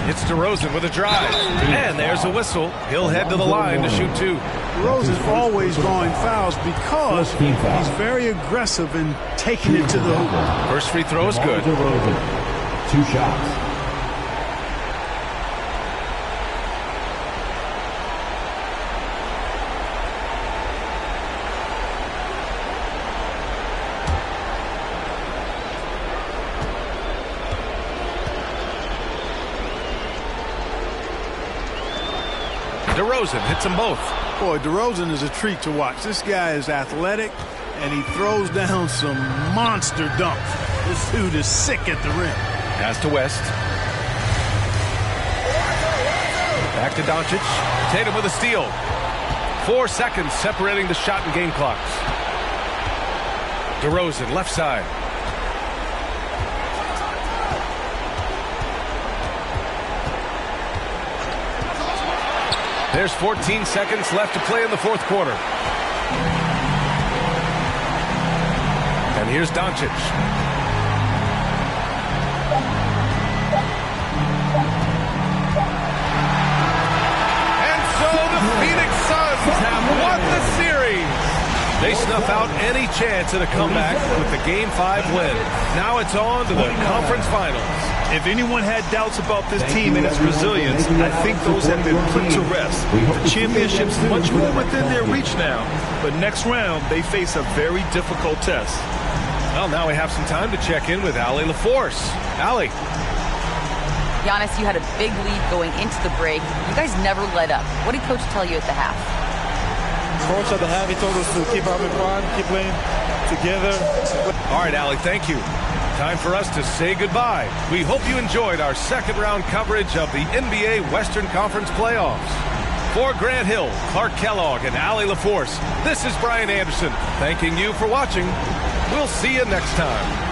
It's DeRozan with a drive. And there's a whistle. He'll head to the line to shoot 2. DeRozan's always drawing fouls because he's very aggressive in taking it to the hoop. First free throw is good. 2 shots. DeRozan hits them both. Boy, DeRozan is a treat to watch. This guy is athletic, and he throws down some monster dunks. This dude is sick at the rim. Pass to West. Back to Doncic. Tatum with a steal. 4 seconds separating the shot and game clocks. DeRozan, left side. There's 14 seconds left to play in the fourth quarter. And here's Doncic. And so the Phoenix Suns have won the series. They snuff out any chance at a comeback with the Game 5 win. Now it's on to the conference finals. If anyone had doubts about this team and its resilience, I think those have been put to rest. The championship's much more within their reach now, but next round they face a very difficult test. Well, now we have some time to check in with Allie LaForce. Allie. Giannis, you had a big lead going into the break. You guys never let up. What did Coach tell you at the half? Coach at the half, he told us to keep having fun, keep playing together. All right, Allie, thank you. Time for us to say goodbye. We hope you enjoyed our second round coverage of the NBA Western Conference Playoffs. For Grant Hill, Clark Kellogg, and Allie LaForce, this is Brian Anderson, thanking you for watching. We'll see you next time.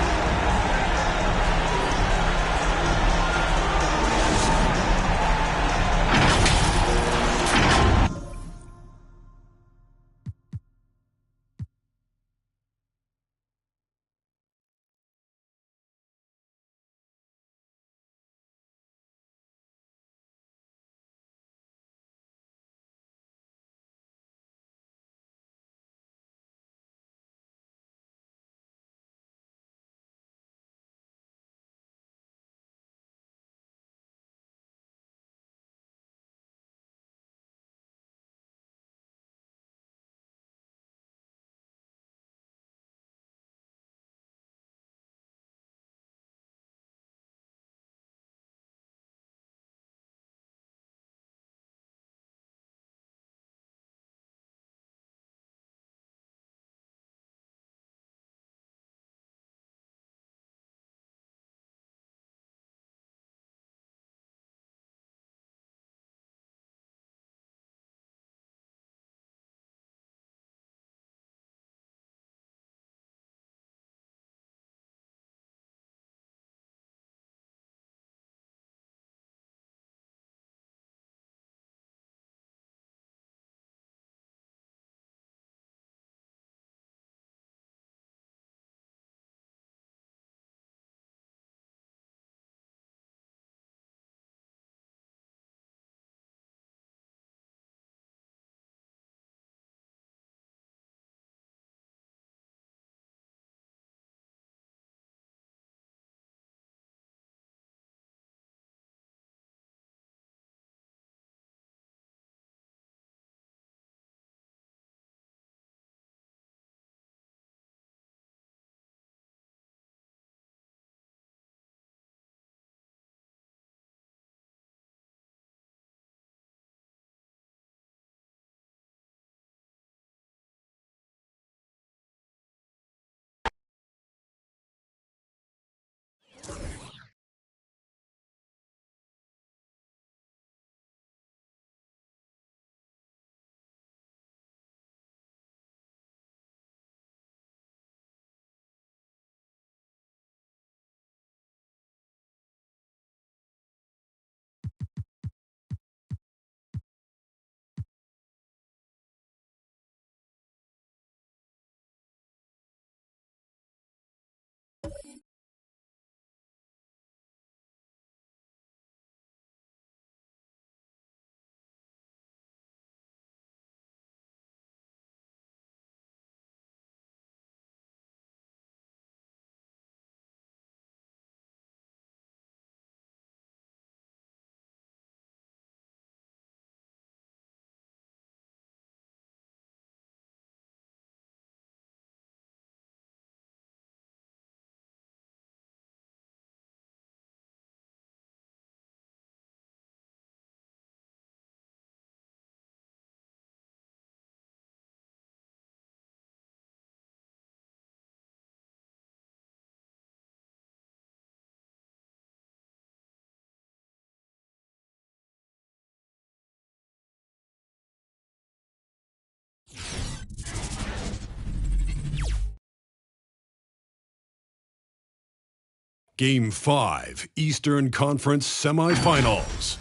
Game 5, Eastern Conference Semifinals.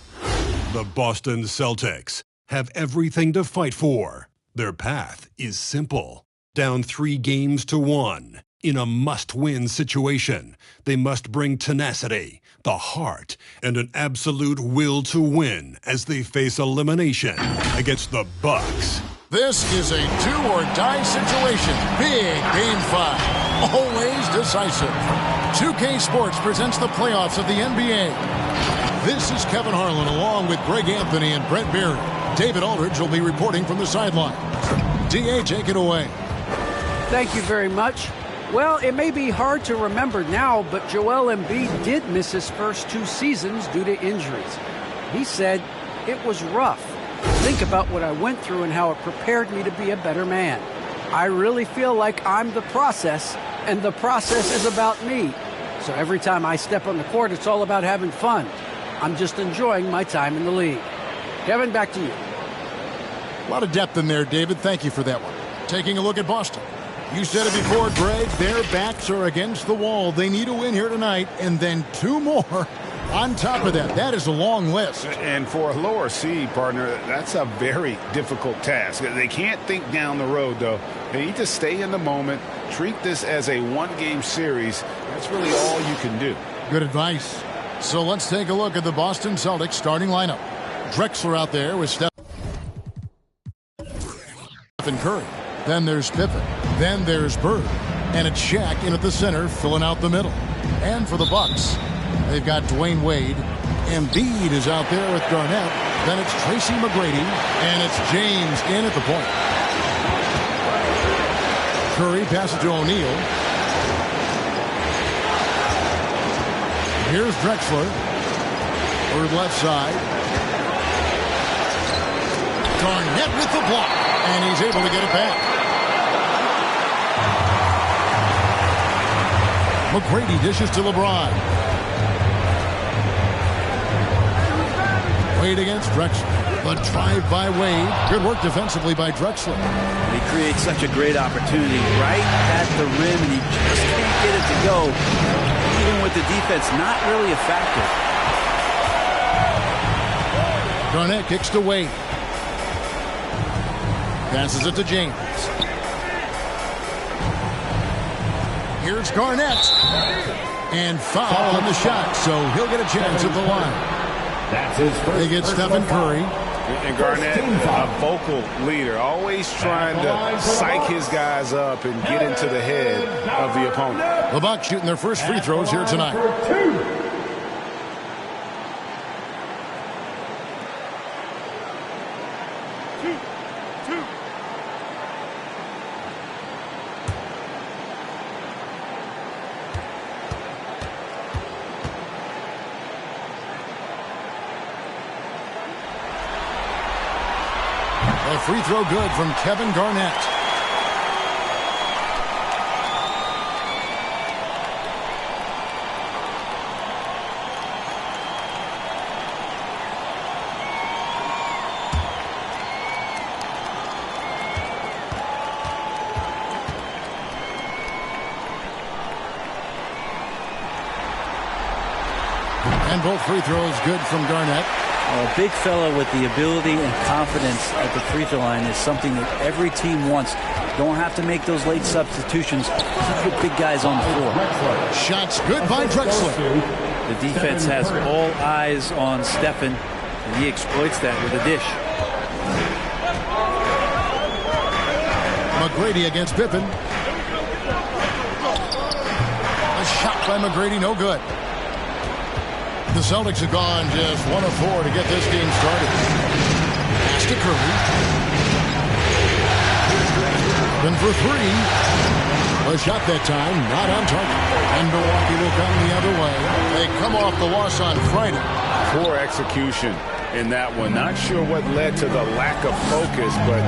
The Boston Celtics have everything to fight for. Their path is simple. Down 3-1 in a must-win situation, they must bring tenacity, the heart, and an absolute will to win as they face elimination against the Bucks. This is a do-or-die situation. Big Game 5. Always decisive. 2K Sports presents the playoffs of the NBA. This is Kevin Harlan along with Greg Anthony and Brent Barry. David Aldridge will be reporting from the sideline. D.A., take it away. Thank you very much. Well, it may be hard to remember now, but Joel Embiid did miss his first 2 seasons due to injuries. He said, "It was rough. Think about what I went through and how it prepared me to be a better man. I really feel like I'm the process, and the process is about me. So every time I step on the court, it's all about having fun. I'm just enjoying my time in the league." Kevin, back to you. A lot of depth in there, David. Thank you for that one. Taking a look at Boston. You said it before, Greg. Their backs are against the wall. They need a win here tonight, and then 2 more on top of that. That is a long list. And for a lower seed, partner, that's a very difficult task. They can't think down the road, though. They need to stay in the moment, treat this as a 1-game series. That's really all you can do. Good advice. So let's take a look at the Boston Celtics starting lineup. Drexler out there with Stephen Curry. Then there's Pippen. Then there's Bird. And it's Shaq in at the center, filling out the middle. And for the Bucks, they've got Dwayne Wade. Embiid is out there with Garnett. Then it's Tracy McGrady. And it's James in at the point. Curry passes to O'Neal. Here's Drexler. Bird left side. Garnett with the block. And he's able to get it back. McGrady dishes to LeBron. Wade against Drexler. The drive by Wade. Good work defensively by Drexler. He creates such a great opportunity right at the rim, and he just can't get it to go. Even with the defense not really a factor. Garnett kicks to Wade. Passes it to James. Here's Garnett. And foul on the shot, so he'll get a chance at the line. That's his first. They get Stephen Curry. And Garnett, a vocal leader, always trying to psych his guys up and get into the head of the opponent. The Bucks shooting their first free throws here tonight. A free throw good from Kevin Garnett. And both free throws good from Garnett. A big fella with the ability and confidence at the free throw line is something that every team wants. Don't have to make those late substitutions. Keep your big guys on the floor. Shots good by Drexler. The defense has all eyes on Stephen, and he exploits that with a dish. McGrady against Pippen. A shot by McGrady, no good. The Celtics have gone just 1 of 4 to get this game started. Pass to Curry. Then for 3. A shot that time, not on target. And Milwaukee will come the other way. They come off the loss on Friday. Poor execution in that one. Not sure what led to the lack of focus, but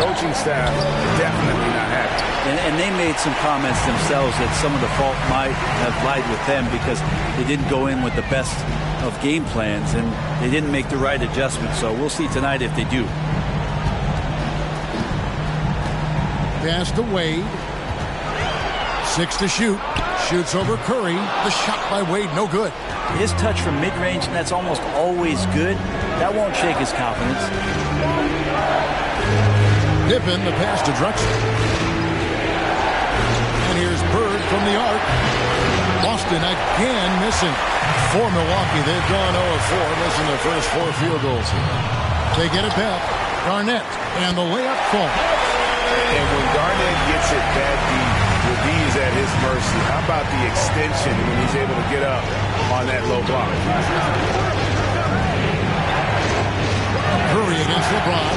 coaching staff definitely not happy. And they made some comments themselves that some of the fault might have lied with them because they didn't go in with the best of game plans and they didn't make the right adjustments. So we'll see tonight if they do. Pass to Wade. 6 to shoot. Shoots over Curry. The shot by Wade, no good. His touch from mid-range, that's almost always good. That won't shake his confidence. Pippen, the pass to Drexler. And here's Bird from the arc. Boston again missing. For Milwaukee, they've gone 0-4, missing their first 4 field goals here. They get it back. Garnett, and the layup full. And when Garnett gets it that deep, the D is at his mercy. How about the extension when he's able to get up on that low block? Curry against LeBron.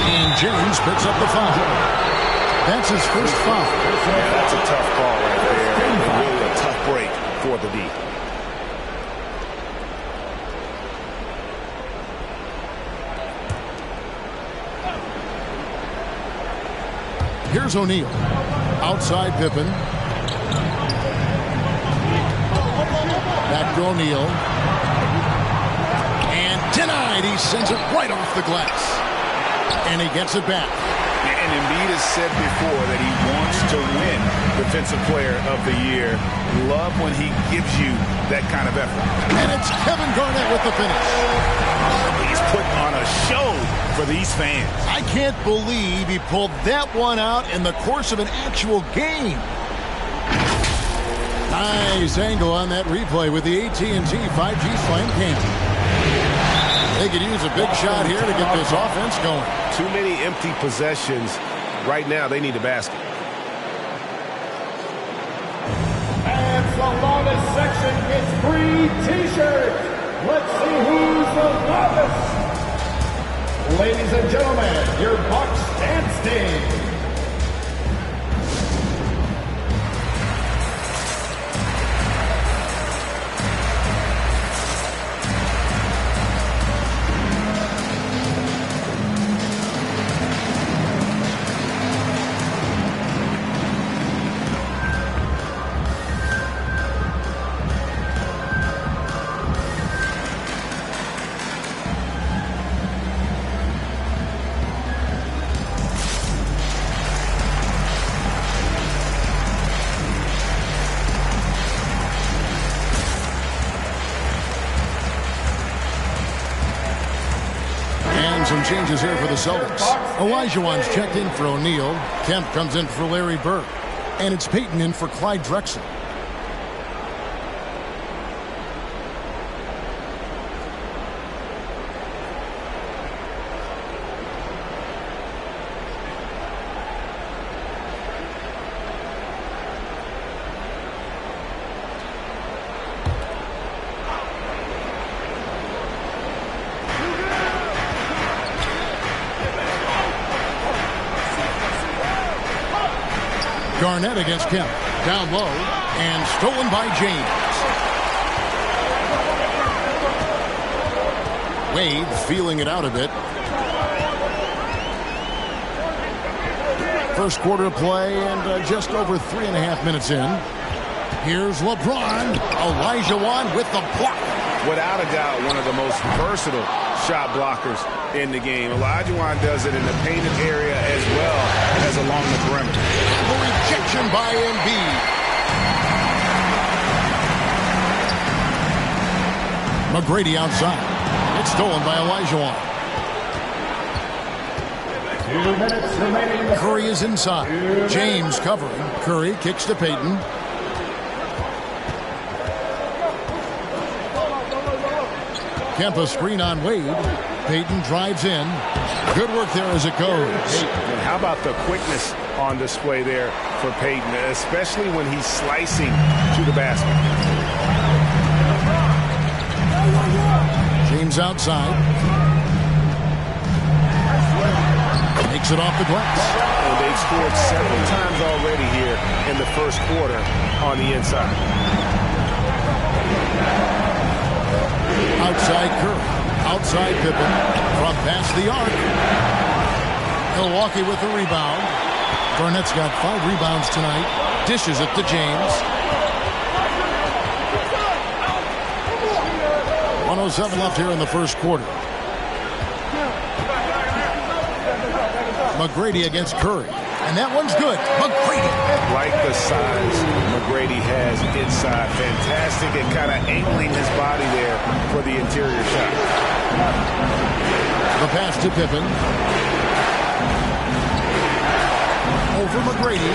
And James picks up the foul. That's his first foul. Yeah, that's a tough call right there. And really a tough break for the D. Here's O'Neal. Outside Pippen. Back to O'Neal. And denied. He sends it right off the glass. And he gets it back. And Embiid has said before that he wants to win Defensive Player of the Year. Love when he gives you that kind of effort. And it's Kevin Garnett with the finish. He's putting on a show for these fans. I can't believe he pulled that one out in the course of an actual game. Nice angle on that replay with the AT&T 5G Slam Cam. They could use a big shot here to get this offense going. Too many empty possessions. Right now, they need a basket. And the longest section gets free T-shirts. Let's see who's the longest. Ladies and gentlemen, your Bucks and Sting. Some changes here for the Celtics. Olajuwon's checked in for O'Neal. Kemp comes in for Larry Bird. And it's Payton in for Clyde Drexler. Garnett against Kemp. Down low and stolen by James. Wade feeling it out a bit. First quarter of play and just over 3.5 minutes in. Here's LeBron. Olajuwon with the block. Without a doubt, one of the most versatile shot blockers in the game. Olajuwon does it in the painted area as well as along the perimeter. And the rejection by Embiid. McGrady outside. It's stolen by Olajuwon. 2 minutes remaining. Curry is inside. James covering. Curry kicks to Payton. Kemp a screen on Wade. Payton drives in. Good work there as it goes. And how about the quickness on display there for Payton, especially when he's slicing to the basket. James outside. Makes it off the glass. And they've scored several times already here in the first quarter on the inside. Outside Curry. Outside Pippen. From past the arc. Milwaukee with the rebound. Garnett's got 5 rebounds tonight. Dishes it to James. 1:07 left here in the first quarter. McGrady against Curry. And that one's good. McGrady. Like the size McGrady has inside. Fantastic at kind of angling his body there for the interior shot. The pass to Pippen. Over McGrady.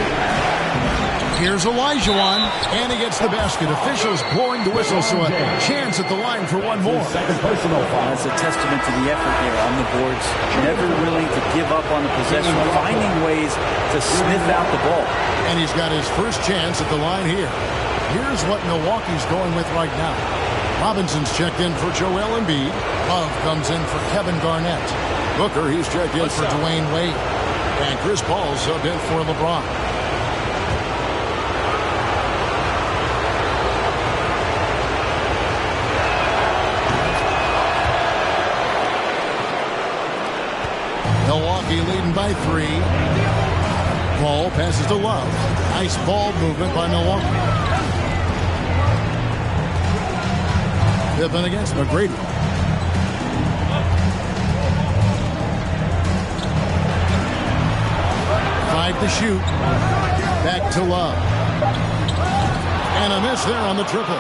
Here's Olajuwon, and he gets the basket. Officials blowing the whistle, so a chance at the line for one more. That's a testament to the effort here on the boards. Never willing to give up on the possession, finding ways to sniff out the ball. And he's got his first chance at the line here. Here's what Milwaukee's going with right now. Robinson's checked in for Joel Embiid. Love comes in for Kevin Garnett. Booker, he's checked in for Dwayne Wade. And Chris Paul's subbed in for LeBron. Milwaukee leading by 3. Paul passes to Love. Nice ball movement by Milwaukee. Pippen against McGrady. To shoot. Back to Love. And a miss there on the triple.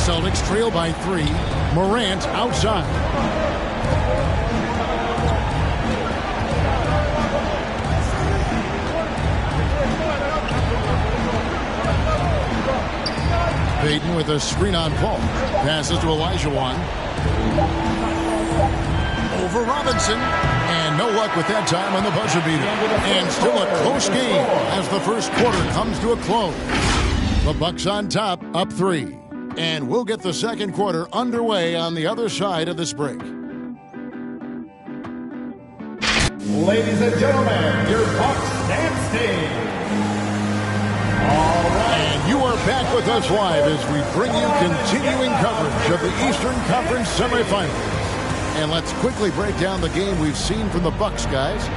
Celtics trail by 3. Morant outside. Payton with a screen on Paul. Passes to Olajuwon. Over Robinson. And no luck with that time on the buzzer beater. And still a close game as the first quarter comes to a close. The Bucks on top, up 3. And we'll get the second quarter underway on the other side of this break. Ladies and gentlemen, your Bucks dancing. All right. And you are back with us live as we bring you continuing coverage of the Eastern Conference semifinals. And let's quickly break down the game we've seen from the Bucks, guys.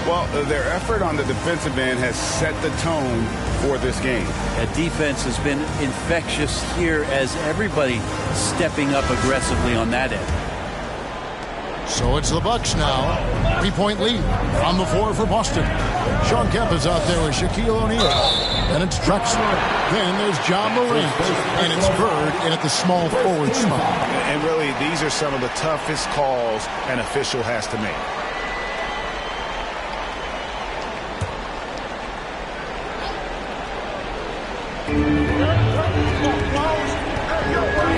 Well, their effort on the defensive end has set the tone for this game. That defense has been infectious here as everybody stepping up aggressively on that end. So it's the Bucks now. 3-point lead on the floor for Boston. Sean Kemp is out there with Shaquille O'Neal. Then it's Drexler. Then there's John Morant. And it's Bird in at the small forward spot. And really, these are some of the toughest calls an official has to make.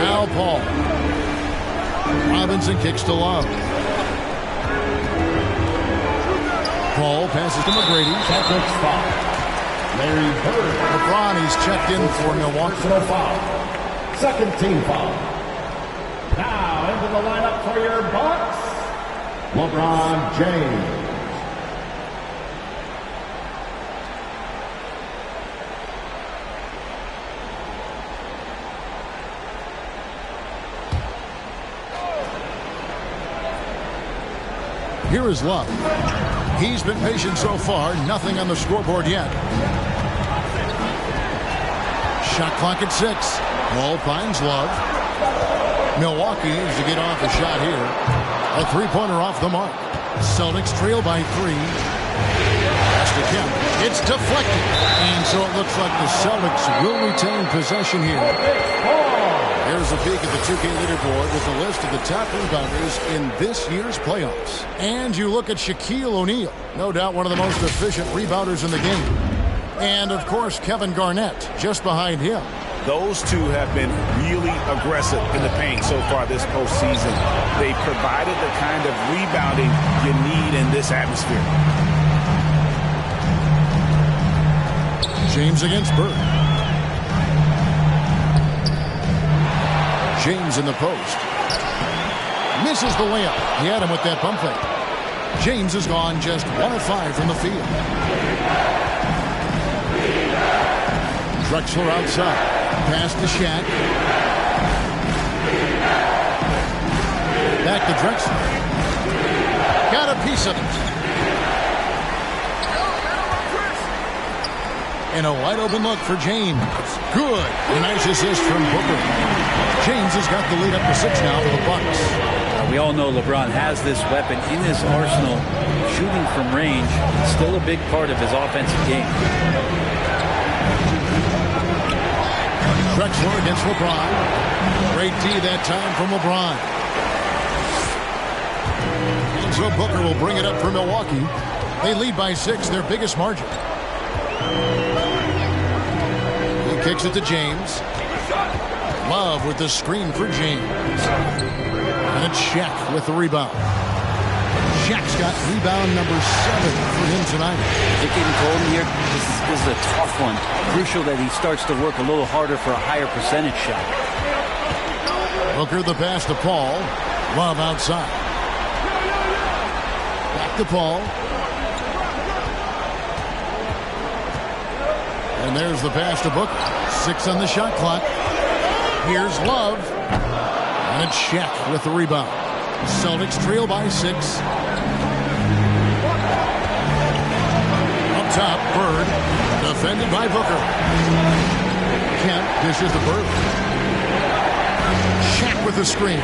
Now Paul. Robinson kicks to Love. Paul passes to McGrady. Celtics foul. Larry Bird. LeBron, he's checked in for Milwaukee. Personal foul. Second team foul. Now into the lineup for your Bucks, LeBron James. Here is Love. He's been patient so far. Nothing on the scoreboard yet. Shot clock at 6. Ball finds Love. Milwaukee needs to get off a shot here. A three-pointer off the mark. Celtics trail by 3. Pass to Kemp. It's deflected. And so it looks like the Celtics will retain possession here. Here's a peek at the 2K leaderboard with a list of the top rebounders in this year's playoffs. And you look at Shaquille O'Neal, no doubt one of the most efficient rebounders in the game. And, of course, Kevin Garnett just behind him. Those two have been really aggressive in the paint so far this postseason. They provided the kind of rebounding you need in this atmosphere. James against Bird. James in the post. Misses the layup. He had him with that pump fake. James has gone just 1 of 5 from the field. Drexler outside. Pass to Shaq. Back to Drexler. Got a piece of it. And a wide open look for James. Good. A nice assist from Booker. James has got the lead up to 6 now for the Bucks. We all know LeBron has this weapon in his arsenal. Shooting from range is still a big part of his offensive game. Drexler against LeBron. Great D that time from LeBron. And so Booker will bring it up for Milwaukee. They lead by 6, their biggest margin. He kicks it to James. Love with the screen for James. And it's Shaq with the rebound. Shaq's got rebound number 7 for him tonight. They're getting cold in here. This is a tough one. Crucial that he starts to work a little harder for a higher percentage shot. Booker the pass to Paul. Love outside. Back to Paul. And there's the pass to Booker. 6 on the shot clock. Here's Love. And it's Shaq with the rebound. Celtics trail by 6. Up top, Bird. Defended by Booker. Kemp dishes to Bird. Shaq with the screen.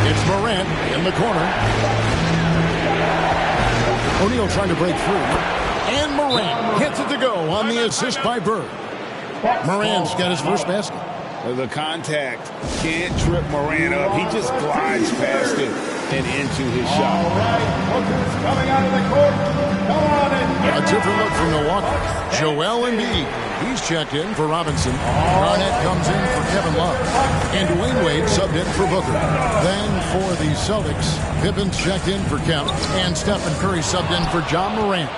It's Morant in the corner. O'Neal trying to break through. And Morant hits it to go on the assist by Bird. Morant's got his first basket. The contact can't trip Morant up. He just glides past it and into his shot. Coming out of the court. Come on in. A different look from Milwaukee. Joel Embiid. He's checked in for Robinson. Garnett comes in for Kevin Love. And Dwayne Wade subbed in for Booker. Then for the Celtics, Pippen's checked in for Kemp. And Stephen Curry subbed in for John Morant.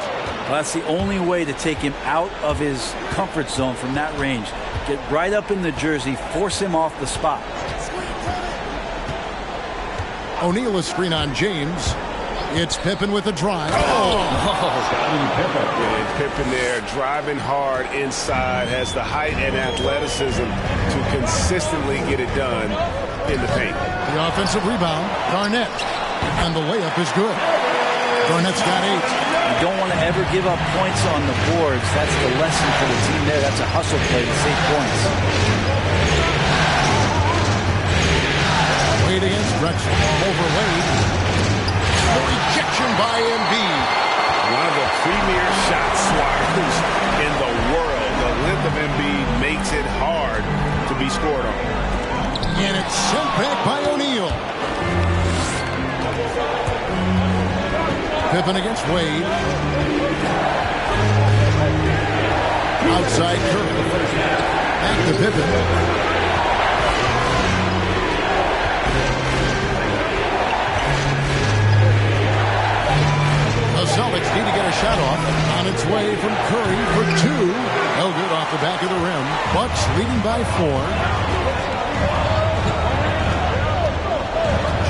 Well, that's the only way to take him out of his comfort zone from that range. Get right up in the jersey, force him off the spot. O'Neal a screen on James. It's Pippen with a drive. Pippen there driving hard inside, has the height and athleticism to consistently get it done in the paint. The offensive rebound, Garnett. And the layup is good. Garnett's got 8. You don't want to ever give up points on the boards. That's the lesson for the team there. That's a hustle play to save points. Wade against Drexler. Over Wade. The rejection by Embiid. One of the premier shot swatters in the world. The length of Embiid makes it hard to be scored on. And it's sent back by O'Neal. Pippen against Wade. Outside Curry. Back to Pippen. The Celtics need to get a shot off. On its way from Curry for 2. No good off the back of the rim. Bucks leading by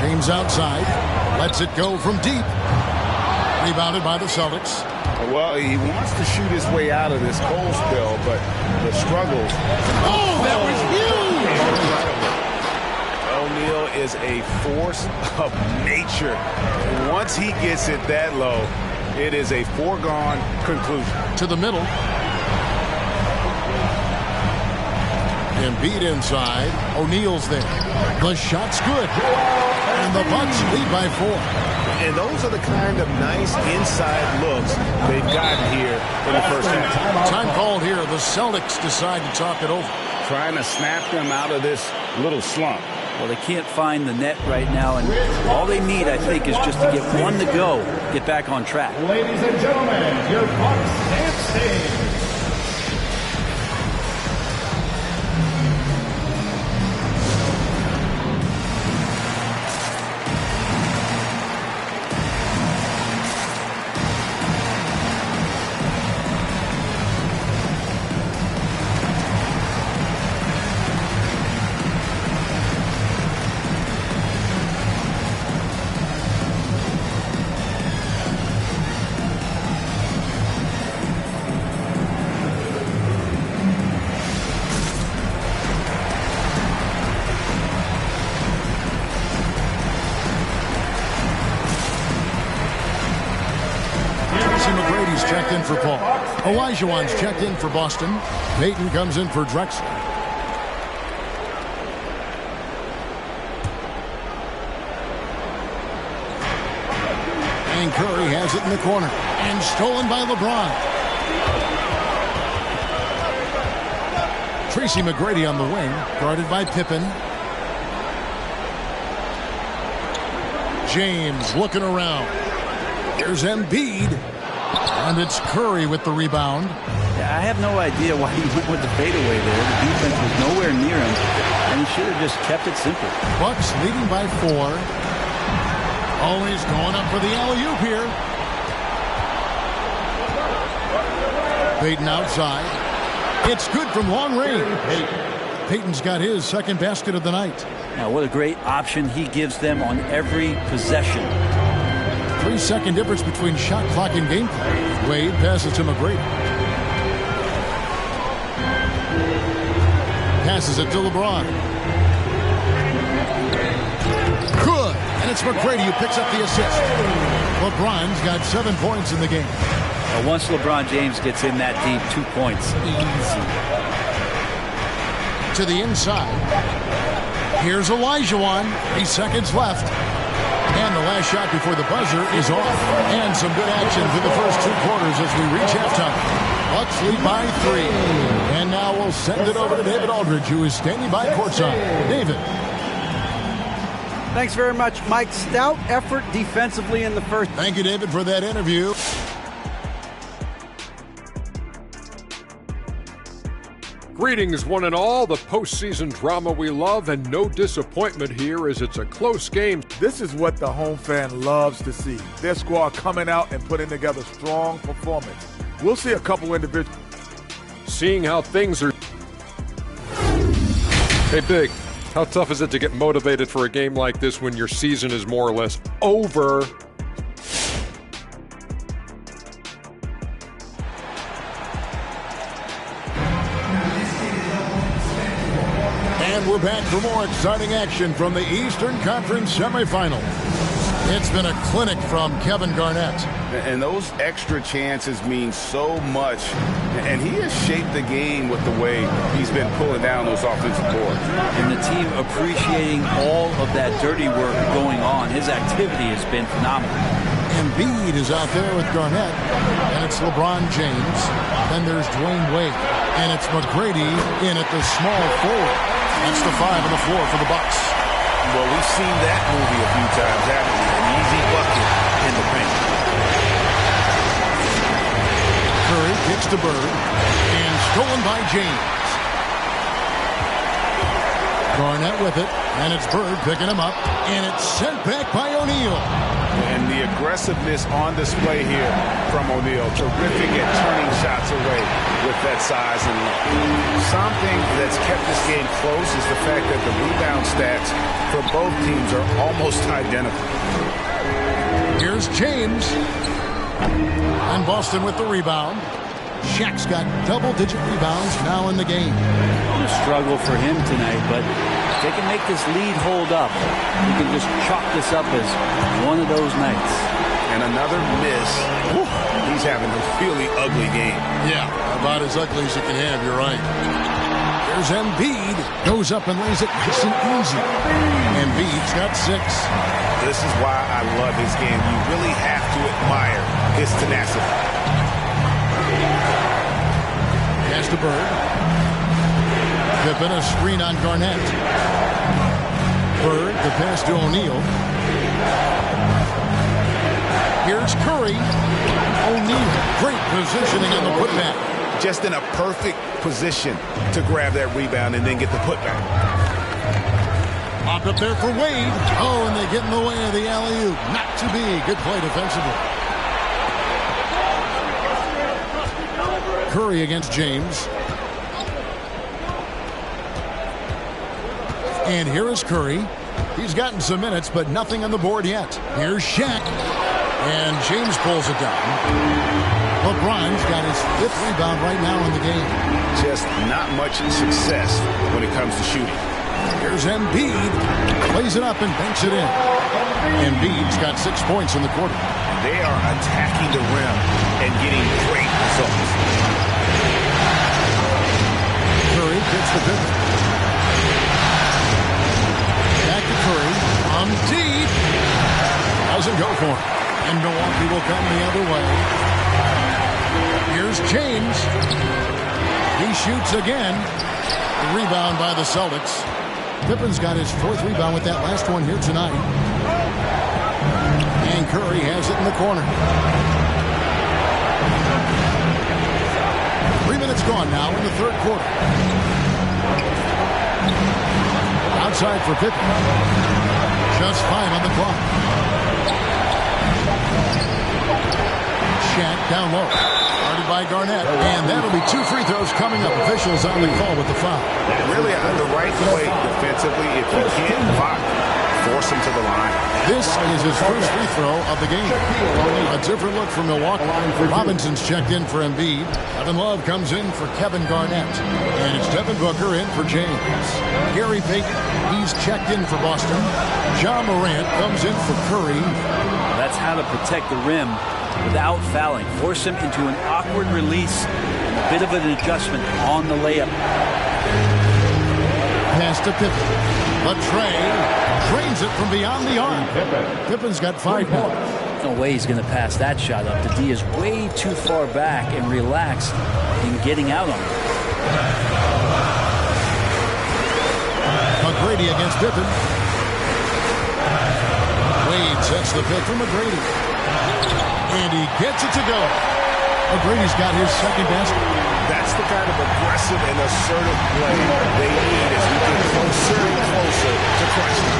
4. James outside. Lets it go from deep. Rebounded by the Celtics. Well, he wants to shoot his way out of this cold spell, but the struggles. Oh, that was huge! O'Neal is a force of nature. Once he gets it that low, it is a foregone conclusion. To the middle. Embiid inside. O'Neal's there. The shot's good. And the Bucks lead by 4. And those are the kind of nice inside looks they've gotten here in the first half. Time called here. The Celtics decide to talk it over. Trying to snap them out of this little slump. Well, they can't find the net right now, and all they need, I think, is just to get one to go, get back on track. Ladies and gentlemen, your Bucks dancing. Checked in for Paul. Olajuwon's checked in for Boston. Payton comes in for Drexler. And Curry has it in the corner. And stolen by LeBron. Tracy McGrady on the wing, guarded by Pippen. James looking around. Here's Embiid. And it's Curry with the rebound. Yeah, I have no idea why he went with the fadeaway there. The defense was nowhere near him, and he should have just kept it simple. Bucks leading by 4. Always going up for the alley-oop here. Payton outside. It's good from long range. Payton's got his second basket of the night. Now, what a great option he gives them on every possession. 3-second difference between shot clock and gameplay. Wade passes to McGrady. Passes it to LeBron. Good. And it's McGrady who picks up the assist. LeBron's got 7 points in the game. Now, once LeBron James gets in that deep, 2 points. Easy. To the inside. Here's Olajuwon. 3 seconds left. And the last shot before the buzzer is off. And some good action through the first 2 quarters as we reach halftime. Bucks lead by 3. And now we'll send it over to David Aldridge, who is standing by courtside. David. Thanks very much, Mike. Stout effort defensively in the first. Thank you, David, for that interview. Greetings, one and all. The postseason drama we love, and no disappointment here as it's a close game. This is what the home fan loves to see. Their squad coming out and putting together strong performance. We'll see a couple individuals. Seeing how things are. Hey, Big, how tough is it to get motivated for a game like this when your season is more or less over? And we're back for more exciting action from the Eastern Conference semifinals. It's been a clinic from Kevin Garnett. And those extra chances mean so much. And he has shaped the game with the way he's been pulling down those offensive boards. And the team appreciating all of that dirty work going on. His activity has been phenomenal. Embiid is out there with Garnett. And it's LeBron James. Then there's Dwayne Wade. And it's McGrady in at the small forward. That's the 5 on the floor for the Bucks. Well, we've seen that movie a few times, haven't we? An easy bucket in the paint. Curry kicks to Bird. And stolen by James. Garnett with it. And it's Bird picking him up. And it's sent back by O'Neal. And the aggressiveness on display here from O'Neal. Terrific at turning shots away with that size and length. Something that's kept this game close is the fact that the rebound stats for both teams are almost identical. Here's James. And Boston with the rebound. Shaq's got double-digit rebounds now in the game. A struggle for him tonight, but if they can make this lead hold up, you can just chalk this up as one of those nights. And another miss. Whew, he's having a really ugly game. Yeah, about as ugly as you can have, you're right. There's Embiid. Goes up and lays it nice and easy. Embiid's got 6. This is why I love his game. You really have to admire his tenacity. Pass to Bird. Pippen, a screen on Garnett. Bird, the pass to O'Neal. Here's Curry. O'Neal, great positioning on the putback. Just in a perfect position to grab that rebound and then get the putback. Popped up there for Wade. Oh, and they get in the way of the alley-oop. Not to be. Good play defensively. Curry against James. And here is Curry. He's gotten some minutes, but nothing on the board yet. Here's Shaq. And James pulls it down. LeBron's got his 5th rebound right now in the game. Just not much success when it comes to shooting. Here's Embiid. Plays it up and banks it in. Embiid's got 6 points in the quarter. They are attacking the rim and getting great results. Curry gets the pivot. Back to Curry. On deep. Doesn't go for it. And Milwaukee will come the other way. Here's James. He shoots again. Rebound by the Celtics. Pippen's got his 4th rebound with that last one here tonight. And Curry has it in the corner. 3 minutes gone now in the 3rd quarter. Outside for Pippen. Just 5 on the clock. Shaq down low. Guarded by Garnett. And that'll be 2 free throws coming up. Officials on the call with the foul. Really the right play defensively. If you can't block, force him to the line. This is his first free throw of the game. A different look for Milwaukee. Robinson's checked in for Embiid. Kevin Love comes in for Kevin Garnett. And it's Devin Booker in for James. Gary Payton, he's checked in for Boston. Ja Morant comes in for Curry. That's how to protect the rim without fouling. Force him into an awkward release. A bit of an adjustment on the layup. Pass to Pippen. But Trey drains it from beyond the arc. Pippen's got 5 points. No way he's going to pass that shot up. The D is way too far back and relaxed in getting out on it. McGrady against Pippen. Wade sets the pick for McGrady. And he gets it to go. McGrady's got his 2nd basket. That's the kind of aggressive and assertive play they need as we get closer and closer to crushing.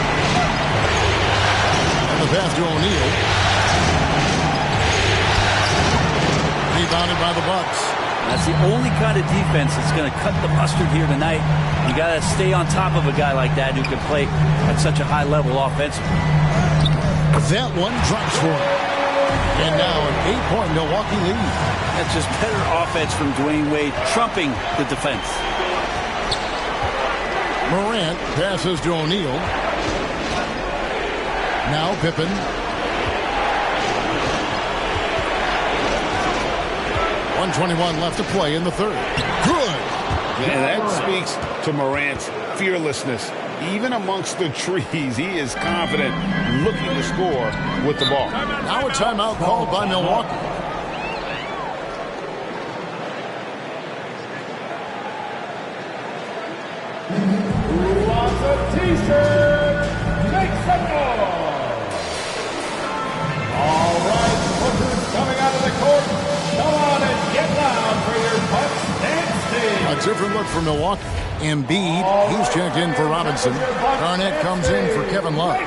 And the pass to O'Neal. Rebounded by the Bucks. That's the only kind of defense that's going to cut the mustard here tonight. You got to stay on top of a guy like that who can play at such a high level offensively. That one drops for him. And now an 8-point Milwaukee lead. That's just better offense from Dwayne Wade, trumping the defense. Morant passes to O'Neal. Now Pippen. .121 left to play in the 3rd. Good. And that speaks to Morant's fearlessness. Even amongst the trees, he is confident, looking to score with the ball. Now a timeout called by Milwaukee. Who wants a T-shirt? Make some noise! All right, Booker's coming out of the court. Come on and get loud for your Bucks and Sting. A different look for Milwaukee. Embiid, he's checked in for Robinson. Garnett comes in for Kevin Love.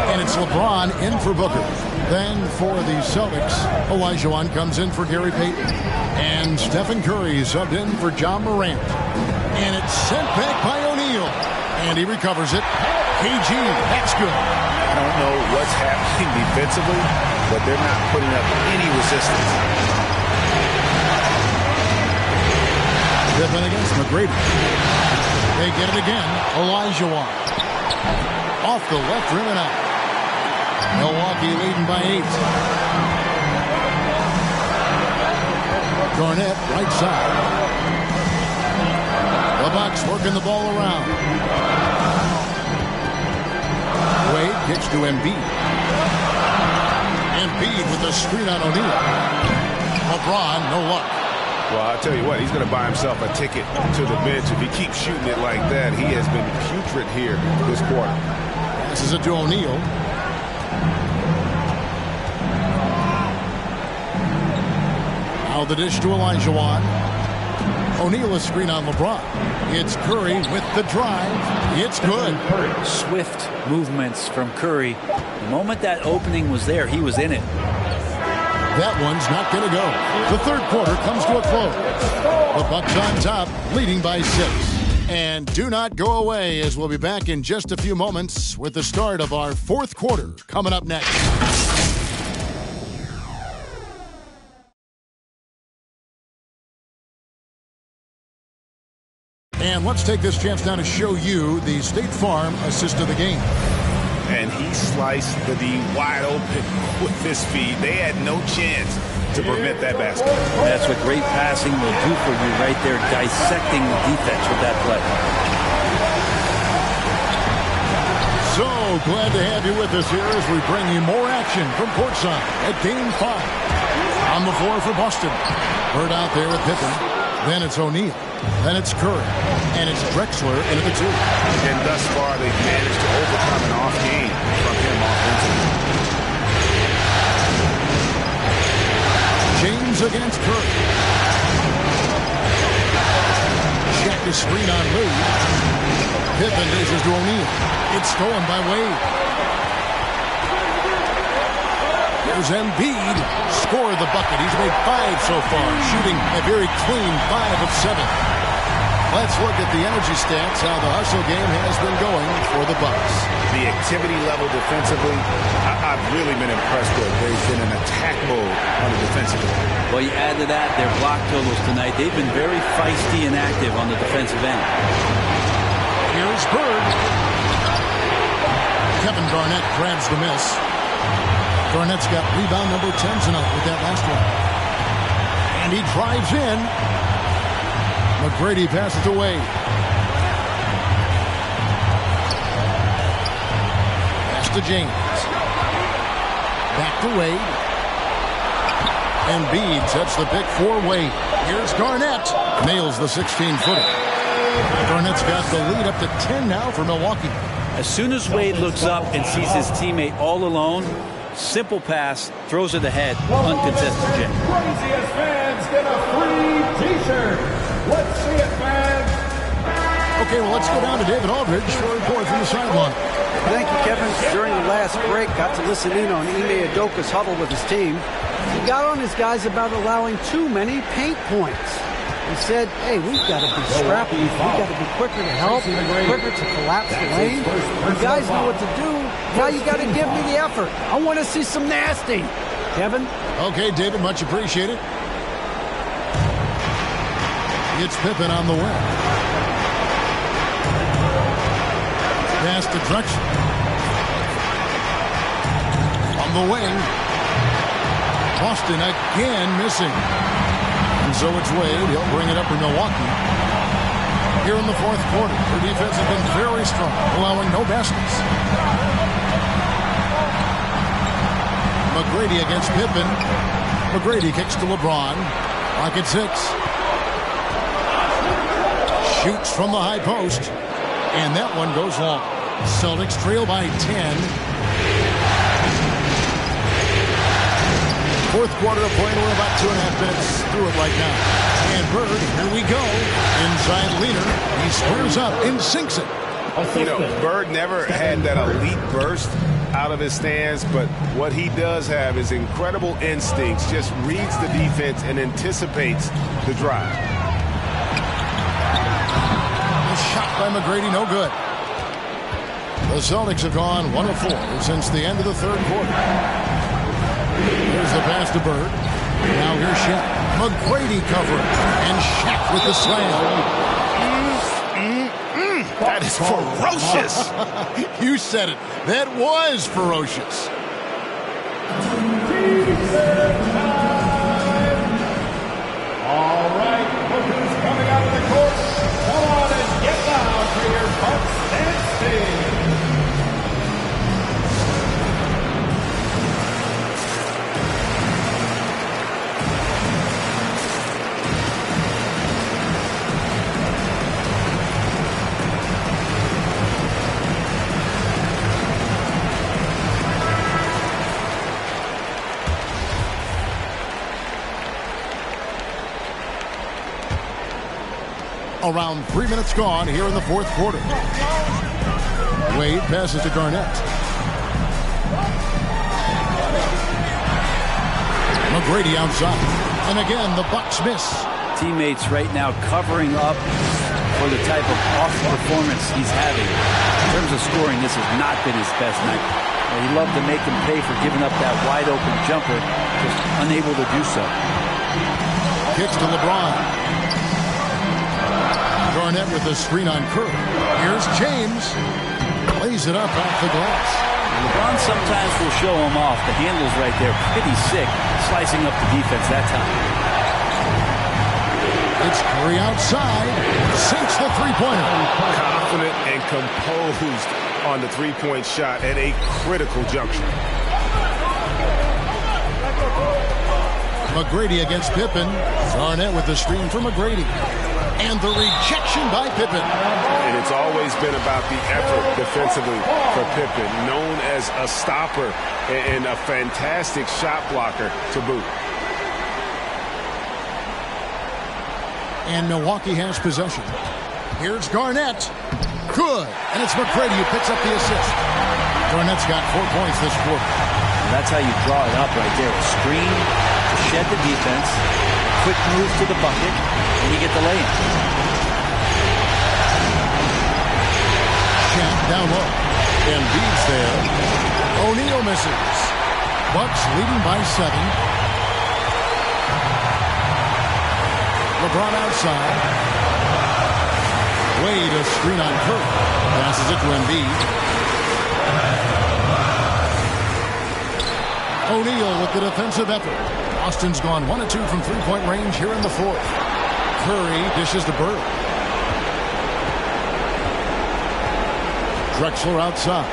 And it's LeBron in for Booker. Then for the Celtics, Olajuwon comes in for Gary Payton. And Stephen Curry subbed in for Ja Morant. And it's sent back by O'Neal. And he recovers it. KG, that's good. I don't know what's happening defensively, but they're not putting up any resistance. Pippen against McGrady. They get it again. Olajuwon. Off the left rim and out. Milwaukee leading by 8. Garnett, right side. The Bucks working the ball around. Wade gets to Embiid. Embiid with the screen on O'Neal. LeBron, no luck. Well, I'll tell you what, he's going to buy himself a ticket to the bench. If he keeps shooting it like that, he has been putrid here this quarter. Passes it to O'Neal. Now the dish to Olajuwon. O'Neal a screen on LeBron. It's Curry with the drive. It's good. Swift movements from Curry. The moment that opening was there, he was in it. That one's not going to go. The 3rd quarter comes to a close. The Bucks on top, leading by 6. And do not go away, as we'll be back in just a few moments with the start of our 4th quarter coming up next. And let's take this chance now to show you the State Farm assist of the game. And he sliced the D wide open with his feet. They had no chance to prevent that basket. That's what great passing will do for you right there, dissecting the defense with that play. So glad to have you with us here as we bring you more action from courtside at Game 5. On the floor for Boston. Bird out there with Pippen. Then it's O'Neal. Then it's Curry. And it's Drexler into the 2. And thus far, they've managed to overcome an off game from him offensively. James against Curry. Check the screen on Lou. Pippen dishes to O'Neal. It's stolen by Wade. Here's Embiid. Scored the bucket. He's made 5 so far, shooting a very clean 5 of 7. Let's look at the energy stats, how the hustle game has been going for the Bucks. The activity level defensively, I've really been impressed with. They've been in attack mode on the defensive end. Well, you add to that their block totals tonight. They've been very feisty and active on the defensive end. Here's Bird. Kevin Garnett grabs the miss. Garnett's got rebound number 10 tonight with that last one. And he drives in. McGrady passes away. Pass to James. Back to Wade. Embiid sets the pick for Wade. Here's Garnett. Nails the 16-footer. Garnett's got the lead up to 10 now for Milwaukee. As soon as Wade looks up and sees his teammate all alone, simple pass, throws it ahead, uncontested jam. Craziest fans get a free T-shirt. Let's see it, fans. Okay, well, let's go down to David Aldridge for a report from the sideline. Thank you, Kevin. During the last break, got to listen in on Ime Udoka's huddle with his team. He got on his guys about allowing too many paint points. He said, hey, we've got to be scrappy. We've got to be quicker to help, quicker to collapse the lane. You guys know what to do. Now you got to give me the effort. I want to see some nasty. Kevin? Okay, David, much appreciated. It's Pippen on the wing. Pass to Drexler. On the wing. Boston again missing. And so it's Wade. He'll bring it up for Milwaukee. Here in the fourth quarter, their defense has been very strong, allowing no baskets. McGrady against Pippen. McGrady kicks to LeBron. Lock at 6. Shoots from the high post. And that one goes long. Celtics trail by 10. Fourth quarter of play. We're about 2.5 minutes through it right now. And Bird, here we go. Inside Leader. He squares up and sinks it. You know, Bird never had that elite burst out of his stance, but what he does have is incredible instincts, just reads the defense and anticipates the drive. A shot by McGrady, no good. The Celtics have gone 1 of 4 since the end of the third quarter. Here's the pass to Bird. Now here's Shaq. McGrady covering. And Shaq with the slam. That is ferocious. You said it. That was ferocious. All right, look who's coming out of the court. Come on and get down for your Bucks dancing. Around 3 minutes gone here in the fourth quarter. Wade passes to Garnett. McGrady outside. And again, the Bucks miss. Teammates right now covering up for the type of off performance he's having. In terms of scoring, this has not been his best night. He loved to make him pay for giving up that wide open jumper, just unable to do so. Kicks to LeBron. Garnett with the screen on Curry. Here's James. Lays it up off the glass. LeBron sometimes will show him off. The handle's right there. Pretty sick. Slicing up the defense that time. It's Curry outside. Sinks the three-pointer. Confident and composed on the three-point shot at a critical juncture. McGrady against Pippen. Garnett with the screen for McGrady. And the rejection by Pippen. And it's always been about the effort defensively for Pippen, known as a stopper and a fantastic shot blocker to boot. And Milwaukee has possession. Here's Garnett. Good. And it's McGrady who picks up the assist. Garnett's got 4 points this quarter. And that's how you draw it up right there. A screen to shed the defense. Quick move to the bucket. And you get the lay-in. Shaq down low. Embiid's there. O'Neal misses. Bucks leading by 7. LeBron outside. Wade a screen on Curry. Passes it to Embiid. O'Neal with the defensive effort. Boston's gone 1 of 2 from three-point range here in the fourth. Curry dishes to Bird. Drexler outside.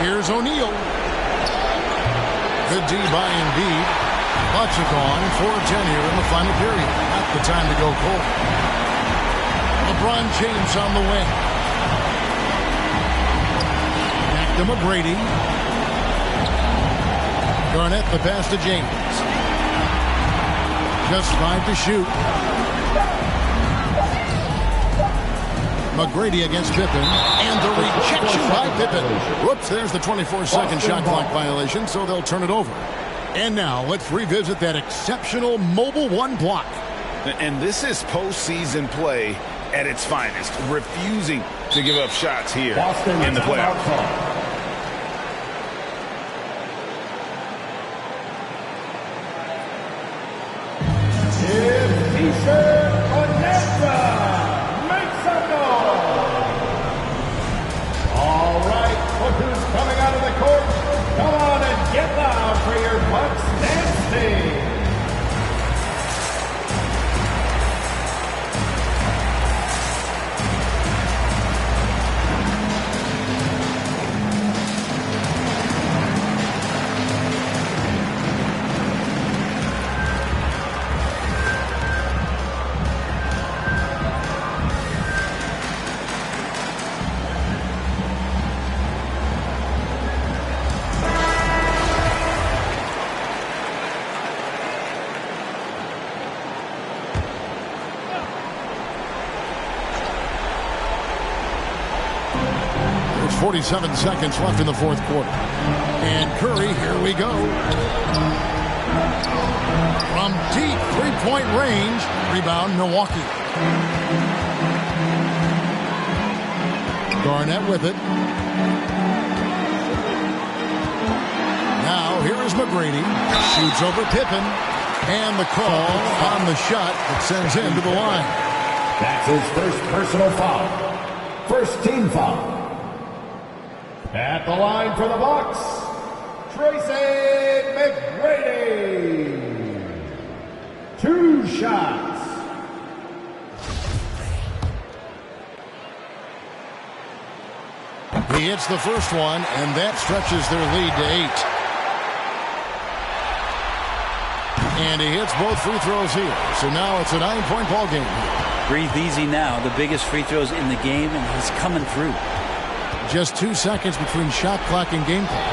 Here's O'Neal. Good D by Embiid. Bucks are gone 4-10 here in the final period. Not the time to go cold. LeBron James on the wing. Back to McGrady. Garnett the pass to James. Just 5 to shoot. McGrady against Pippen. And the rejection by Pippen. Whoops, there's the 24-second shot clock violation, so they'll turn it over. And now let's revisit that exceptional Mobile One block. And this is postseason play at its finest, refusing to give up shots here in the playoffs. All right, look who's coming out of the court. Come on and get loud for your Bucks dance team. There's 47 seconds left in the fourth quarter. And Curry, here we go. From deep three-point range. Rebound, Milwaukee. Garnett with it. Now, here is McGrady. Shoots over Pippen. And the call on the shot that sends him to the line. That's his first personal foul. First team foul. At the line for the Bucks, Tracy McGrady. 2 shots. He hits the first one, and that stretches their lead to 8. And he hits both free throws here. So now it's a 9-point ball game. Breathe easy now. The biggest free throws in the game, and he's coming through. Just 2 seconds between shot clock and game clock.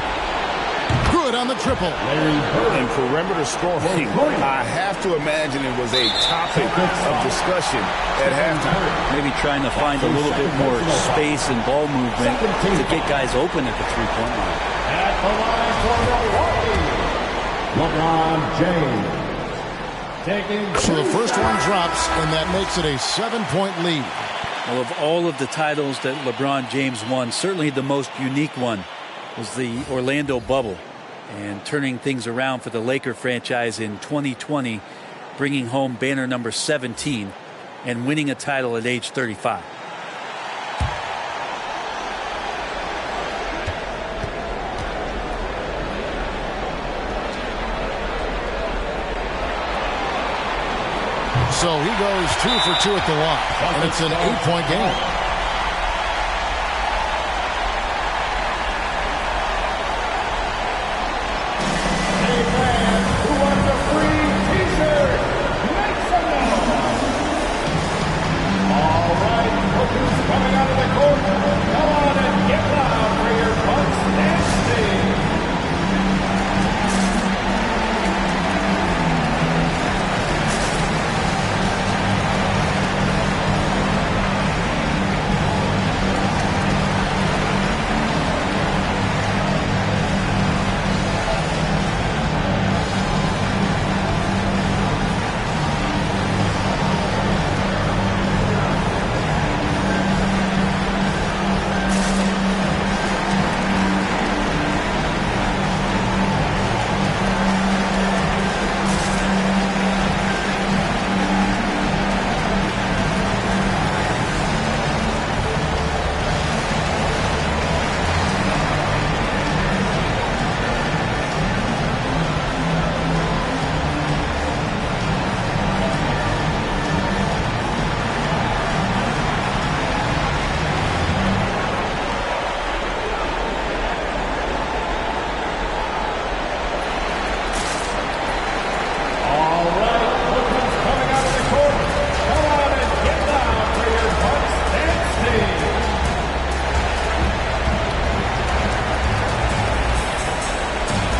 Good on the triple. And perimeter scoring, I have to imagine it was a topic of discussion at halftime. Maybe trying to find a little bit more space and ball movement to get guys open at the three-point line. At the line for Milwaukee, LeBron James. So the first one drops, and that makes it a 7-point lead. Well, of all of the titles that LeBron James won, certainly the most unique one was the Orlando bubble, and turning things around for the Laker franchise in 2020, bringing home banner number 17 and winning a title at age 35. So he goes 2 for 2 at the line, and it's an 8-point game.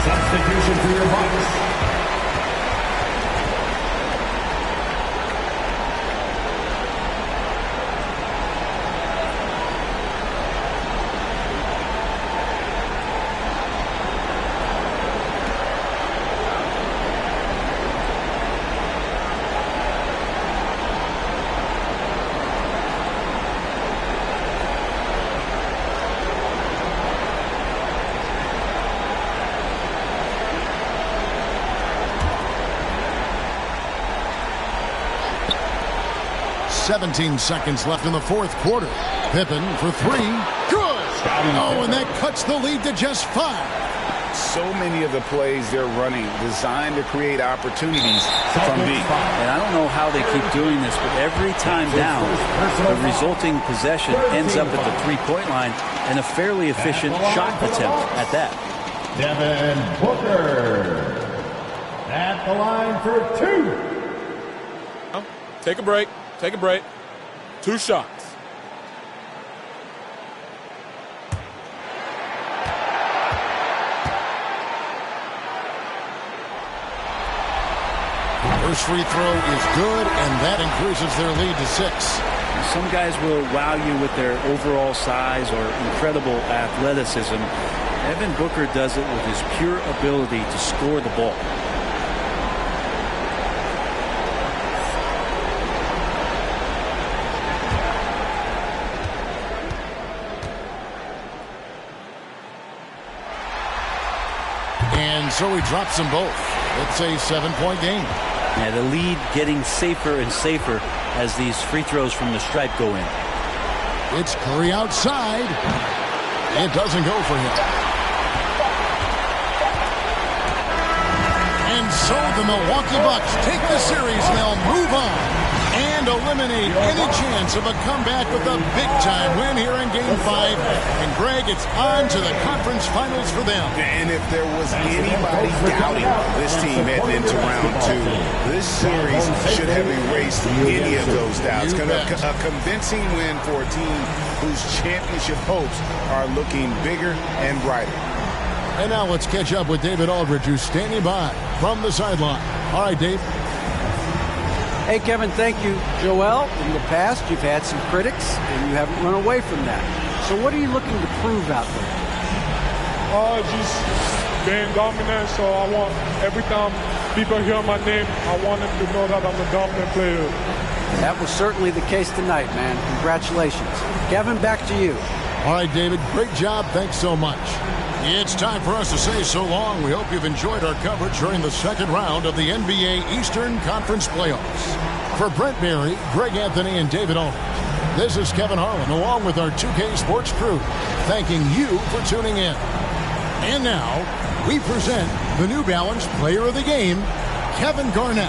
Substitution for your Bucks. .17 seconds left in the fourth quarter. Pippen for 3. Good! Oh, and that cuts the lead to just 5. So many of the plays they're running designed to create opportunities from deep. And I don't know how they keep doing this, but every time down, the resulting possession ends up at the three-point line and a fairly efficient shot attempt at that. Devin Booker at the line for 2. Take a break. Take a break. 2 shots. First free throw is good, and that increases their lead to 6. Some guys will wow you with their overall size or incredible athleticism. Devin Booker does it with his pure ability to score the ball. And so he drops them both. It's a 7-point game. Yeah, the lead getting safer and safer as these free throws from the stripe go in. It's Curry outside. It doesn't go for him. And so the Milwaukee Bucks take the series and they'll move on and eliminate any chance of a comeback with a big-time win here in Game 5. And, Greg, it's on to the conference finals for them. And if there was anybody doubting this team heading into round 2, this series should have erased any of those doubts. A convincing win for a team whose championship hopes are looking bigger and brighter. And now let's catch up with David Aldridge, who's standing by from the sideline. All right, Dave. Hey, Kevin, thank you. Joel, in the past, you've had some critics, and you haven't run away from that. So what are you looking to prove out there? Just being dominant, so I want, every time people hear my name, I want them to know that I'm a dominant player. That was certainly the case tonight, man. Congratulations. Kevin, back to you. All right, David, great job. Thanks so much. It's time for us to say so long. We hope you've enjoyed our coverage during the second round of the NBA Eastern Conference Playoffs. For Brent Berry, Greg Anthony, and David Aldridge, this is Kevin Harlan, along with our 2K Sports crew, thanking you for tuning in. And now, we present the New Balance Player of the Game, Kevin Garnett.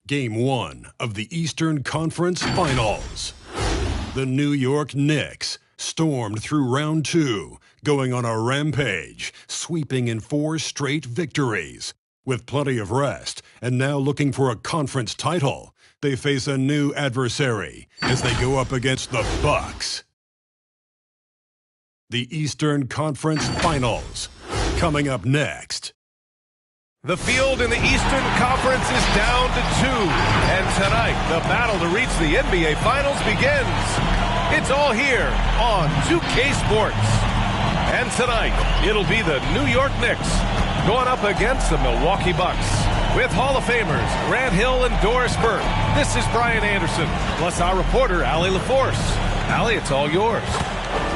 Game 1 of the Eastern Conference Finals. The New York Knicks stormed through round 2, going on a rampage, sweeping in 4 straight victories. With plenty of rest, and now looking for a conference title, they face a new adversary as they go up against the Bucks. The Eastern Conference Finals, coming up next. The field in the Eastern Conference is down to 2. And tonight, the battle to reach the NBA Finals begins. It's all here on 2K Sports. And tonight, it'll be the New York Knicks going up against the Milwaukee Bucks. With Hall of Famers Grant Hill and Doris Burke, this is Brian Anderson, plus our reporter, Allie LaForce. Allie, it's all yours.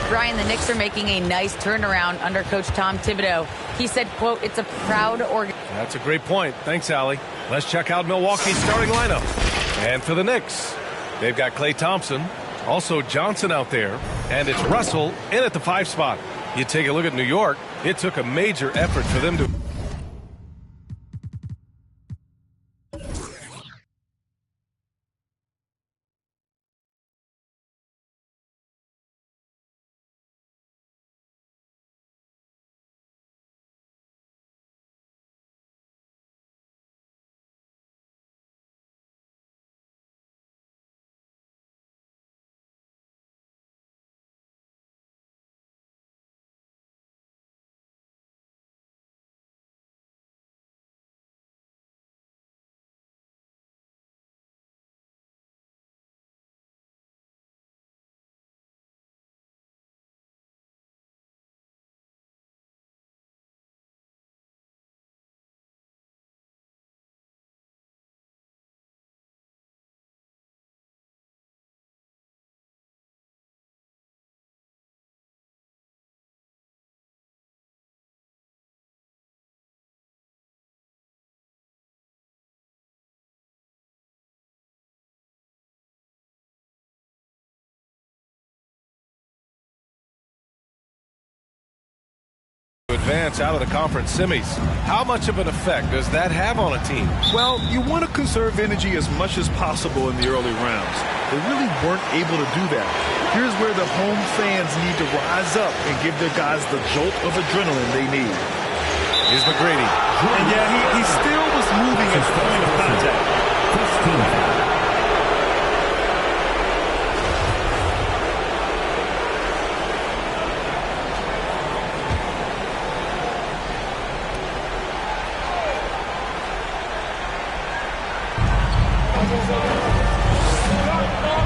Brian, the Knicks are making a nice turnaround under Coach Tom Thibodeau. He said, quote, it's a proud organization. That's a great point. Thanks, Allie. Let's check out Milwaukee's starting lineup. And for the Knicks, they've got Klay Thompson, also Johnson out there, and it's Russell in at the 5 spot. You take a look at New York, it took a major effort for them to... advance out of the conference semis. How much of an effect does that have on a team? Well, you want to conserve energy as much as possible in the early rounds. They really weren't able to do that. Here's where the home fans need to rise up and give their guys the jolt of adrenaline they need. Here's McGrady. And yeah, he still was moving at the point of contact.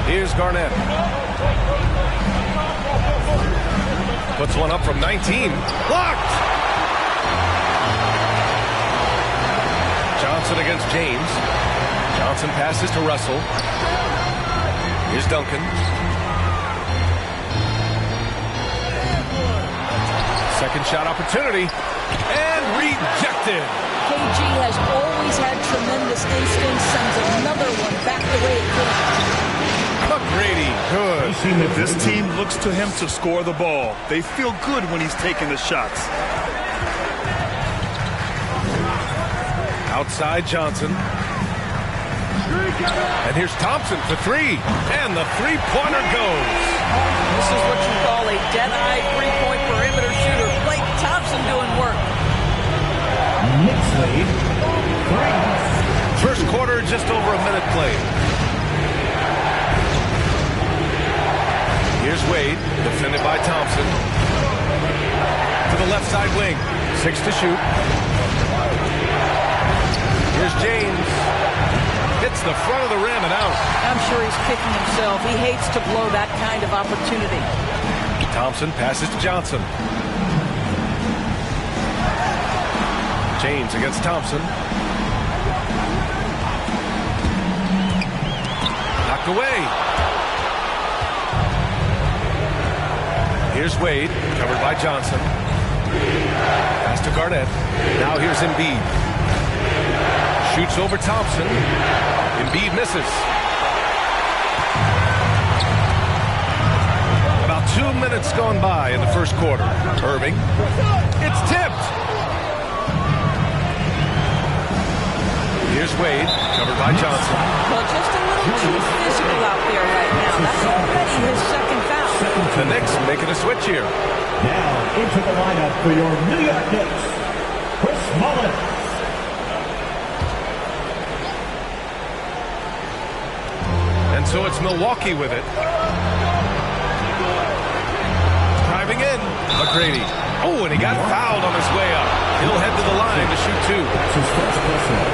Here's Garnett. Puts one up from 19. Blocked! Johnson against James. Johnson passes to Russell. Here's Duncan. Second shot opportunity. And rejected. KG has always had tremendous instincts. Sends another one back the way it came. McGrady, good. This team looks to him to score the ball. They feel good when he's taking the shots. Outside Johnson. And here's Thompson for 3. And the three-pointer goes. This is what you call a dead-eye three-point perimeter shooter. Klay Thompson doing work. Knicks lead. First quarter, just over a minute played. Here's Wade, defended by Thompson. To the left side wing. 6 to shoot. Here's James. Hits the front of the rim and out. I'm sure he's kicking himself. He hates to blow that kind of opportunity. Thompson passes to Johnson. James against Thompson. Knocked away. Here's Wade, covered by Johnson. Pass to Garnett. Now here's Embiid. Shoots over Thompson. Embiid misses. About 2 minutes gone by in the first quarter. Irving. It's tipped. Here's Wade, covered by Johnson. Well, just a little too physical out there right now. That's already his second foul. The Knicks making a switch here. Now into the lineup for your New York Knicks, Chris Mullin. And so it's Milwaukee with it. Driving in, McGrady. Oh, and he got fouled on his way up. He'll head to the line to shoot 2.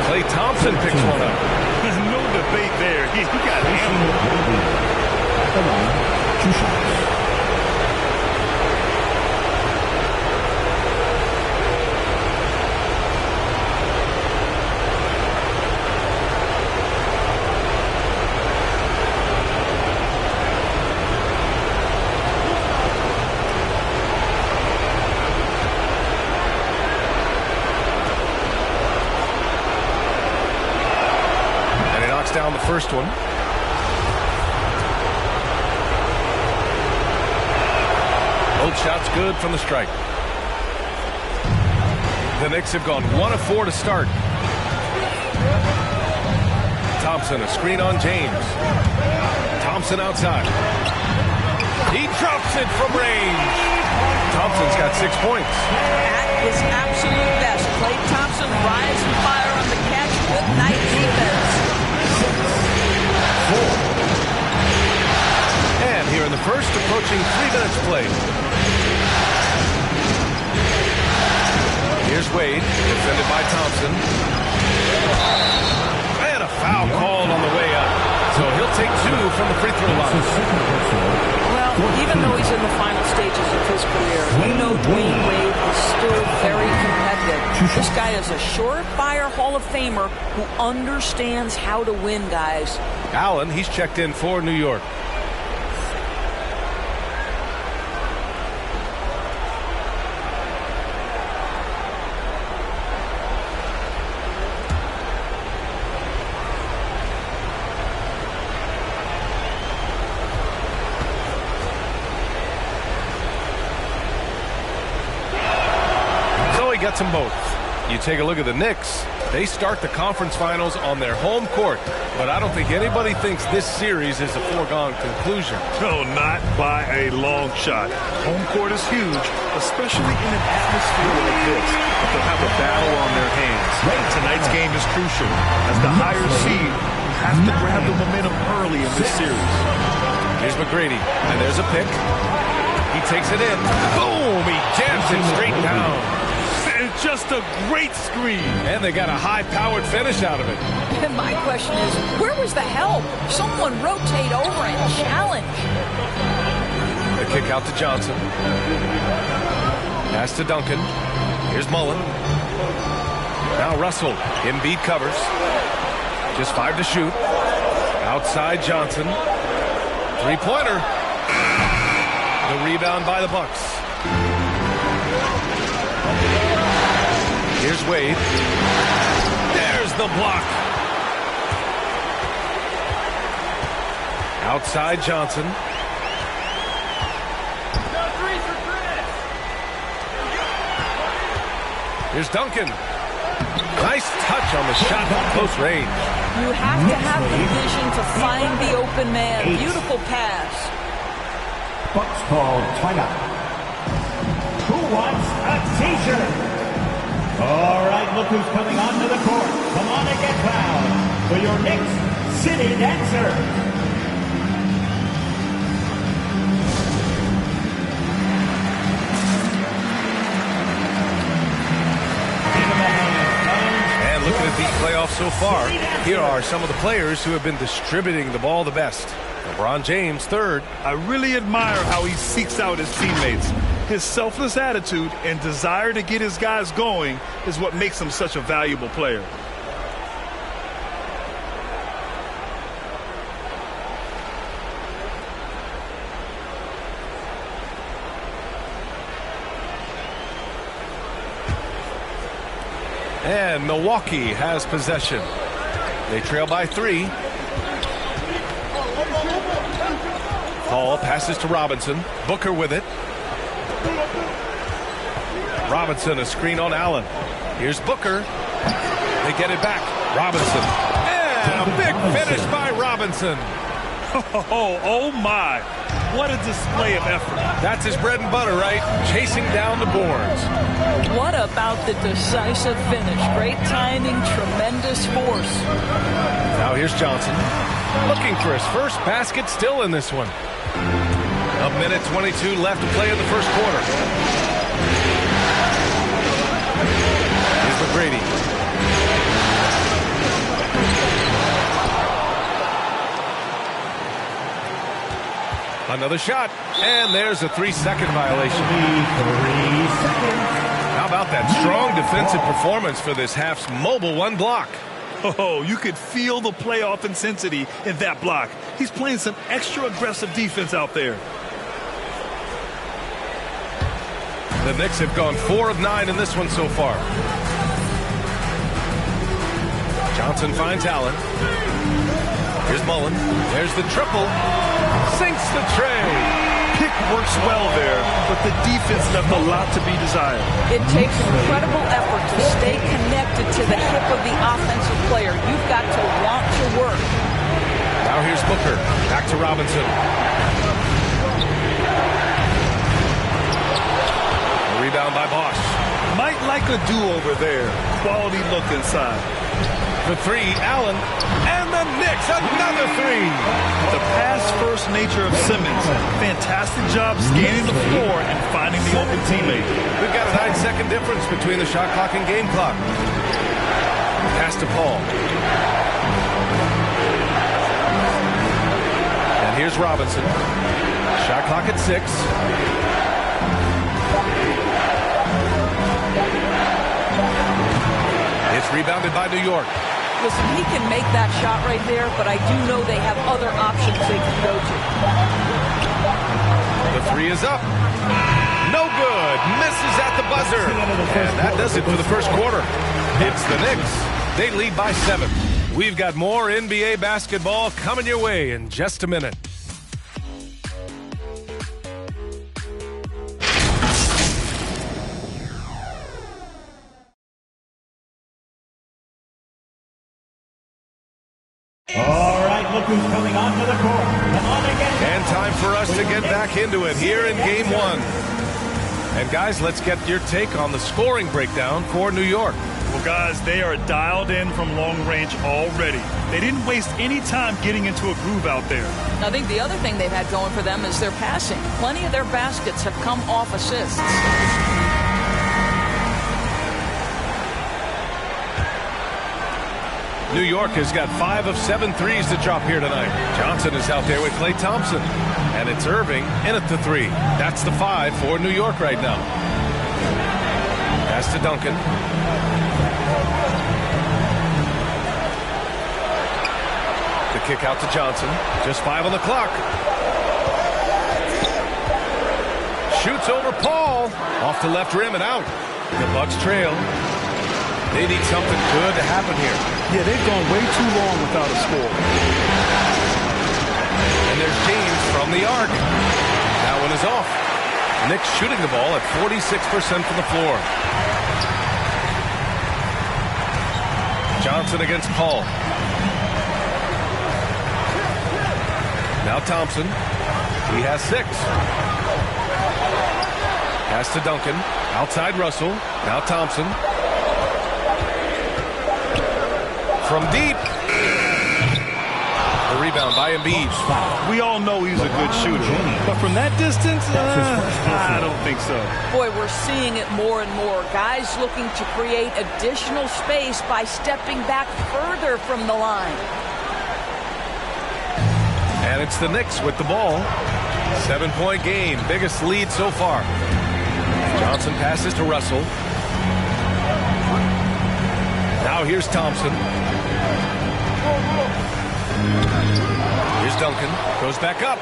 Klay Thompson picks one up. No debate there. He got hammered. At the line, 2 shots. Down the first one. Both shots good from the strike. The Knicks have gone 1 of 4 to start. Thompson, a screen on James. Thompson outside. He drops it from range. Thompson's got 6 points. At his absolute best, Klay Thompson rise and fire on the catch. Good night defense. And here in the first, approaching 3 minutes played. Here's Wade, defended by Thompson. And a foul called on the way up. So he'll take 2 from the free throw line. Well, even though he's in the final stages of his career, we know Dwayne Wade is still very competitive. This guy is a surefire Hall of Famer who understands how to win, guys. Allen, he's checked in for New York. Gets them both. You take a look at the Knicks. They start the conference finals on their home court, but I don't think anybody thinks this series is a foregone conclusion. No, not by a long shot. Home court is huge, especially in an atmosphere like this. They'll have a battle on their hands. Tonight's game is crucial. As the higher seed, you have to grab the momentum early in this series. Here's McGrady, and there's a pick. He takes it in. Boom! He jams it straight down. It's just a great screen. And they got a high-powered finish out of it. And my question is, where was the help? Someone rotate over and challenge. The kick out to Johnson. Pass to Duncan. Here's Mullen. Now Russell. Embiid covers. Just 5 to shoot. Outside Johnson. 3-pointer. The rebound by the Bucks. Here's Wade. There's the block. Outside Johnson. Here's Duncan. Nice touch on the shot from close range. You have to have the vision to find the open man. Beautiful pass. Bucks called timeout. Who wants a t-shirt? All right, look who's coming onto the court. Come on and get proud for your Knicks City Dancer. And looking at these playoffs so far, here are some of the players who have been distributing the ball the best. LeBron James, third. I really admire how he seeks out his teammates. His selfless attitude and desire to get his guys going is what makes him such a valuable player. And Milwaukee has possession. They trail by 3. Paul passes to Robinson. Booker with it. Robinson, a screen on Allen. Here's Booker. They get it back. Robinson. And a big finish by Robinson. Oh my. What a display of effort. That's his bread and butter, right? Chasing down the boards. What about the decisive finish? Great timing, tremendous force. Now here's Johnson. Looking for his first basket still in this one. A minute 22 left to play in the first quarter. Here's McGrady. Another shot, and there's a 3-second violation. 3 seconds. How about that strong defensive performance for this half's mobile one block? Oh, you could feel the playoff intensity in that block. He's playing some extra aggressive defense out there. The Knicks have gone 4 of 9 in this one so far. Johnson finds Allen. Here's Mullen. There's the triple. Sinks the tray. Pick works well there, but the defense left a lot to be desired. It takes incredible effort to stay connected to the hip of the offensive player. You've got to want to work. Now here's Booker. Back to Robinson. A rebound by Bosch. Might like a do-over there. Quality look inside. For 3, Allen. And the Knicks, another 3. The pass-first nature of Simmons. Fantastic job scanning the floor and finding the open teammate. We've got a 9-second difference between the shot clock and game clock. Pass to Paul. And here's Robinson. Shot clock at 6. It's rebounded by New York. Listen, he can make that shot right there, but I do know they have other options they can go to. The 3 is up. No good. Misses at the buzzer. And that does it for the first quarter. It's the Knicks. They lead by 7. We've got more NBA basketball coming your way in just a minute. All right, look who's coming onto the court. Come on again. And time for us to get back into it here in Game 1. And guys, let's get your take on the scoring breakdown for New York. Well, guys, they are dialed in from long range already. They didn't waste any time getting into a groove out there. I think the other thing they've had going for them is their passing. Plenty of their baskets have come off assists. New York has got 5 of 7 threes to drop here tonight. Johnson is out there with Klay Thompson. And it's Irving in at the 3. That's the 5 for New York right now. Pass to Duncan. The kick out to Johnson. Just 5 on the clock. Shoots over Paul. Off the left rim and out. The Bucks trail. They need something good to happen here. Yeah, they've gone way too long without a score. And there's James from the arc. That one is off. Knicks shooting the ball at 46% from the floor. Johnson against Paul. Now Thompson. He has 6. Pass to Duncan. Outside Russell. Now Thompson. From deep. The rebound by Embiid. We all know he's a good shooter, but from that distance, I don't think so. Boy, we're seeing it more and more. Guys looking to create additional space by stepping back further from the line. And it's the Knicks with the ball. 7-point game, biggest lead so far. Johnson passes to Russell. Now here's Thompson. Here's Duncan. Goes back up.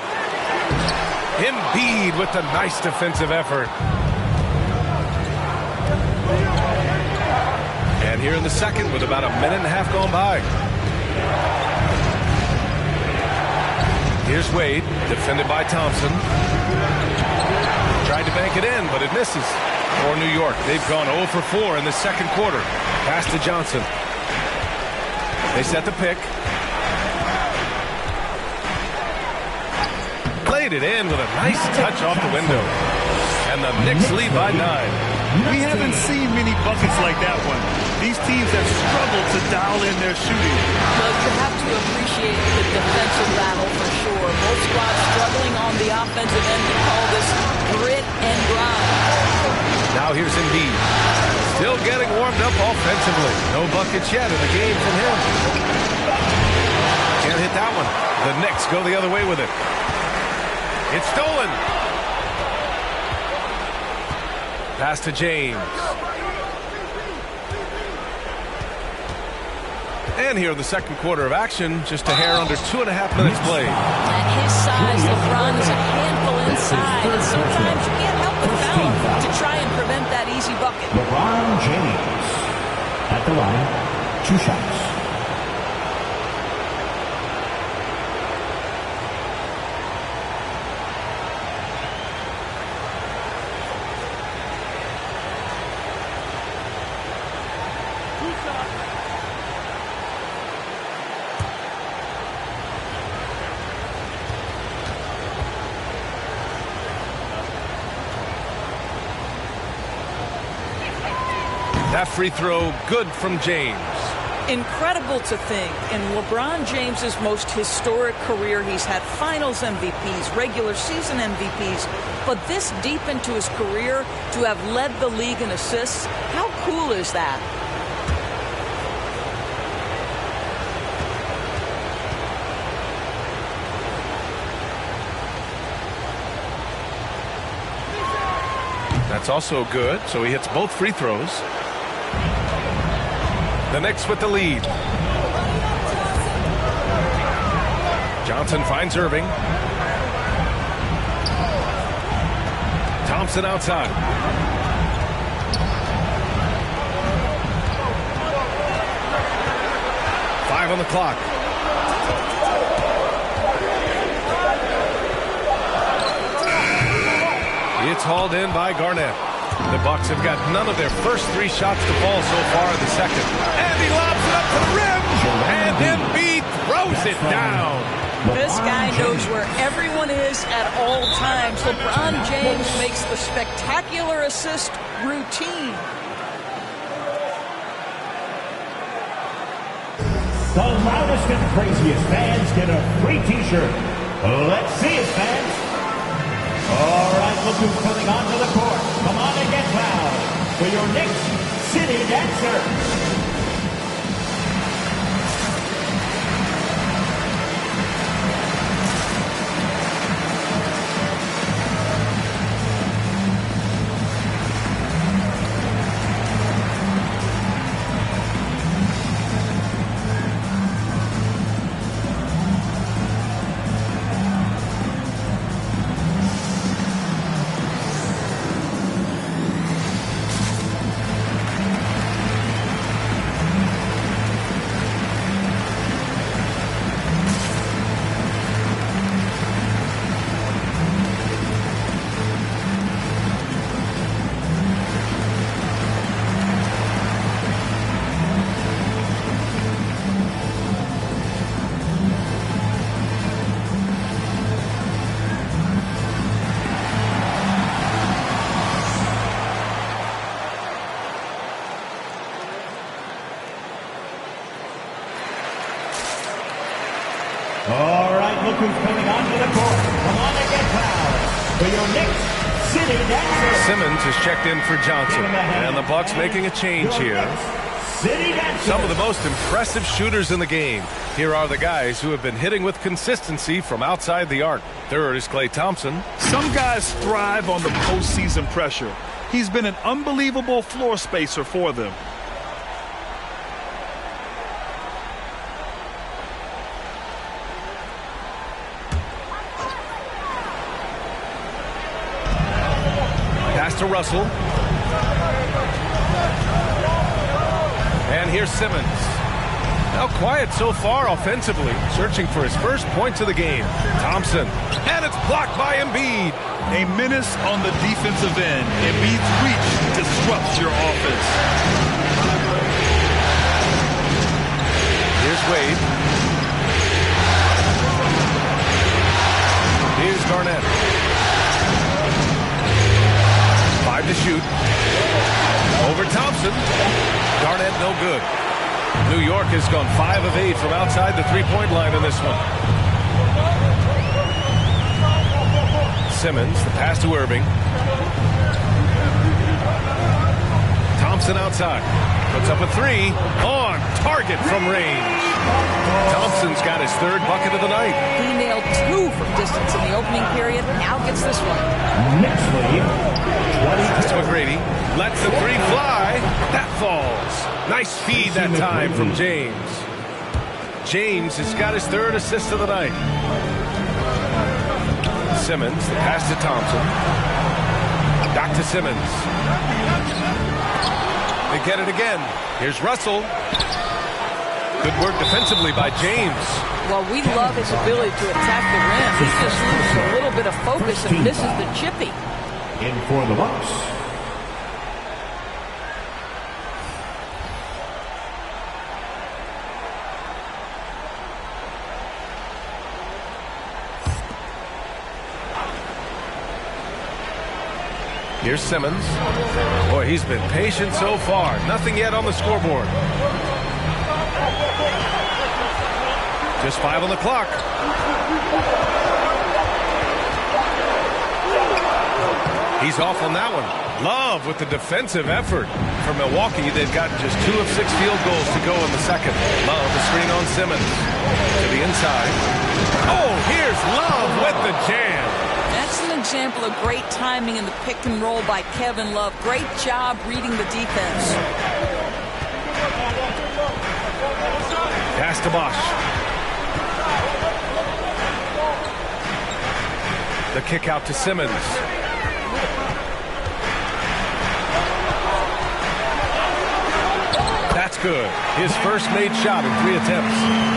Embiid with a nice defensive effort. And here in the second with about a minute and a half gone by. Here's Wade, defended by Thompson. Tried to bank it in, but it misses. For New York, they've gone 0 for 4 in the second quarter. Pass to Johnson. They set the pick. Played it in with a nice touch off the window. And the Knicks lead by 9. We haven't seen many buckets like that one. These teams have struggled to dial in their shooting. Well, you have to appreciate the defensive battle for sure. Both squads struggling on the offensive end. We call this grit and grind. Now here's Embiid. Still getting warmed up offensively. No buckets yet in the game from him. Can't hit that one. The Knicks go the other way with it. It's stolen. Pass to James. And here in the second quarter of action, just a hair under 2.5 minutes played. At his size, LeBron is a handful inside, and sometimes you can't help but foul to try and prevent that easy bucket. LeBron James at the line, 2 shots. That free throw good from James. Incredible to think, in LeBron James's most historic career, he's had finals MVPs, regular season MVPs, but this deep into his career, to have led the league in assists, how cool is that? That's also good, so he hits both free throws. The Knicks with the lead. Johnson finds Irving. Thompson outside. Five on the clock. It's hauled in by Garnett. The Bucks have got none of their first 3 shots to fall so far in the second. And he lobs it up to the rim. And Embiid throws it down. This guy knows where everyone is at all times. LeBron James makes the spectacular assist routine. The loudest and craziest fans get a free T-shirt. Let's see it, fans. All right, look who's coming onto the court. Come on and get loud for your Knicks City Dancer. All right, look who's coming onto the court. Come on and get loud for your Knicks City Dancer. Simmons is checked in for Johnson. And the Bucks making a change here. Some of the most impressive shooters in the game. Here are the guys who have been hitting with consistency from outside the arc. Third is Klay Thompson. Some guys thrive on the postseason pressure. He's been an unbelievable floor spacer for them. Pass to Russell. And here's Simmons. Now quiet so far offensively, searching for his first points of the game. Thompson. And it's blocked by Embiid. A menace on the defensive end. Embiid's reach disrupts your offense. Here's has gone 5 of 8 from outside the three-point line in this one. Simmons, the pass to Irving. Thompson outside. Puts up a 3. On target from range. Thompson's got his 3rd bucket of the night. He nailed 2 from distance in the opening period. Now gets this one. Next lead, Pass to McGrady. Lets the 3 fly. That falls. Nice feed that time from James. James has got his 3rd assist of the night. Simmons, the pass to Thompson. Back to Simmons. They get it again. Here's Russell. Good work defensively by James. Well, we love his ability to attack the rim. He just loses a little bit of focus and misses the chippy. in for the Bucks. Here's Simmons. Boy, he's been patient so far. Nothing yet on the scoreboard. Just 5 on the clock. He's off on that one. Love with the defensive effort. For Milwaukee, they've got just 2 of 6 field goals to go in the second. Love, the screen on Simmons. To the inside. Oh, here's Love with the jam. That's an example of great timing in the pick and roll by Kevin Love. Great job reading the defense. Pass to Bosch. The kick out to Simmons. That's good. His first made shot in 3 attempts.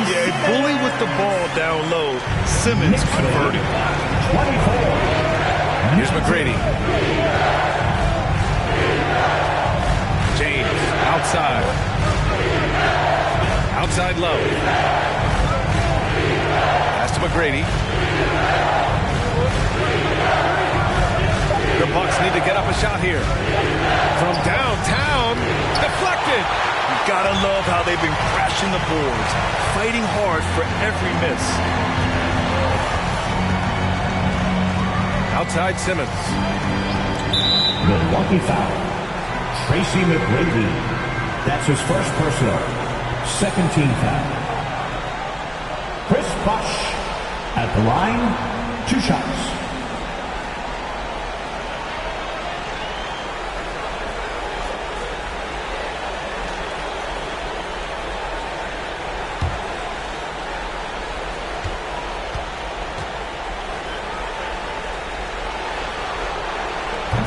Yeah, a bully with the ball down low. Simmons converting. Here's McGrady. James outside. Outside low. Pass to McGrady. The Bucks need to get up a shot here. From downtown, deflected. You gotta love how they've been crashing the boards, fighting hard for every miss. Outside Simmons. Milwaukee foul. Tracy McGrady. That's his first personal. Second team foul. Chris Bosh at the line. 2 shots.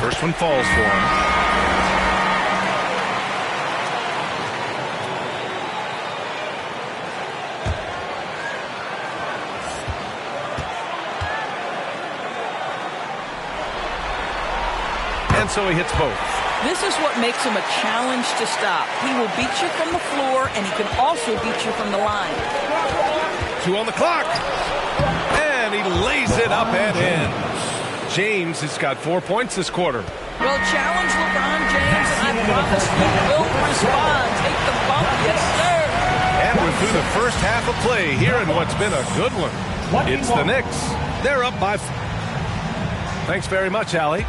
First one falls for him. And so he hits both. This is what makes him a challenge to stop. He will beat you from the floor, and he can also beat you from the line. 2 on the clock. And he lays it up and in. James has got 4 points this quarter. Well, challenge LeBron James, and I promise he will respond. Take the bump, yes, sir. And we're through the first half of play here in what's been a good one. It's the Knicks. They're up by... Thanks very much, Allie.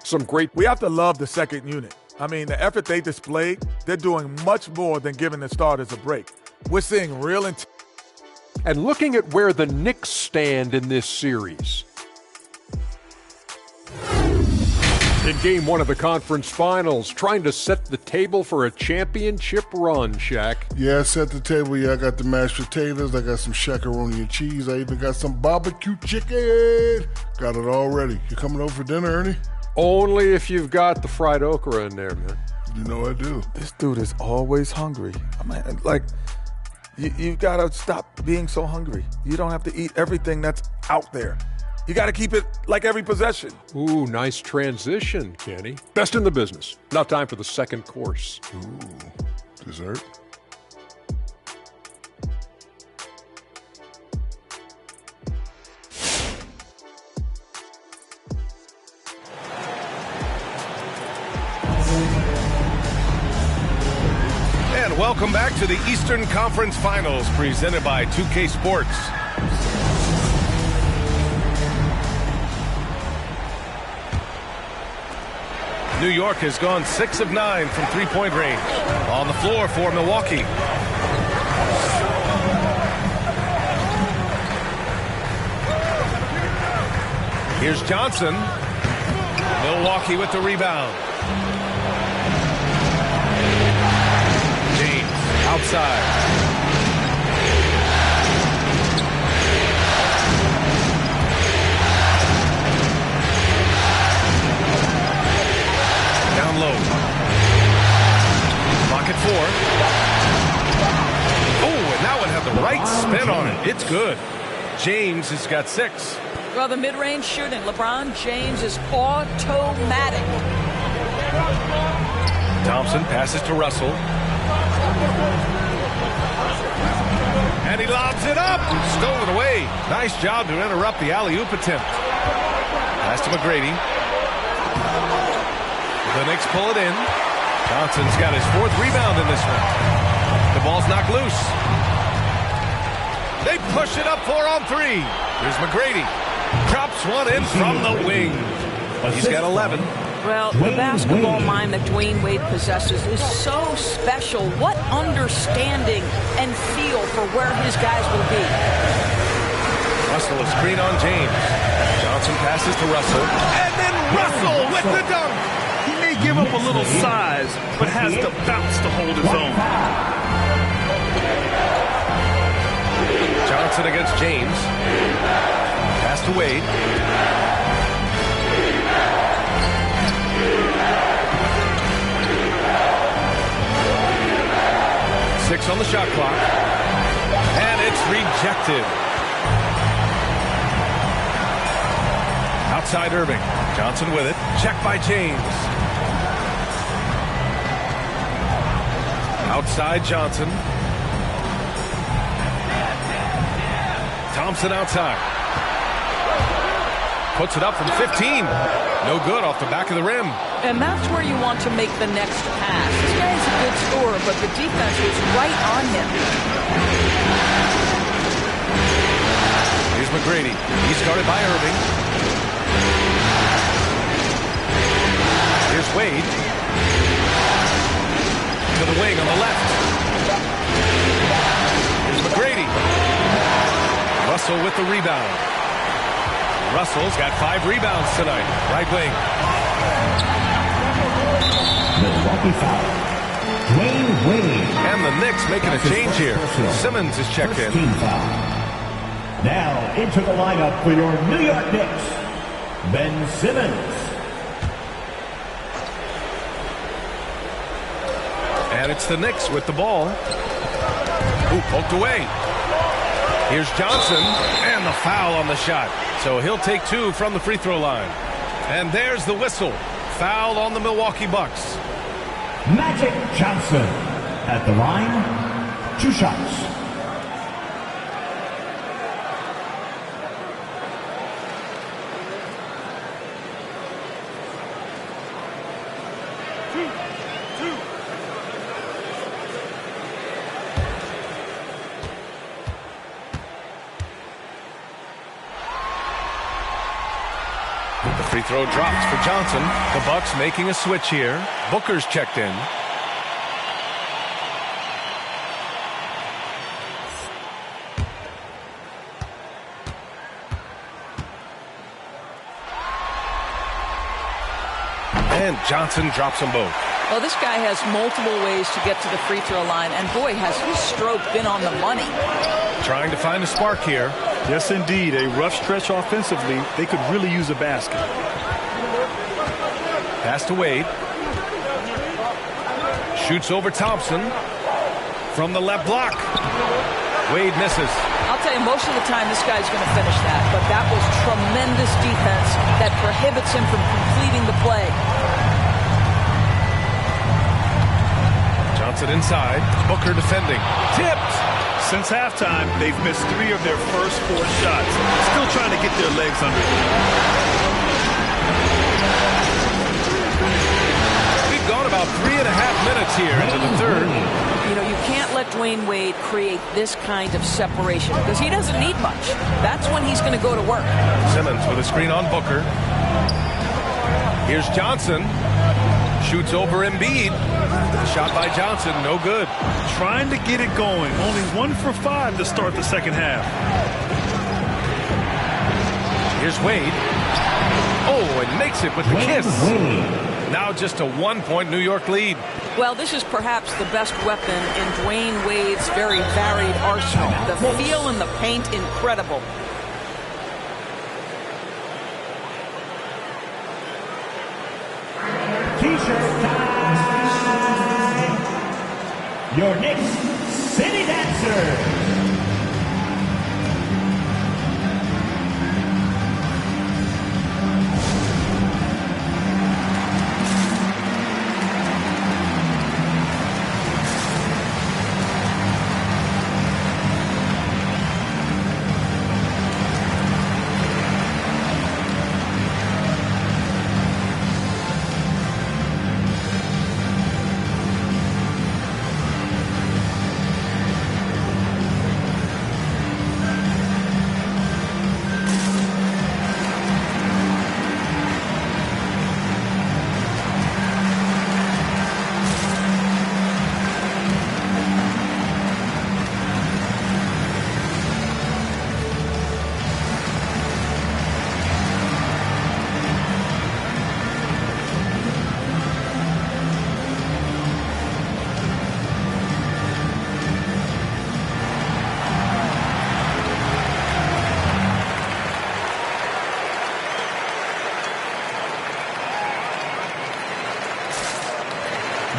Some great... We have to love the second unit. I mean, the effort they displayed, they're doing much more than giving the starters a break. We're seeing real... And looking at where the Knicks stand in this series. In Game 1 of the conference finals, trying to set the table for a championship run, Shaq. Yeah, I set the table. Yeah, I got the mashed potatoes. I got some shakaroni and cheese. I even got some barbecue chicken. Got it all ready. You coming over for dinner, Ernie? Only if you've got the fried okra in there, man. You know I do. This dude is always hungry. I mean, like... You've got to stop being so hungry. You don't have to eat everything that's out there. You got to keep it like every possession. Ooh, nice transition, Kenny. Best in the business. Now time for the second course. Ooh, dessert. And welcome back to the Eastern Conference Finals presented by 2K Sports. New York has gone 6 of 9 from three-point range. On the floor for Milwaukee. Here's Johnson. Milwaukee with the rebound. James outside. Down low. Clock at 4. Oh, and that one had the right spin on it. It's good. James has got 6. Well, the mid-range shooting, LeBron James is automatic. Thompson passes to Russell. And he lobs it up. Stolen away. Nice job to interrupt the alley-oop attempt. Pass to McGrady. The Knicks pull it in. Johnson's got his 4th rebound in this one. The ball's knocked loose. They push it up 4 on 3. Here's McGrady. Drops one in from the wing. He's got 11. Well, the basketball mind that Dwayne Wade possesses is so special. What understanding and feel for where his guys will be. Russell, a screen on James. Johnson passes to Russell. And then Russell with the dunk. He may give up a little size, but has the bounce to hold his own. Johnson against James. Pass to Wade. Six on the shot clock. And it's rejected. Outside Irving. Johnson with it. Checked by James. Outside Johnson. Thompson outside. Puts it up from 15. No good off the back of the rim. And that's where you want to make the next pass. This guy's a good scorer, but the defense was right on him. Here's McGrady. He's guarded by Irving. Here's Wade. To the wing on the left. Here's McGrady. Russell with the rebound. Russell's got 5 rebounds tonight. Right wing. Milwaukee foul. Dwayne Wade. And the Knicks making a change here. Simmons is checked in. Foul. Now into the lineup for your New York Knicks, Ben Simmons. And it's the Knicks with the ball. Ooh, poked away. Here's Johnson, and the foul on the shot. So he'll take 2 from the free throw line. And there's the whistle. Foul on the Milwaukee Bucks. Magic Johnson at the line. 2 shots. Free throw drops for Johnson. The Bucks making a switch here. Booker's checked in. And Johnson drops them both. Well, this guy has multiple ways to get to the free throw line, and boy, has his stroke been on the money. Trying to find a spark here. Yes, indeed. A rough stretch offensively. They could really use a basket. Pass to Wade. Shoots over Thompson. From the left block. Wade misses. I'll tell you, most of the time this guy's going to finish that, but that was tremendous defense that prohibits him from completing the play. Johnson inside. Booker defending. Tipped. Since halftime, they've missed 3 of their first 4 shots. Still trying to get their legs under them. We've gone about about 3.5 minutes here into the third. You know, you can't let Dwayne Wade create this kind of separation because he doesn't need much. That's when he's going to go to work. Simmons with a screen on Booker. Here's Johnson. Shoots over Embiid. Shot by Johnson, no good. Trying to get it going. Only 1 for 5 to start the second half. Here's Wade. Oh, and makes it with the kiss. Now just a 1-point New York lead. Well, this is perhaps the best weapon in Dwayne Wade's very varied arsenal. The feel in the paint, incredible. T-shirt time. Your Knicks City Dancer.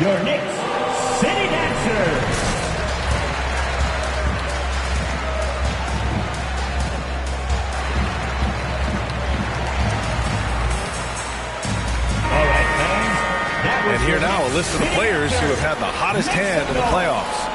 Your Knicks City Dancer. All right, fans. And here now a list of the players who have had the hottest hand in the playoffs.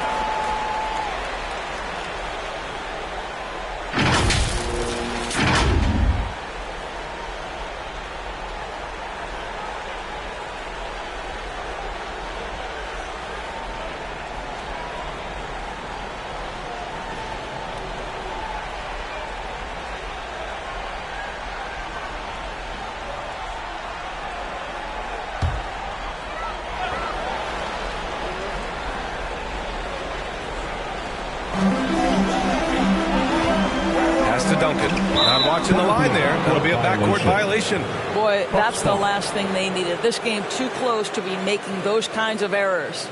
Duncan. Not watching the line there. That'll be a backcourt violation. Boy, that's the last thing they needed. This game too close to be making those kinds of errors.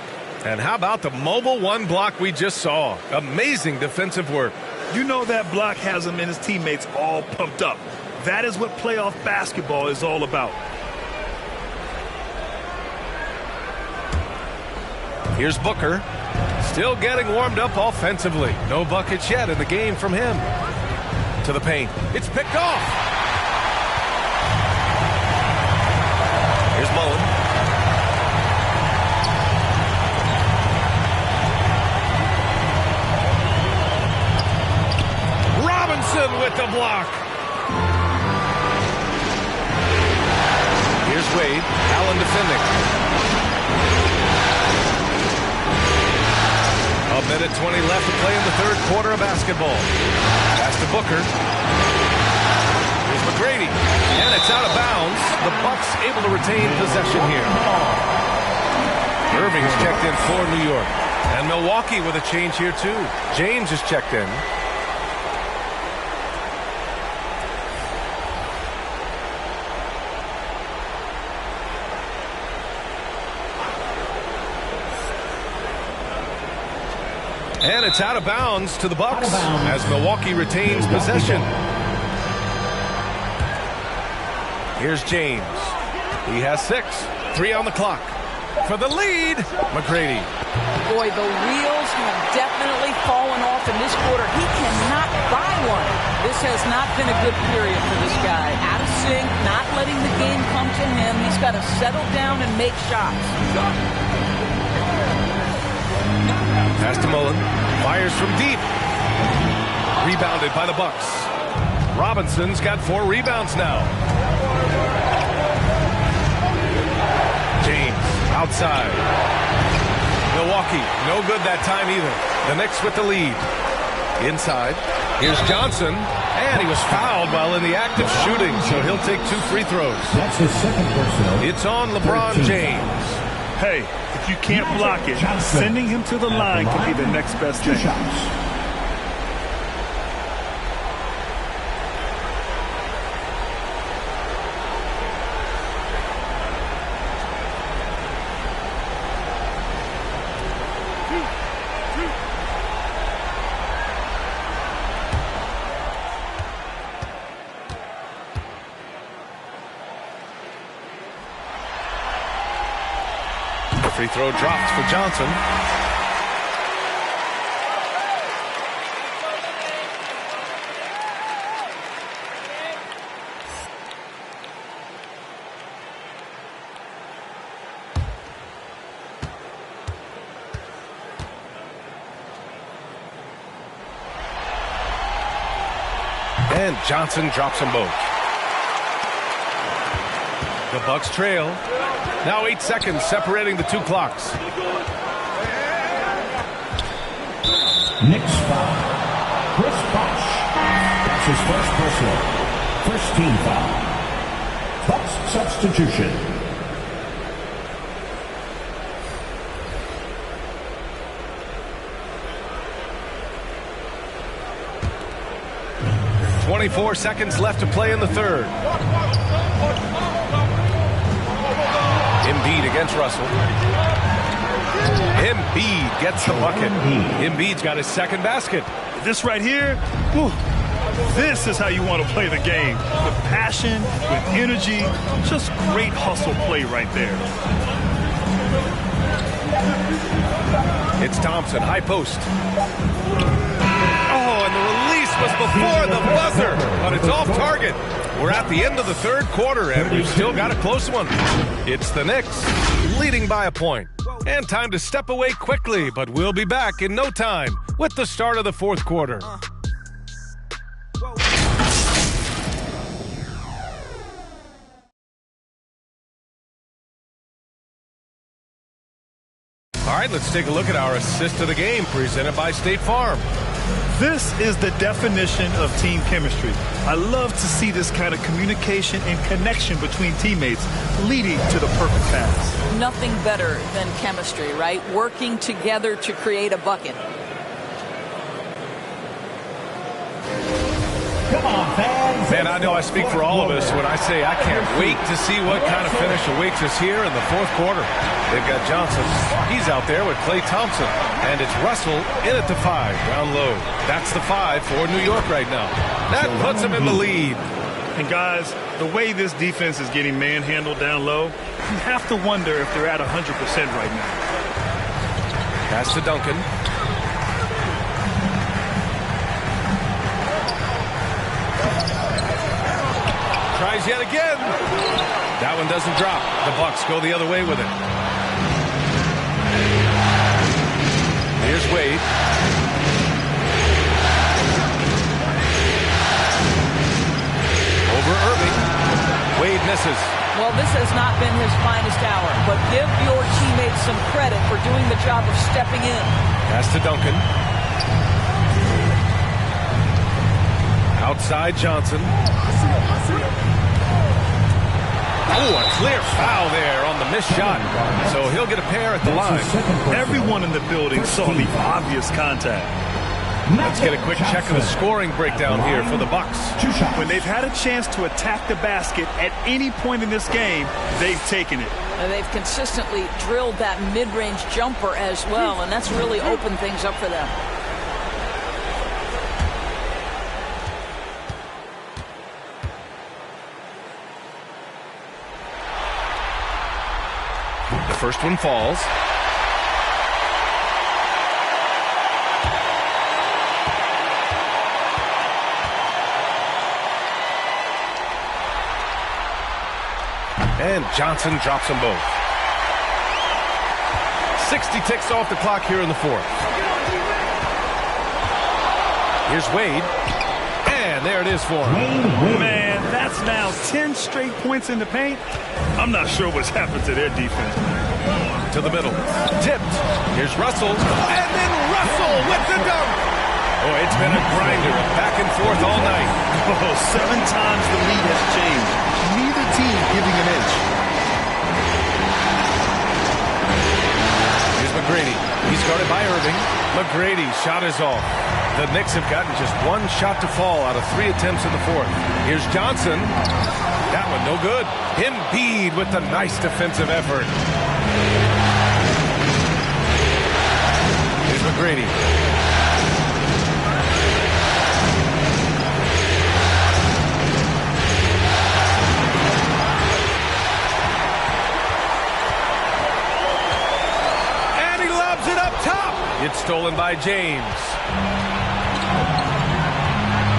And how about the mobile one block we just saw? Amazing defensive work. You know that block has him and his teammates all pumped up. That is what playoff basketball is all about. Here's Booker. Still getting warmed up offensively. No buckets yet in the game from him. To the paint. It's picked off. Here's Mullen. Robinson with the block. Here's Wade. Allen defending. A minute 20 left to play in the third quarter of basketball. Pass to Booker. Here's McGrady. And it's out of bounds. The Bucks able to retain possession here. Irving's checked in for New York. And Milwaukee with a change here too. James is checked in. And it's out of bounds to the Bucks as Milwaukee retains possession. Here's James. He has 6. 3 on the clock. For the lead, McGrady. Boy, the wheels have definitely fallen off in this quarter. He cannot buy one. This has not been a good period for this guy. Out of sync, not letting the game come to him. He's got to settle down and make shots. Pass to Mullen. Fires from deep. Rebounded by the Bucks. Robinson's got 4 rebounds now. James Outside. Milwaukee, no good that time either. The Knicks with the lead. Inside. Here's Johnson. And he was fouled while in the act of shooting, so he'll take 2 free throws. That's his second personal. It's on LeBron James. Hey, if you can't block it, sending him to the line could be the next best thing. Free throw dropped for Johnson. And Johnson drops them both. The Bucks trail. Now 8 seconds separating the 2 clocks. Knicks foul. Chris Bosh. That's his first personal. First team foul. Bucks substitution. .24 seconds left to play in the third. Embiid against Russell. Embiid gets the bucket. Embiid's got his second basket. This right here, whew, this is how you want to play the game. With passion, with energy, just great hustle play right there. It's Thompson, high post. Oh, and the release was before the buzzer, but it's off target. We're at the end of the third quarter, and we've still got a close one. It's the Knicks, leading by a point. And time to step away quickly, but we'll be back in no time with the start of the fourth quarter. All right, let's take a look at our assist of the game presented by State Farm. This is the definition of team chemistry. I love to see this kind of communication and connection between teammates leading to the perfect pass. Nothing better than chemistry, right? Working together to create a bucket. Come on, fans. Man, I know I speak for all of us when I say I can't wait to see what kind of finish awaits us here in the fourth quarter. They've got Johnson. He's out there with Klay Thompson. And it's Russell in at the 5, down low. That's the 5 for New York right now. That puts them in the lead. And guys, the way this defense is getting manhandled down low, you have to wonder if they're at 100% right now. Pass to Duncan. Tries yet again. That one doesn't drop. The Bucks go the other way with it. Here's Wade. Over Irving. Wade misses. Well, this has not been his finest hour, but give your teammates some credit for doing the job of stepping in. Pass to Duncan. Outside Johnson. Oh, a clear foul there on the missed shot. So he'll get a pair at the line. Everyone in the building saw the obvious contact. Let's get a quick check of the scoring breakdown here for the Bucks. When they've had a chance to attack the basket at any point in this game, they've taken it. And they've consistently drilled that mid-range jumper as well, and that's really opened things up for them. The first one falls. And Johnson drops them both. 60 ticks off the clock here in the fourth. Here's Wade. And there it is for him. Man, that's now 10 straight points in the paint. I'm not sure what's happened to their defense. To the middle. Tipped. Here's Russell. And then Russell with the dunk. Oh, it's been a grinder, back and forth all night. Oh, 7 times the lead has changed. Neither team giving an inch. Here's McGrady. He's guarded by Irving. McGrady's shot is off. The Knicks have gotten just 1 shot to fall out of 3 attempts in the fourth. Here's Johnson. That one no good. Embiid with the nice defensive effort. Here's McGrady. It's stolen by James.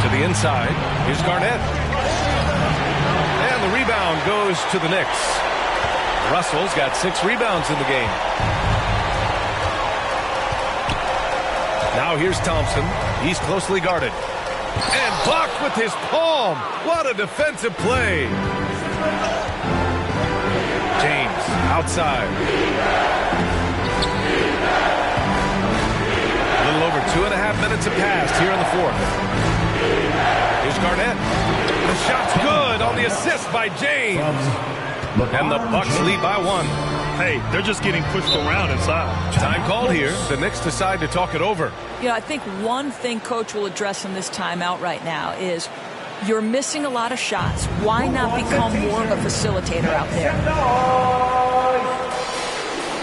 To the inside. Here's Garnett. And the rebound goes to the Knicks. Russell's got 6 rebounds in the game. Now here's Thompson. He's closely guarded. And blocked with his palm. What a defensive play. James outside. Over 2.5 minutes have passed here in the fourth. Here's Garnett. The shot's good on the assist by James. And the Bucks lead by 1. Hey, they're just getting pushed around inside. Time called here. The Knicks decide to talk it over. You know, I think one thing Coach will address in this timeout right now is you're missing a lot of shots. Why not become more of a facilitator out there?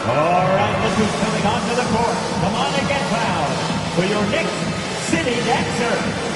All right, look who's coming onto the court. Come on and get loud for your Knicks City Dancer.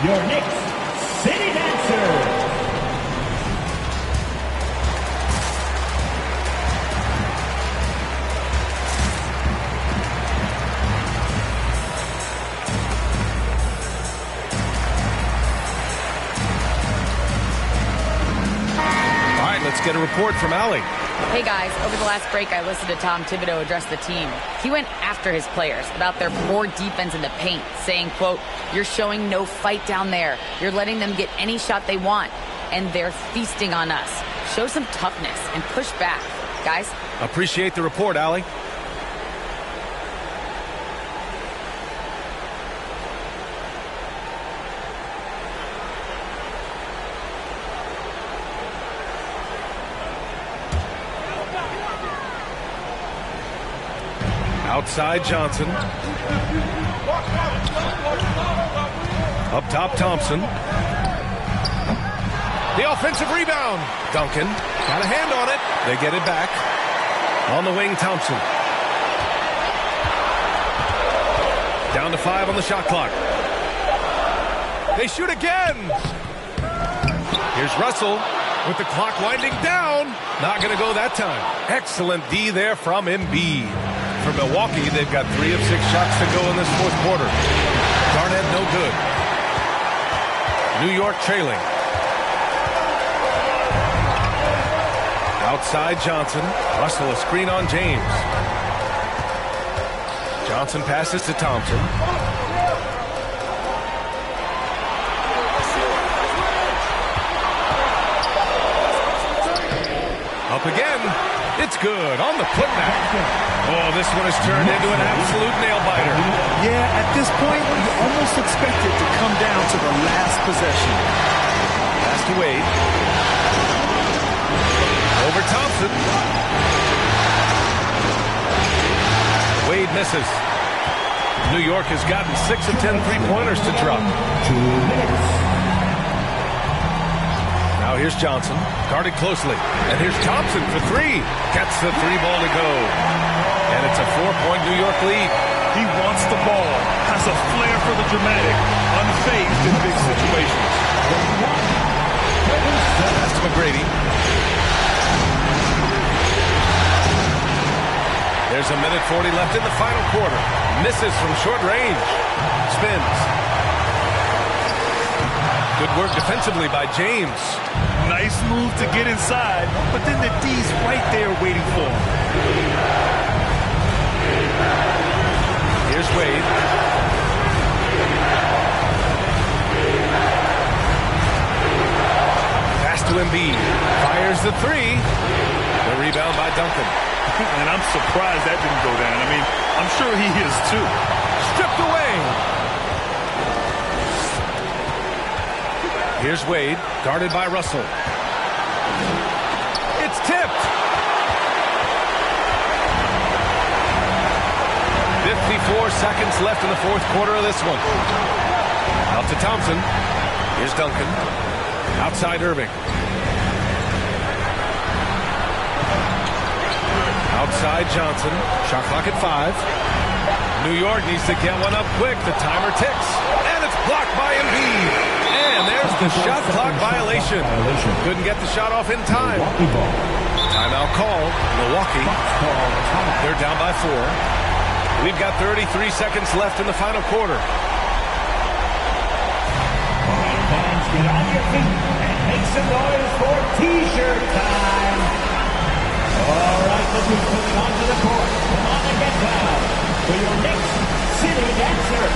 Your Knicks City Dancer. All right, let's get a report from Allie. Hey guys, over the last break I listened to Tom Thibodeau address the team. He went after his players about their poor defense in the paint, saying, quote, "You're showing no fight down there. You're letting them get any shot they want, and they're feasting on us. Show some toughness and push back." Guys? Appreciate the report, Allie. Outside Johnson. Up top Thompson. The offensive rebound. Duncan got a hand on it. They get it back. On the wing, Thompson. Down to 5 on the shot clock. They shoot again. Here's Russell with the clock winding down. Not going to go that time. Excellent D there from Embiid. For Milwaukee, they've got 3 of 6 shots to go in this fourth quarter. Garnett no good. New York trailing. Outside Johnson. Russell a screen on James. Johnson passes to Thompson. Up again. It's good on the putback. Oh, this one has turned into an absolute nail-biter. Yeah, at this point, you almost expect it to come down to the last possession. Pass to Wade. Over Thompson. Wade misses. New York has gotten 6 of 10 three-pointers to drop. 2 minutes. Now here's Johnson, guarded closely. And here's Thompson for 3. Gets the 3-ball to go. And it's a 4-point New York lead. He wants the ball, has a flair for the dramatic, unfazed in big situations. Pass to McGrady. There's a minute 40 left in the final quarter. Misses from short range. Spins. Good work defensively by James. Nice move to get inside, but then the D's right there waiting for him. Here's Wade. Pass to Embiid. Fires the 3. The rebound by Duncan. And I'm surprised that didn't go down. I mean, I'm sure he is too. Stripped away. Here's Wade, guarded by Russell. It's tipped. 54 seconds left in the fourth quarter of this one. Out to Thompson. Here's Duncan. Outside Irving. Outside Johnson. Shot clock at 5. New York needs to get one up quick. The timer ticks. And it's blocked by Embiid. And there's the shot clock violation. Couldn't get the shot off in time. Timeout call. Milwaukee. They're down by 4. We've got 33 seconds left in the final quarter. Fans, get on your feet and make some noise for T-shirt time. All right, look who's coming onto the court. Come on and get down for your next city dancer.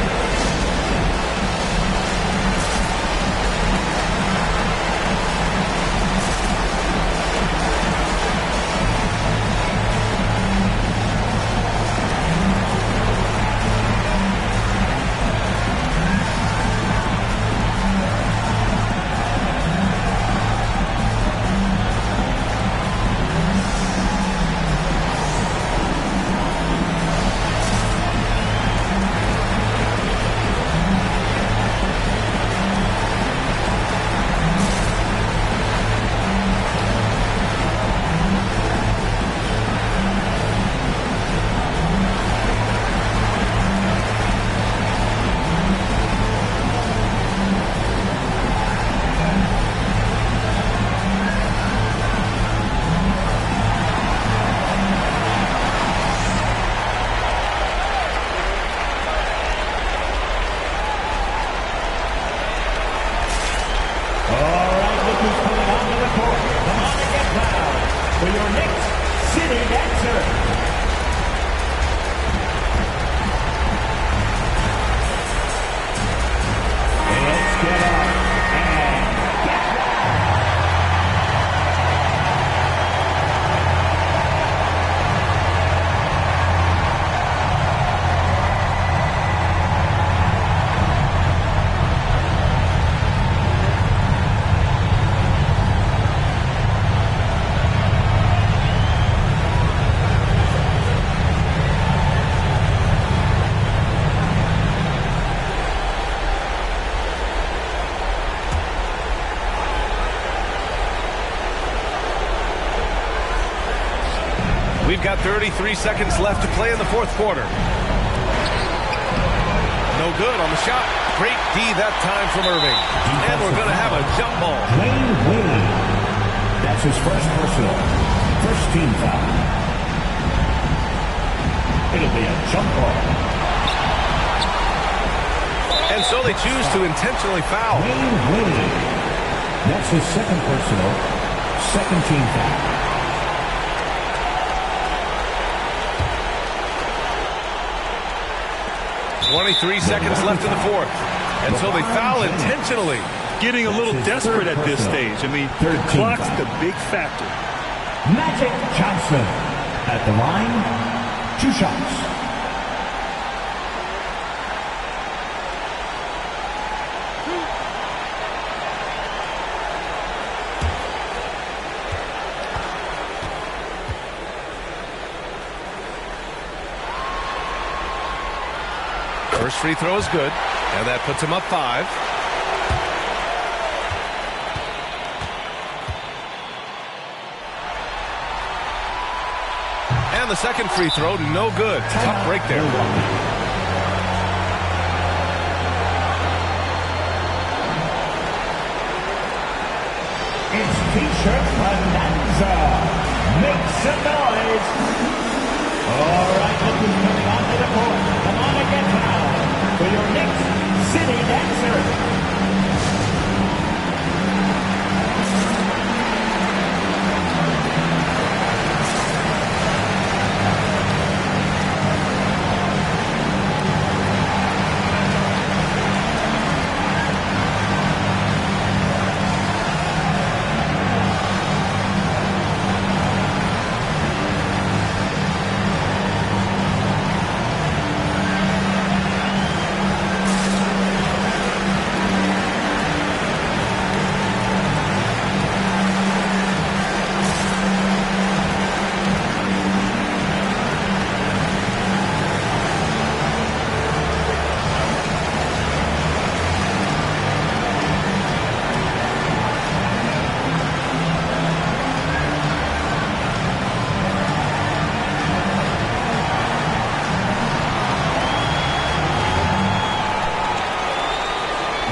We've got 33 seconds left to play in the fourth quarter. No good on the shot. Great D that time from Irving. And we're going to have a jump ball. Dwayne Wade. That's his first personal. First team foul. It'll be a jump ball. And so they choose to intentionally foul. Dwayne Wade. That's his second personal. Second team foul. 23 seconds left in the fourth. And so they foul intentionally. Getting a little desperate at this stage. I mean, the clock's the big factor. Magic Johnson at the line. 2 shots. First free throw is good, and that puts him up 5. And the second free throw, no good. Tough break there. It's T-shirt Bonanza. Make some noise. All right, look who's coming onto the court. Come on and get fouled for your Knicks City Dancer.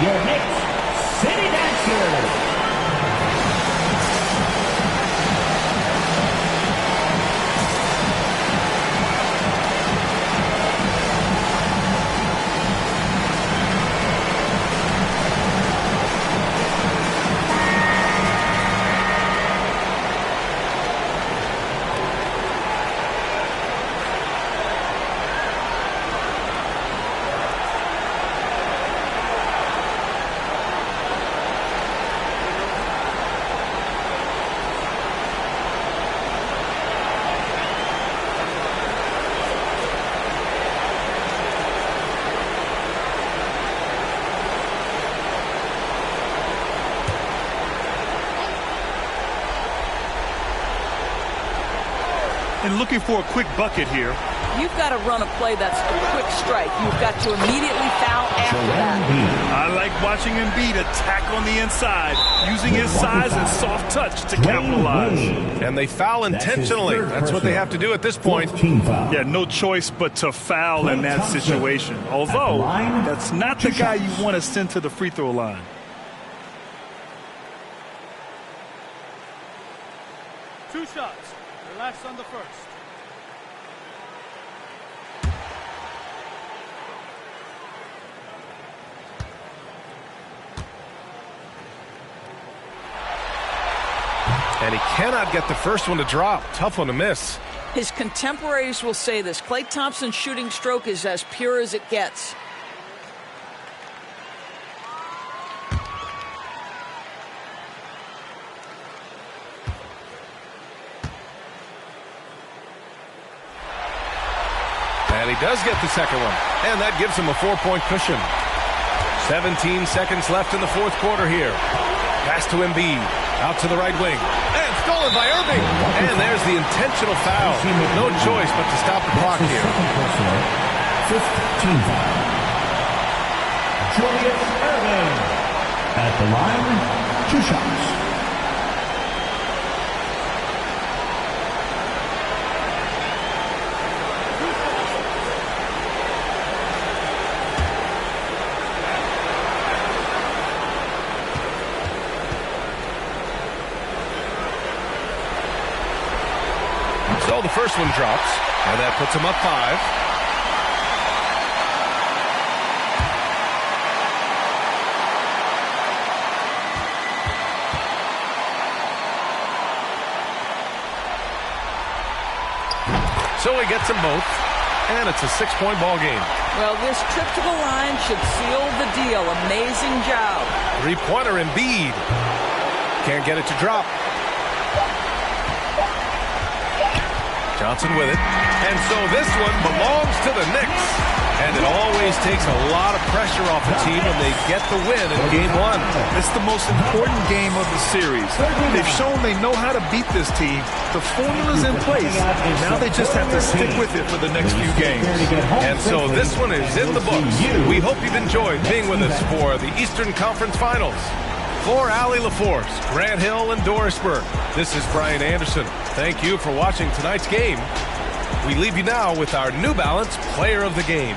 Your Knicks City Dancers. And looking for a quick bucket here. You've got to run a play that's a quick strike. You've got to immediately foul after that. I like watching Embiid attack on the inside, using his size and soft touch to capitalize. And they foul intentionally. That's what they have to do at this point. Yeah, no choice but to foul in that situation. Although, that's not the guy you want to send to the free throw line. Two shots. Relax on the first. And he cannot get the first one to drop. Tough one to miss. His contemporaries will say this. Klay Thompson's shooting stroke is as pure as it gets. And he does get the second one. And that gives him a 4-point cushion. 17 seconds left in the fourth quarter here. Pass to Embiid. Out to the right wing. And stolen by Irving. And there's the intentional foul. No choice but to stop the clock here. 15 foul. Julius Irving. At the line, 2 shots. So the first one drops, and that puts him up 5. So he gets them both, and it's a 6-point ball game. Well, this trip to the line should seal the deal. Amazing job. 3-pointer Embiid. Can't get it to drop. Johnson with it. And so this one belongs to the Knicks. And it always takes a lot of pressure off a team when they get the win in Game 1. It's the most important game of the series. They've shown they know how to beat this team. The formula's in place. Now they just have to stick with it for the next few games. And so this one is in the books. We hope you've enjoyed being with us for the Eastern Conference Finals. For Allie LaForce, Grant Hill, and Doris Burke, this is Brian Anderson. Thank you for watching tonight's game. We leave you now with our New Balance Player of the Game.